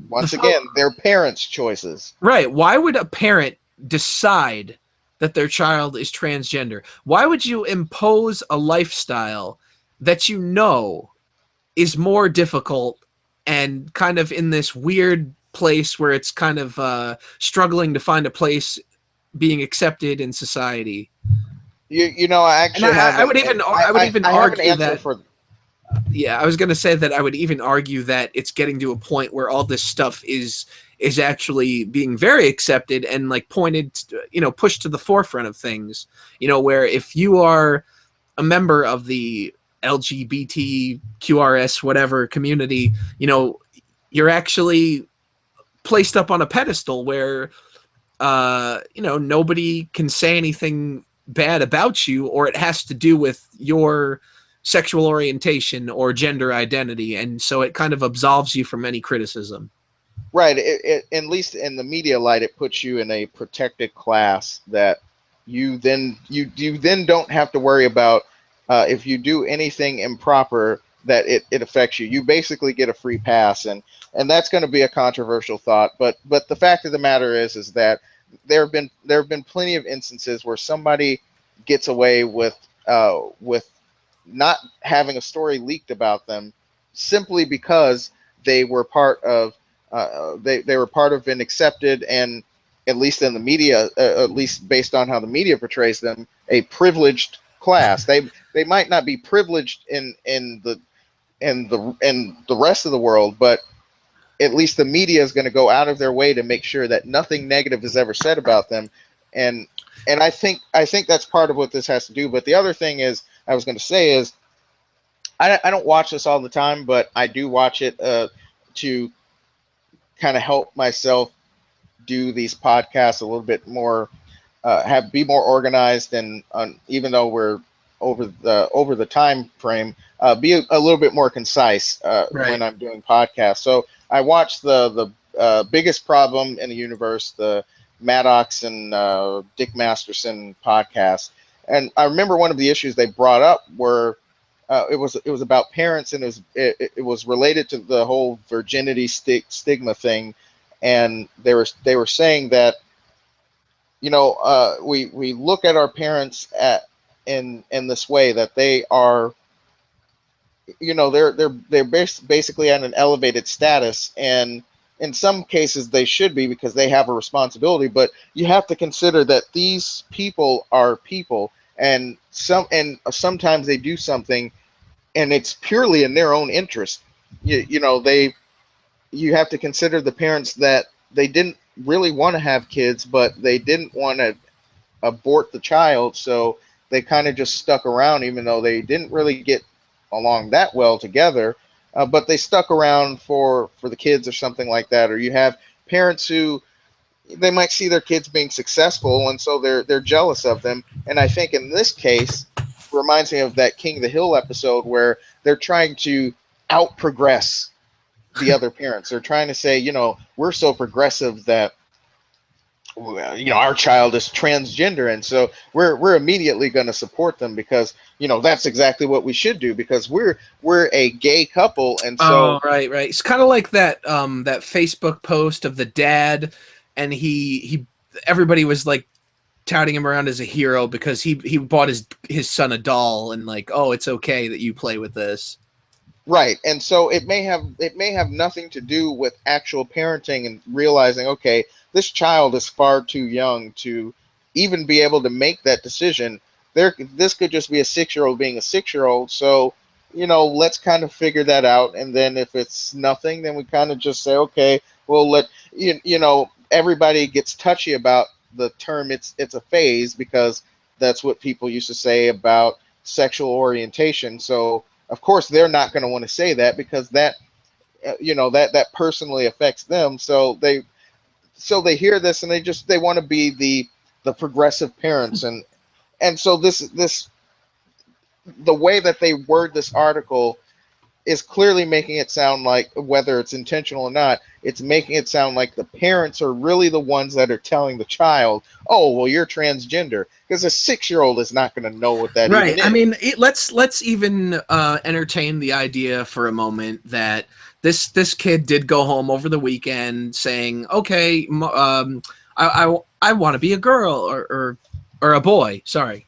S1: Once again, their parents' choices.
S2: Right. Why would a parent decide that their child is transgender? Why would you impose a lifestyle that is more difficult and kind of in this weird place where it's kind of struggling to find a place being accepted in society?
S1: I
S2: And
S1: actually have
S2: I would even
S1: I have an
S2: argue
S1: answer
S2: that,
S1: for.
S2: yeah, I was going to say that I would even argue that it's getting to a point where all this stuff is actually being very accepted and like pointed, pushed to the forefront of things. Where if you are a member of the LGBTQRS whatever community, you're actually placed up on a pedestal where nobody can say anything bad about you, or it has to do with your sexual orientation or gender identity, and so it kind of absolves you from any criticism.
S1: Right. At least in the media light, it puts you in a protected class that you then don't have to worry about if you do anything improper that it affects you. You basically get a free pass, and that's going to be a controversial thought. But the fact of the matter is that there have been plenty of instances where somebody gets away with not having a story leaked about them simply because they were part of they were part of an accepted, and at least in the media, at least based on how the media portrays them, a privileged class. They might not be privileged in the rest of the world, but at least the media is going to go out of their way to make sure that nothing negative is ever said about them, and I think that's part of what this has to do. But the other thing is, I was going to say is, I don't watch this all the time, but I do watch it to kind of help myself do these podcasts a little bit more, be more organized, and even though we're over the time frame, be a little bit more concise when
S2: Right.
S1: I'm doing podcasts. So I watched the biggest problem in the universe, the Maddox and Dick Masterson podcast, and I remember one of the issues they brought up were. It was about parents, and it was related to the whole virginity stigma thing, and they were saying that we look at our parents in this way, that they are, they're basically at an elevated status, and in some cases they should be because they have a responsibility, but you have to consider that these people are people, and sometimes they do something and it's purely in their own interest. You have to consider the parents that they didn't really want to have kids, but they didn't want to abort the child, so they kind of just stuck around, even though they didn't really get along that well together. But they stuck around for the kids or something like that. Or you have parents who they might see their kids being successful, and so they're jealous of them. And I think in this case, reminds me of that King of the Hill episode where they're trying to out progress the other parents. They're trying to say, we're so progressive that our child is transgender, and so we're immediately going to support them because that's exactly what we should do because we're a gay couple, and
S2: Oh,
S1: so
S2: right. It's kind of like that Facebook post of the dad, and he everybody was like touting him around as a hero because he bought his son a doll, and like, oh, it's okay that you play with this.
S1: right. And so it may have nothing to do with actual parenting and realizing, okay, this child is far too young to even be able to make that decision. This could just be a 6-year-old being a 6-year-old. So, let's kind of figure that out. And then if it's nothing, then we kind of just say, okay, well, everybody gets touchy about the term. It's a phase because that's what people used to say about sexual orientation. So of course they're not going to want to say that because that that personally affects them. So they hear this and they want to be the progressive parents, and so this the way that they word this article is clearly making it sound like, whether it's intentional or not, it's making it sound like the parents are really the ones that are telling the child, oh, well, you're transgender, because a 6-year old is not going to know what that
S2: Right.
S1: even
S2: I
S1: is.
S2: mean, let's even entertain the idea for a moment that this kid did go home over the weekend saying, "Okay, I want to be a girl or a boy." Sorry.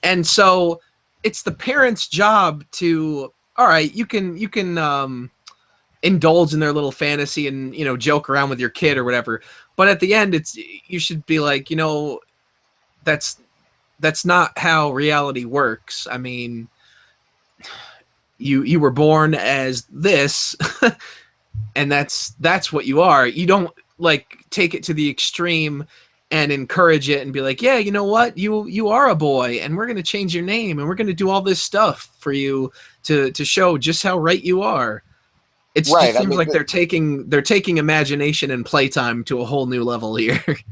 S2: And so it's the parents' job to, all right, you can indulge in their little fantasy and joke around with your kid or whatever, but at the end, you should be like, that's that's not how reality works. I mean, you were born as this, and that's what you are. You don't like take it to the extreme and encourage it and be like, yeah, you know what, you are a boy, and we're going to change your name, and we're going to do all this stuff for you to show just how right you are. It just
S1: Right. I
S2: seems
S1: mean,
S2: like they're taking imagination and playtime to a whole new level here. Like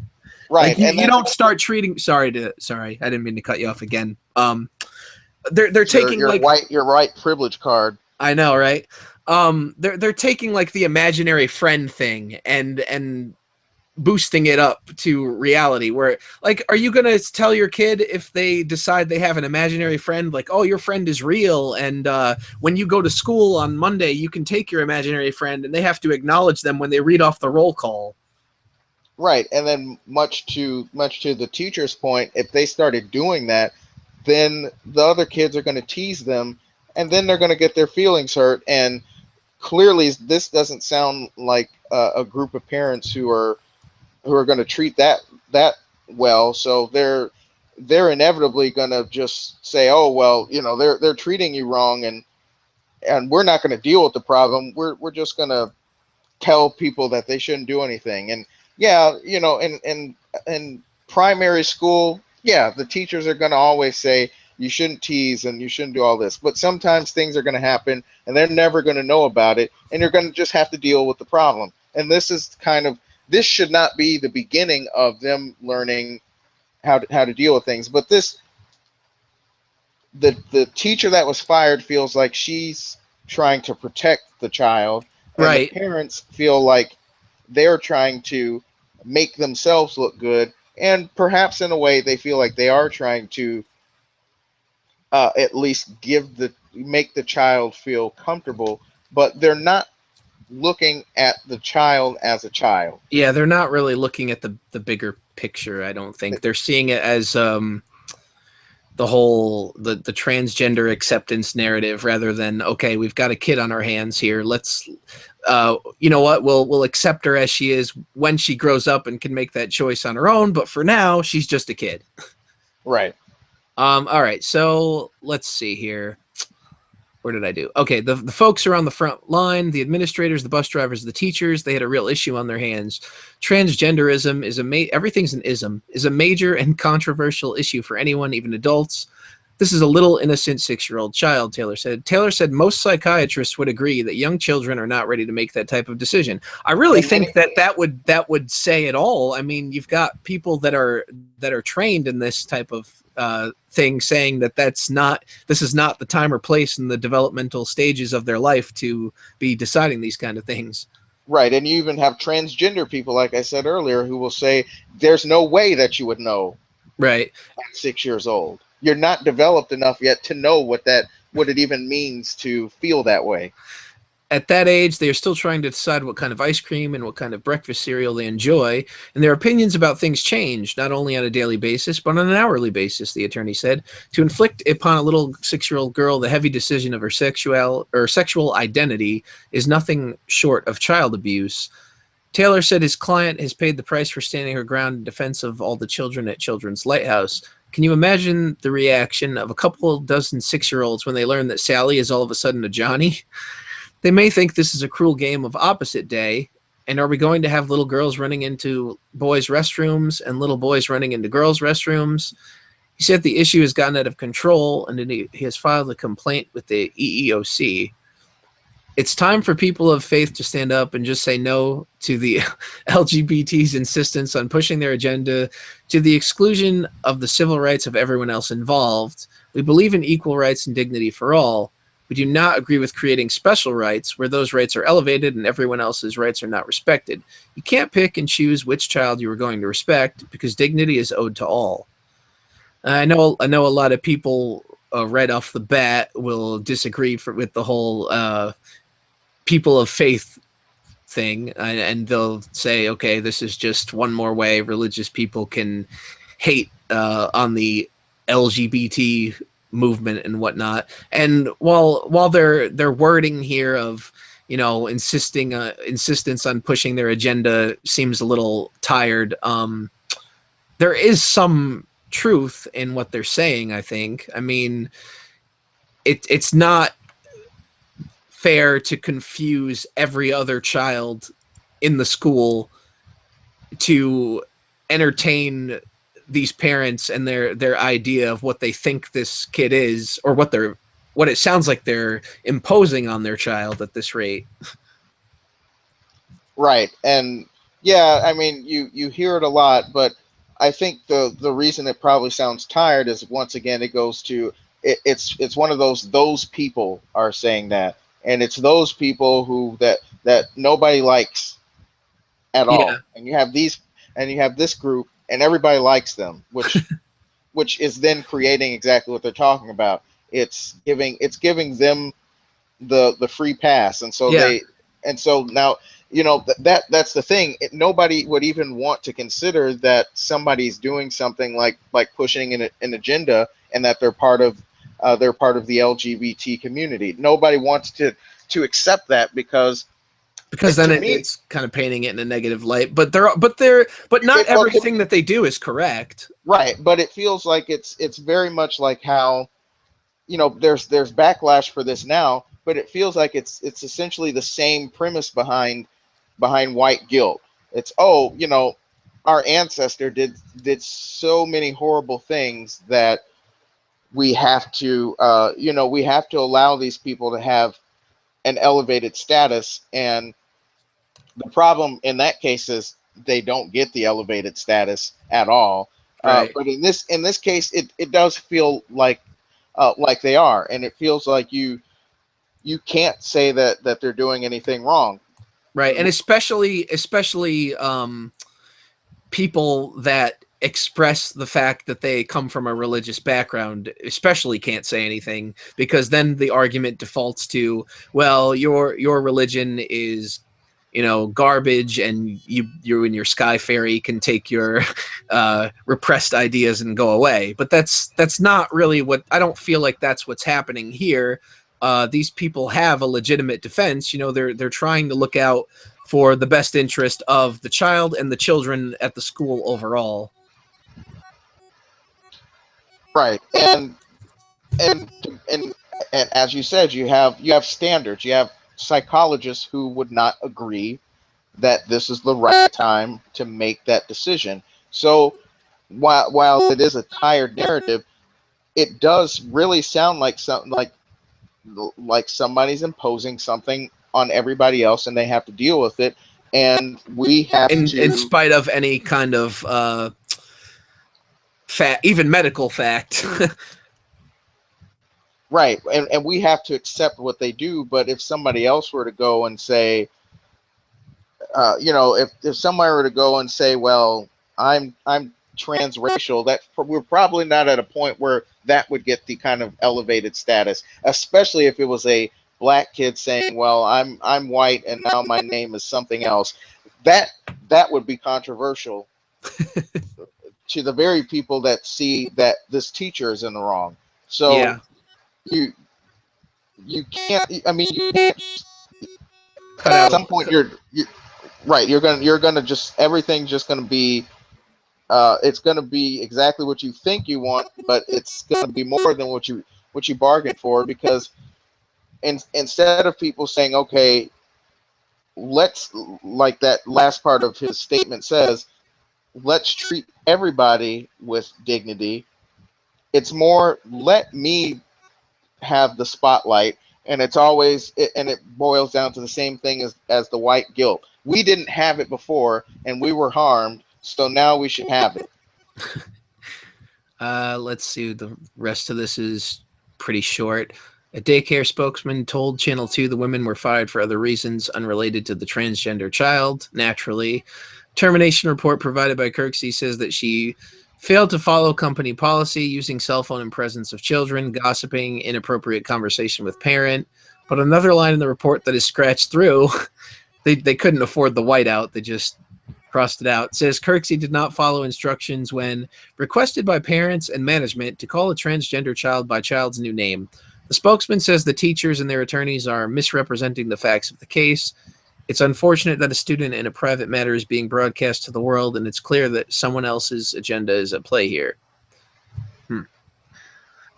S1: right.
S2: you,
S1: And
S2: you
S1: that's
S2: don't start treating. Sorry, I didn't mean to cut you off again. They're
S1: your
S2: taking
S1: your
S2: like,
S1: white your white privilege card.
S2: I know, right? They're taking like the imaginary friend thing and boosting it up to reality. Where, like, are you gonna tell your kid if they decide they have an imaginary friend, like, oh, your friend is real, and when you go to school on Monday, you can take your imaginary friend, and they have to acknowledge them when they read off the roll call.
S1: Right. And then much to the teacher's point, if they started doing that, then the other kids are going to tease them, and then they're going to get their feelings hurt. And clearly, this doesn't sound like a group of parents who are going to treat that well. So they're inevitably going to just say, oh, well, they're treating you wrong, and we're not going to deal with the problem. We're just going to tell people that they shouldn't do anything. And yeah, in primary school, yeah, the teachers are going to always say you shouldn't tease and you shouldn't do all this. But sometimes things are going to happen and they're never going to know about it, and you're going to just have to deal with the problem. And this should not be the beginning of them learning how to deal with things. But the teacher that was fired feels like she's trying to protect the child, and the
S2: Right.
S1: parents feel like they're trying to make themselves look good, and perhaps in a way they feel like they are trying to at least make the child feel comfortable, but they're not looking at the child as a child.
S2: Yeah, they're not really looking at the bigger picture. I don't think they're seeing it as the transgender acceptance narrative, rather than, okay, we've got a kid on our hands here. Let's you know what, we'll accept her as she is when she grows up and can make that choice on her own. But for now, she's just a kid.
S1: Right.
S2: All right, so let's see here. Where did I do? Okay, the folks are on the front line, the administrators, the bus drivers, the teachers, they had a real issue on their hands. Transgenderism everything's an ism, is a major and controversial issue for anyone, even adults. This is a little innocent 6-year-old child, Taylor said. Taylor said most psychiatrists would agree that young children are not ready to make that type of decision. I really
S1: And
S2: think that would say it all. I mean, you've got people that are trained in this type of thing saying that this is not the time or place in the developmental stages of their life to be deciding these kind of things.
S1: Right, and you even have transgender people, like I said earlier, who will say there's no way that you would know
S2: Right.
S1: at 6 years old. You're not developed enough yet to know what it even means to feel that way.
S2: At that age, they are still trying to decide what kind of ice cream and what kind of breakfast cereal they enjoy, and their opinions about things change, not only on a daily basis, but on an hourly basis, the attorney said. To inflict upon a little 6-year-old girl the heavy decision of her sexual identity is nothing short of child abuse. Taylor said his client has paid the price for standing her ground in defense of all the children at Children's Lighthouse. Can you imagine the reaction of a couple dozen 6-year-olds when they learn that Sally is all of a sudden a Johnny? They may think this is a cruel game of opposite day. And are we going to have little girls running into boys' restrooms and little boys running into girls' restrooms? He said the issue has gotten out of control, and he has filed a complaint with the EEOC. It's time for people of faith to stand up and just say no to the LGBT's insistence on pushing their agenda to the exclusion of the civil rights of everyone else involved. We believe in equal rights and dignity for all. We do not agree with creating special rights where those rights are elevated and everyone else's rights are not respected. You can't pick and choose which child you are going to respect because dignity is owed to all. I know a lot of people right off the bat will disagree with the whole people of faith thing, and they'll say, okay, this is just one more way religious people can hate on the LGBT movement and whatnot. And while their wording here of insistence on pushing their agenda seems a little tired, there is some truth in what they're saying. I think. I mean, it's not fair to confuse every other child in the school to entertain these parents and their idea of what they think this kid is, or what it sounds like they're imposing on their child at this rate.
S1: Right. And yeah, I mean, you hear it a lot, but I think the reason it probably sounds tired is, once again, it goes to it's one of those people are saying that, and it's those people who that nobody likes at
S2: Yeah,
S1: all. And you have this group, and everybody likes them, which is then creating exactly what they're talking about. It's giving them the free pass, and so
S2: yeah,
S1: now, that's the thing. Nobody would even want to consider that somebody's doing something like pushing an agenda, and that they're part of the LGBT community. Nobody wants to accept that, because
S2: then
S1: to me,
S2: it's kind of painting it in a negative light. But not
S1: well, to
S2: everything
S1: me,
S2: that they do is correct.
S1: right, but it feels like it's very much like how, there's backlash for this now, but it feels like it's essentially the same premise behind white guilt. It's, oh, our ancestor did so many horrible things that we have to we have to allow these people to have an elevated status. And the problem in that case is they don't get the elevated status at all.
S2: Right.
S1: But in this case, it does feel like they are, and it feels like you can't say that they're doing anything wrong.
S2: Right. And especially people that express the fact that they come from a religious background especially can't say anything, because then the argument defaults to, well, your religion is garbage, and you and your sky fairy can take your repressed ideas and go away. But that's not really what, I don't feel like that's what's happening here. These people have a legitimate defense. They're trying to look out for the best interest of the child and the children at the school overall.
S1: Right. And and and as you said, you have standards. You have psychologists who would not agree that this is the right time to make that decision. So while it is a tired narrative, it does really sound like something like somebody's imposing something on everybody else, and they have to deal with it, and we have
S2: In
S1: to.
S2: spite of any kind of even medical fact.
S1: Right, and we have to accept what they do. But if somebody else were to go and say, if somebody were to go and say, well, I'm transracial, that we're probably not at a point where that would get the kind of elevated status, especially if it was a black kid saying, well, I'm white and now my name is something else. That would be controversial to the very people that see that this teacher is in the wrong. So
S2: Yeah,
S1: you you can't. I mean, you can't.
S2: cut
S1: At
S2: out.
S1: some point, you right. You're gonna just, everything's just gonna be. It's gonna be exactly what you think you want, but it's gonna be more than what you bargained for. Because instead of people saying, okay, let's, like that last part of his statement says, let's treat everybody with dignity. It's more let me have the spotlight, and it's always and it boils down to the same thing as the white guilt. We didn't have it before, and we were harmed, so now we should have it.
S2: Let's see. The rest of this is pretty short. A daycare spokesman told Channel 2 the women were fired for other reasons unrelated to the transgender child. Naturally, termination report provided by Kirksey says that she failed to follow company policy, using cell phone in presence of children, gossiping, inappropriate conversation with parent. But another line in the report that is scratched through, they couldn't afford the whiteout. They just crossed it out. It says Kirksey did not follow instructions when requested by parents and management to call a transgender child by child's new name. The spokesman says the teachers and their attorneys are misrepresenting the facts of the case. It's unfortunate that a student in a private matter is being broadcast to the world, and it's clear that someone else's agenda is at play here.
S1: And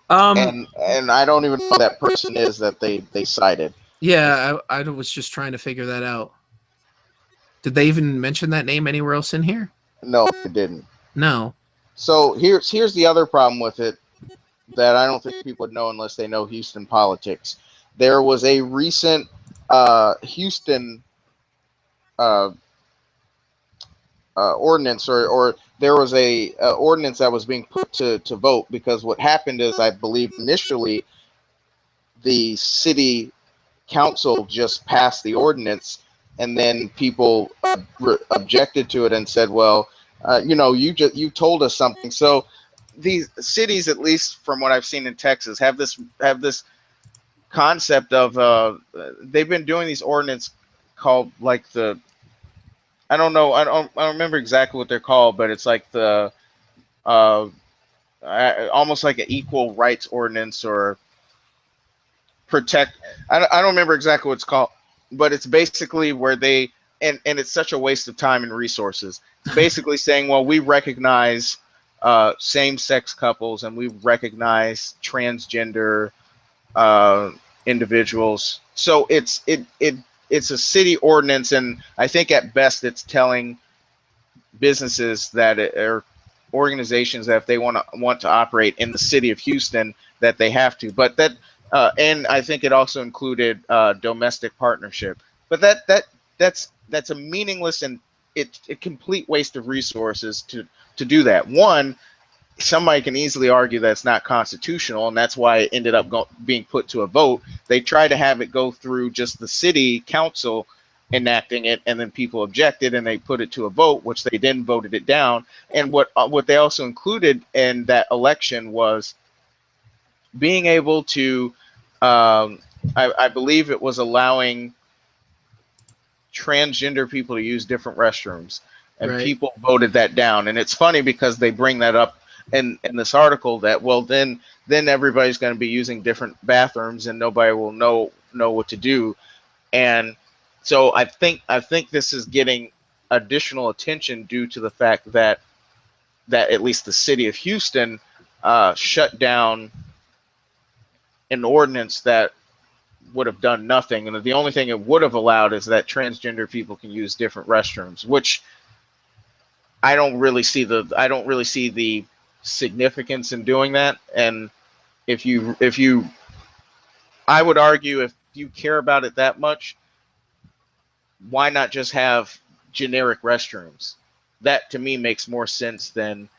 S1: I don't even know who that person is that they cited.
S2: Yeah, I was just trying to figure that out. Did they even mention that name anywhere else in here?
S1: No, it didn't.
S2: No.
S1: So here's the other problem with it that I don't think people would know unless they know Houston politics. There was a recent Houston ordinance, or there was a ordinance that was being put to vote, because what happened is, I believe initially the city council just passed the ordinance, and then people objected to it and said, well, you told us something. So these cities, at least from what I've seen in Texas, have this concept of they've been doing these ordinance called like the, I don't remember exactly what they're called, but it's like the uh, almost like an equal rights ordinance, or protect. I don't remember exactly what it's called, but it's basically where they, and it's such a waste of time and resources. It's basically saying, well, we recognize same-sex couples, and we recognize transgender uh, individuals. So it's a city ordinance, and I think at best it's telling businesses that or organizations that if they want to operate in the city of Houston, that they have to. But that and I think it also included domestic partnership. But that's a meaningless and it's a complete waste of resources to do that. One, somebody can easily argue that it's not constitutional, and that's why it ended up being put to a vote. They tried to have it go through just the city council enacting it, and then people objected, and they put it to a vote, which they then voted it down. And what they also included in that election was being able to, I believe it was allowing transgender people to use different restrooms, and
S2: Right.
S1: people voted that down. And it's funny because they bring that up in this article, that, well, then everybody's going to be using different bathrooms, and nobody will know what to do. And so I think this is getting additional attention due to the fact that at least the city of Houston shut down an ordinance that would have done nothing, and the only thing it would have allowed is that transgender people can use different restrooms, which I don't really see the significance in doing that. And if you I would argue, if you care about it that much, why not just have generic restrooms? That to me makes more sense than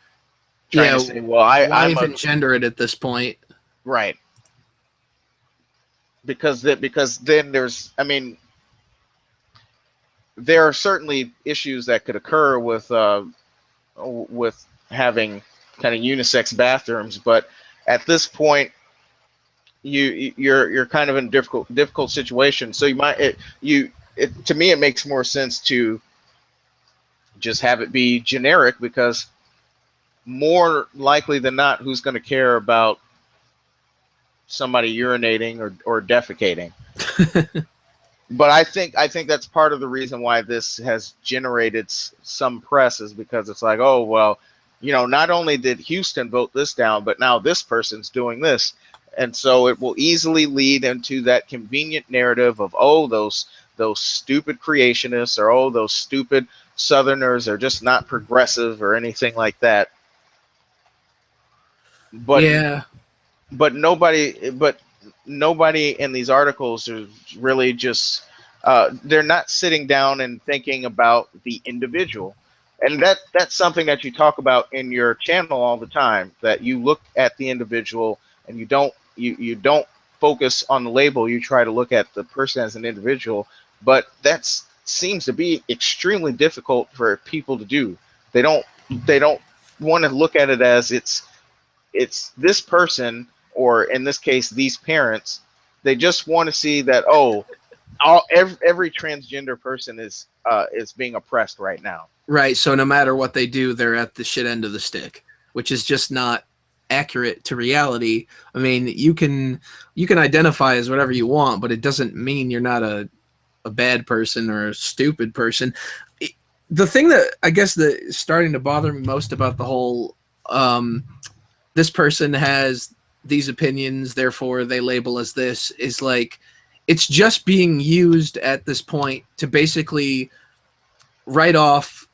S1: trying to say, well,
S2: why
S1: I'm
S2: even gender it at this point?
S1: Right. Because then there's, I mean, there are certainly issues that could occur with having kind of unisex bathrooms, but at this point, you're kind of in a difficult situation. So to me, it makes more sense to just have it be generic, because more likely than not, who's going to care about somebody urinating or defecating? But I think that's part of the reason why this has generated some press, is because it's like, oh, well, not only did Houston vote this down, but now this person's doing this. And so it will easily lead into that convenient narrative of, oh, those stupid creationists, or, oh, those stupid Southerners are just not progressive or anything like that. but
S2: Yeah.
S1: Nobody in these articles is really just they're not sitting down and thinking about the individual. And that's something that you talk about in your channel all the time, that you look at the individual and you don't focus on the label. You try to look at the person as an individual, but that seems to be extremely difficult for people to do. They don't want to look at it as it's this person, or in this case these parents. They just want to see that, oh, every transgender person is being oppressed right now.
S2: Right. So no matter what they do, they're at the shit end of the stick, which is just not accurate to reality. I mean, you can identify as whatever you want, but it doesn't mean you're not a bad person or a stupid person. The thing that I guess that is starting to bother me most about the whole this person has these opinions, therefore they label as this, is like it's just being used at this point to basically write off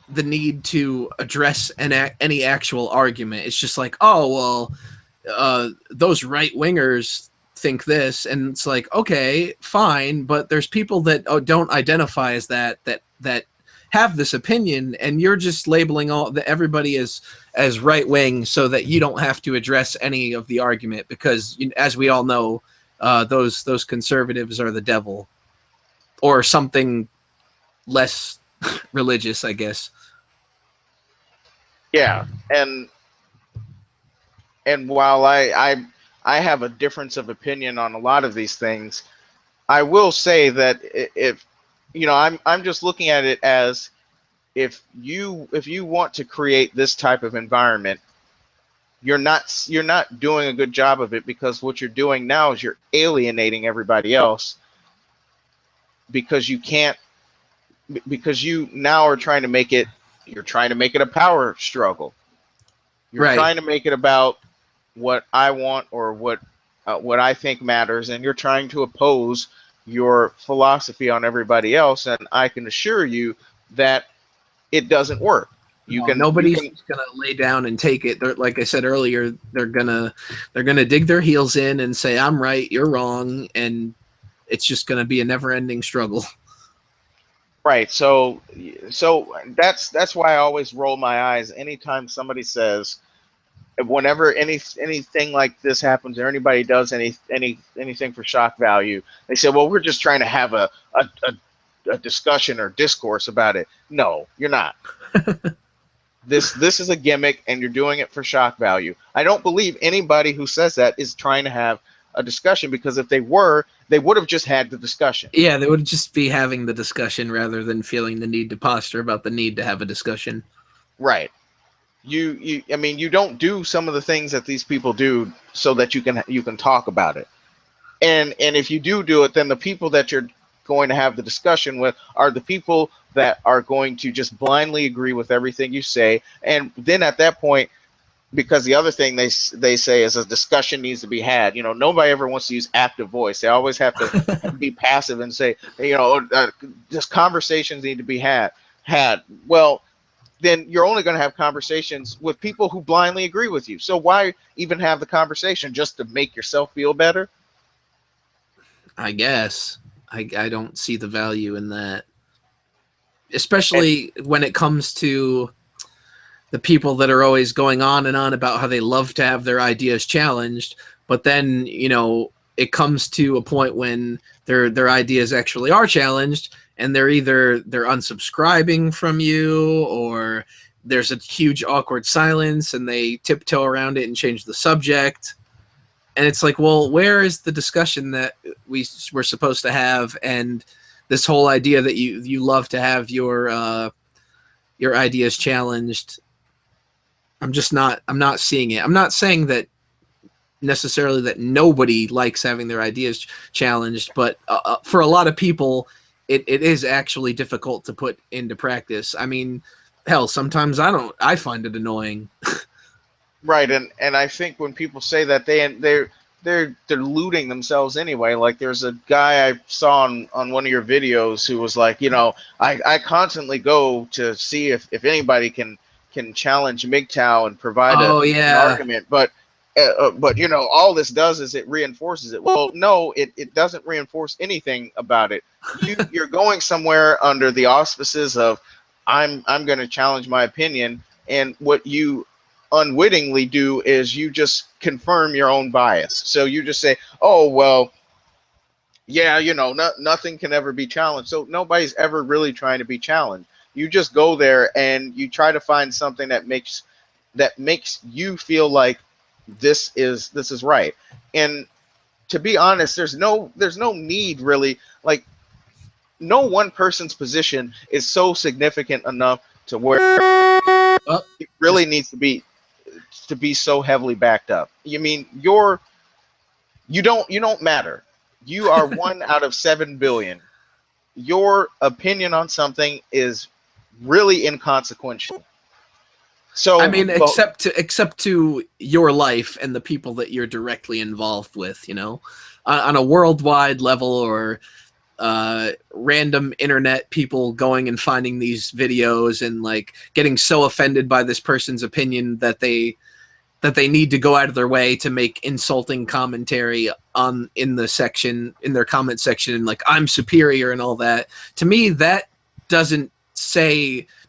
S2: the need to address any actual argument. It's just like, oh well, those right wingers think this, and it's like, okay, fine, but there's people that don't identify as that have this opinion, and you're just labeling everybody as right wing so that you don't have to address any of the argument, because as we all know, those conservatives are the devil or something less religious, I guess.
S1: Yeah, and while I have a difference of opinion on a lot of these things, I will say that if I'm just looking at it as, if you want to create this type of environment, you're not doing a good job of it, because what you're doing now is you're alienating everybody else, because you can't because you now are trying to make it you're trying to make it a power struggle. You're
S2: Right.
S1: trying to make it about what I want, or what I think matters, and you're trying to oppose your philosophy on everybody else. And I can assure you that it doesn't work. You
S2: No,
S1: can you
S2: nobody's
S1: can
S2: just gonna lay down and take it. Like I said earlier, they're gonna dig their heels in and say, "I'm right, you're wrong," and it's just gonna be a never-ending struggle.
S1: right. So that's why I always roll my eyes anytime somebody says, whenever anything like this happens, or anybody does anything for shock value, they say, well, we're just trying to have a discussion or discourse about it. No, you're not. This is a gimmick, and you're doing it for shock value. I don't believe anybody who says that is trying to have a discussion, because if they were, they would have just had the discussion.
S2: Yeah, they would just be having the discussion rather than feeling the need to posture about the need to have a discussion.
S1: Right. I mean, you don't do some of the things that these people do so that you can talk about it. And if you do it, then the people that you're going to have the discussion with are the people that are going to just blindly agree with everything you say. And then at that point, because the other thing they say is, a discussion needs to be had. Nobody ever wants to use active voice. They always have to be passive and say, just conversations need to be had. Well, then you're only going to have conversations with people who blindly agree with you. So why even have the conversation, just to make yourself feel better?
S2: I guess I don't see the value in that,
S1: And
S2: especially when it comes to the people that are always going on and on about how they love to have their ideas challenged, but then it comes to a point when their ideas actually are challenged, and they're unsubscribing from you, or there's a huge awkward silence and they tiptoe around it and change the subject. And it's like, well, where is the discussion that we were supposed to have? And this whole idea that you love to have your ideas challenged, I'm not seeing it. I'm not saying that necessarily that nobody likes having their ideas challenged, but for a lot of people, it is actually difficult to put into practice. I mean, hell, sometimes I find it annoying.
S1: right, and I think when people say that, they're deluding themselves anyway. Like, there's a guy I saw on one of your videos who was like, I constantly go to see if anybody can challenge MGTOW and provide
S2: Oh
S1: an
S2: yeah.
S1: argument, but you know, all this does is it reinforces it. Well, no, it doesn't reinforce anything about it. You're going somewhere under the auspices of I'm going to challenge my opinion, and what you unwittingly do is you just confirm your own bias. So you just say, oh well, yeah, you know, nothing can ever be challenged. So nobody's ever really trying to be challenged. You just go there and you try to find something that makes you feel like this is right. And to be honest, there's no need really. Like, no one person's position is so significant enough to where
S2: Oh,
S1: it
S2: just
S1: really needs to be so heavily backed up. You mean you don't matter. You are one out of 7 billion. Your opinion on something is really inconsequential.
S2: I
S1: So
S2: mean,
S1: the
S2: except to your life and the people that you're directly involved with, you know, on a worldwide level, or random internet people going and finding these videos and like getting so offended by this person's opinion that they need to go out of their way to make insulting commentary on in their comment section, and like I'm superior and all that. To me, doesn't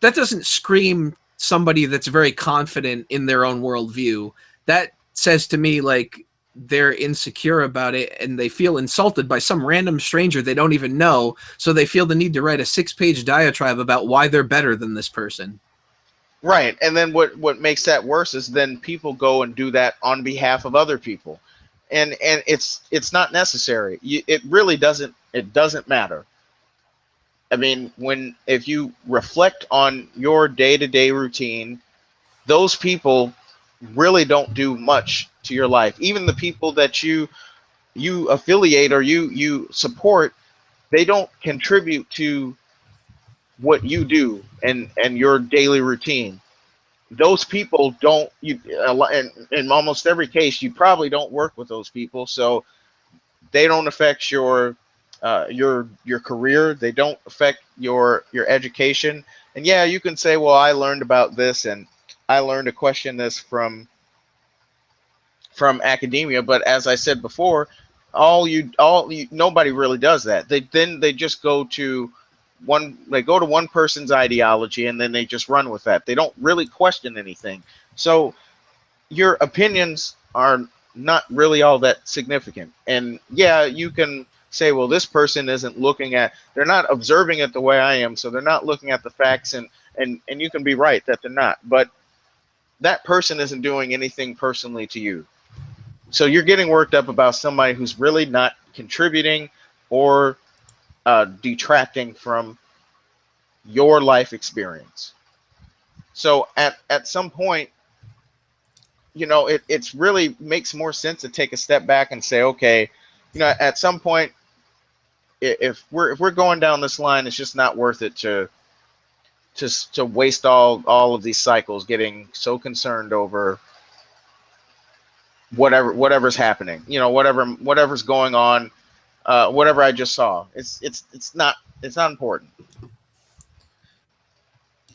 S2: that doesn't scream somebody that's very confident in their own worldview. That says to me like they're insecure about it and they feel insulted by some random stranger they don't even know, so they feel the need to write a 6-page diatribe about why they're better than this person.
S1: Right, and then what makes that worse is then people go and do that on behalf of other people, and it's not necessary. It really doesn't matter. I mean, when if you reflect on your day-to-day routine, those people really don't do much to your life. Even the people that you affiliate or you support, they don't contribute to what you do and your daily routine. Those people don't you in almost every case you probably don't work with those people, so they don't affect your career. They don't affect your education. And yeah, you can say, well, I learned about this and I learned to question this from academia, but as I said before, nobody really does that. They just go to one person's ideology and then they just run with that. They don't really question anything. So your opinions are not really all that significant. And yeah, you can say, well, this person isn't they're not observing it the way I am, so they're not looking at the facts, and you can be right that they're not. But that person isn't doing anything personally to you. So you're getting worked up about somebody who's really not contributing or detracting from your life experience. So at some point, you know, it's really makes more sense to take a step back and say, okay, you know, at some point, if we're going down this line, it's just not worth it to waste all of these cycles getting so concerned over whatever's happening, you know, whatever's going on, whatever I just saw. It's not important.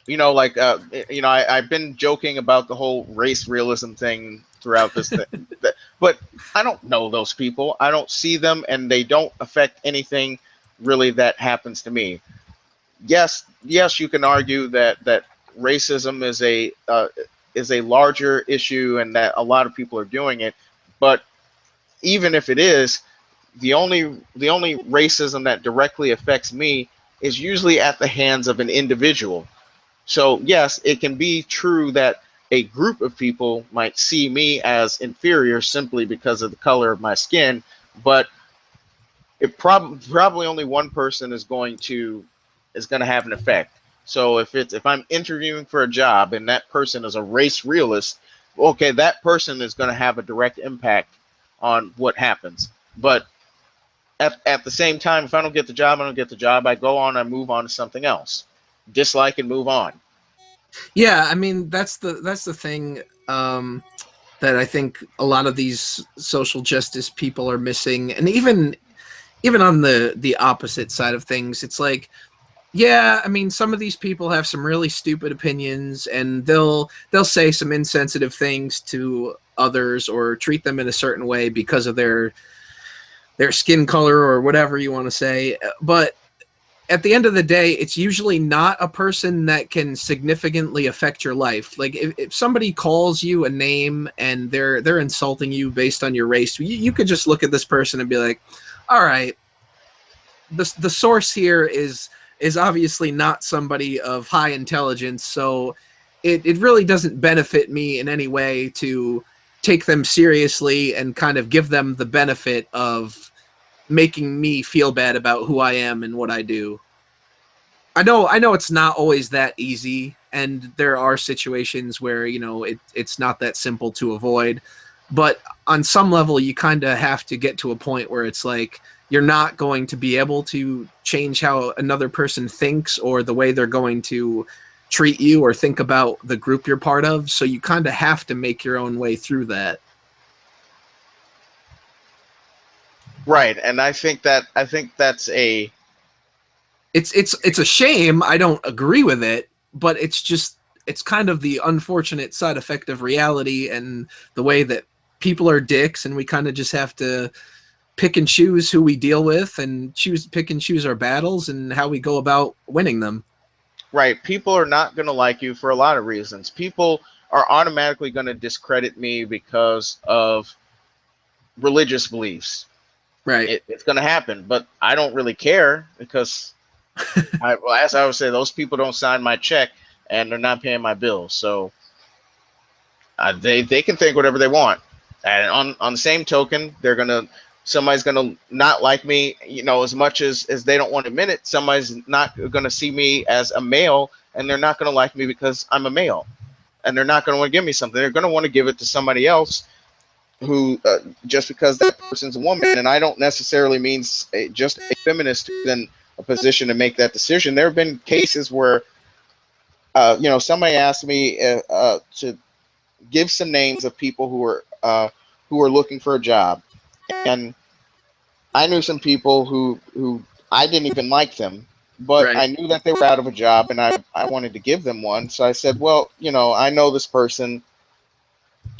S1: You know, like you know, I've been joking about the whole race realism thing throughout this thing, but I don't know those people. I don't see them, and they don't affect anything really that happens to me. Yes, you can argue that racism is a larger issue, and that a lot of people are doing it. But even if it is, the only racism that directly affects me is usually at the hands of an individual. So yes, it can be true that a group of people might see me as inferior simply because of the color of my skin, but probably only one person is going to have an effect. So if I'm interviewing for a job and that person is a race realist, okay, that person is going to have a direct impact on what happens. But at the same time, if I don't get the job, I don't get the job. I go on, I move on to something else, dislike and move on.
S2: Yeah, I mean that's the thing, that I think a lot of these social justice people are missing, and even on the opposite side of things, it's like Yeah, I mean, some of these people have some really stupid opinions, and they'll say some insensitive things to others or treat them in a certain way because of their skin color or whatever you want to say. But at the end of the day, it's usually not a person that can significantly affect your life. Like if somebody calls you a name and they're insulting you based on your race, you could just look at this person and be like, all right, the source here is obviously not somebody of high intelligence, so it really doesn't benefit me in any way to take them seriously and kind of give them the benefit of making me feel bad about who I am and what I do. I know it's not always that easy, and there are situations where it's not that simple to avoid, but on some level you kind of have to get to a point where it's like you're not going to be able to change how another person thinks or the way they're going to treat you or think about the group you're part of, so you kind of have to make your own way through that.
S1: Right, and I think that's a
S2: It's a shame. I don't agree with it, but it's kind of the unfortunate side effect of reality and the way that people are dicks, and we kind of just have to pick and choose who we deal with and pick and choose our battles and how we go about winning them.
S1: right. People are not going to like you for a lot of reasons. People are automatically going to discredit me because of religious beliefs.
S2: Right.
S1: It's going to happen, but I don't really care because well, as I would say, those people don't sign my check and they're not paying my bills. So they can think whatever they want. And on the same token, somebody's gonna not like me, as much as they don't want to admit it. Somebody's not gonna see me as a male, and they're not gonna like me because I'm a male, and they're not gonna want to give me something. They're gonna want to give it to somebody else who just because that person's a woman. And I don't necessarily mean just a feminist who's in a position to make that decision. There have been cases where somebody asked me to give some names of people who were looking for a job, and I knew some people who I didn't even like them, but
S2: Right.
S1: I knew that they were out of a job, and I wanted to give them one. So I said, well, I know this person.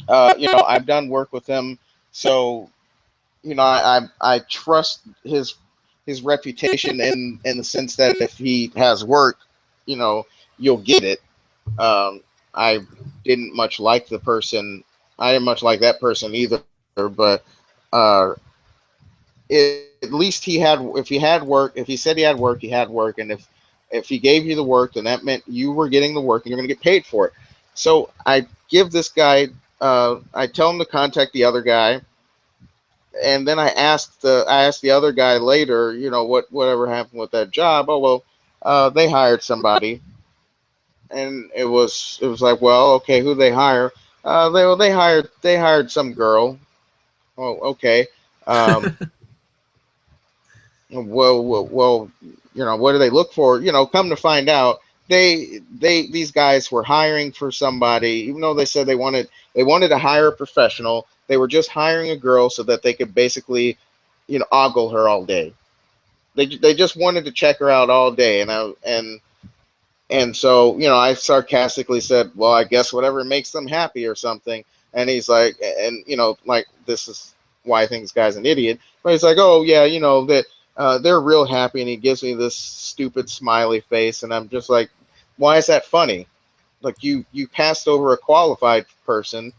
S1: I've done work with him, so I trust his reputation in the sense that if he has work, you know, you'll get it. I didn't much like the person. I didn't much like that person either. But uh, at least he had. If he had work, if he said he had work, he had work. And if he gave you the work, then that meant you were getting the work and you're going to get paid for it. So I give this guy. I tell him to contact the other guy, and then I asked the other guy later. Whatever happened with that job. Oh well, they hired somebody, and it was like, well, okay, who they hire? They hired some girl. Oh, okay. Um, well, what do they look for? Come to find out, these guys were hiring for somebody, even though they said they wanted to hire a professional. They were just hiring a girl so that they could basically, ogle her all day. They just wanted to check her out all day, and so, I sarcastically said, well, I guess whatever makes them happy or something. And he's like, and, like, this is why I think this guy's an idiot. But he's like, oh, yeah, that they're real happy. And he gives me this stupid smiley face. And I'm just like, why is that funny? Like, you passed over a qualified person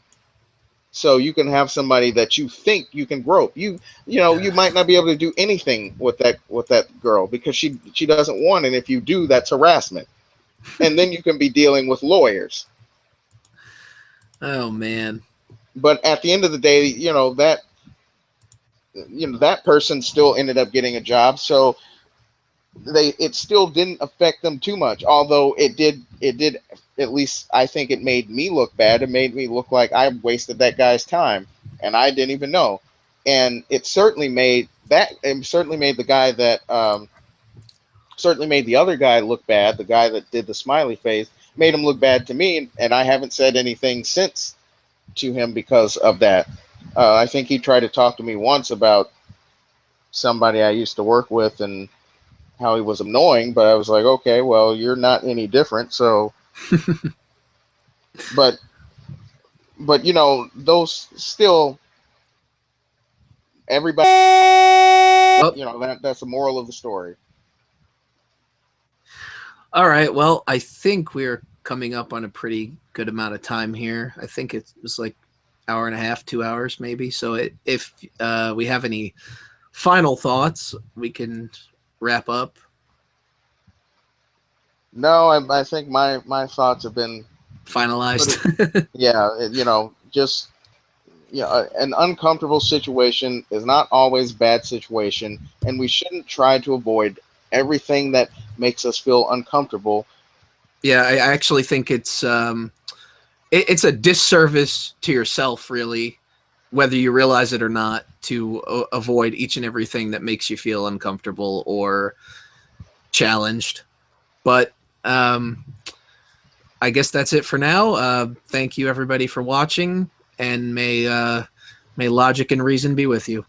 S1: so you can have somebody that you think you can grope. You might not be able to do anything with that girl because she doesn't want it. And if you do, that's harassment, and then you can be dealing with lawyers.
S2: Oh man.
S1: But at the end of the day, that person still ended up getting a job, so it still didn't affect them too much. Although it did, at least I think it made me look bad. It made me look like I wasted that guy's time, and I didn't even know. And it certainly made the guy that certainly made the other guy look bad. The guy that did the smiley face made him look bad to me, and I haven't said anything since to him because of that. I think he tried to talk to me once about somebody I used to work with, and how he was annoying, but I was like, okay, well, you're not any different. So, but but those still everybody,
S2: Well,
S1: that's the moral of the story.
S2: all right. Well, I think we're coming up on a pretty good amount of time here. I think it was like hour and a half, 2 hours maybe. So if we have any final thoughts, we can wrap up.
S1: No, I think my thoughts have been pretty.
S2: Finalized.
S1: Yeah, just an uncomfortable situation is not always bad situation, and we shouldn't try to avoid everything that makes us feel uncomfortable.
S2: Yeah, I actually think it's a disservice to yourself, really, whether you realize it or not, to avoid each and everything that makes you feel uncomfortable or challenged. But um, I guess that's it for now. Thank you, everybody, for watching, and may logic and reason be with you.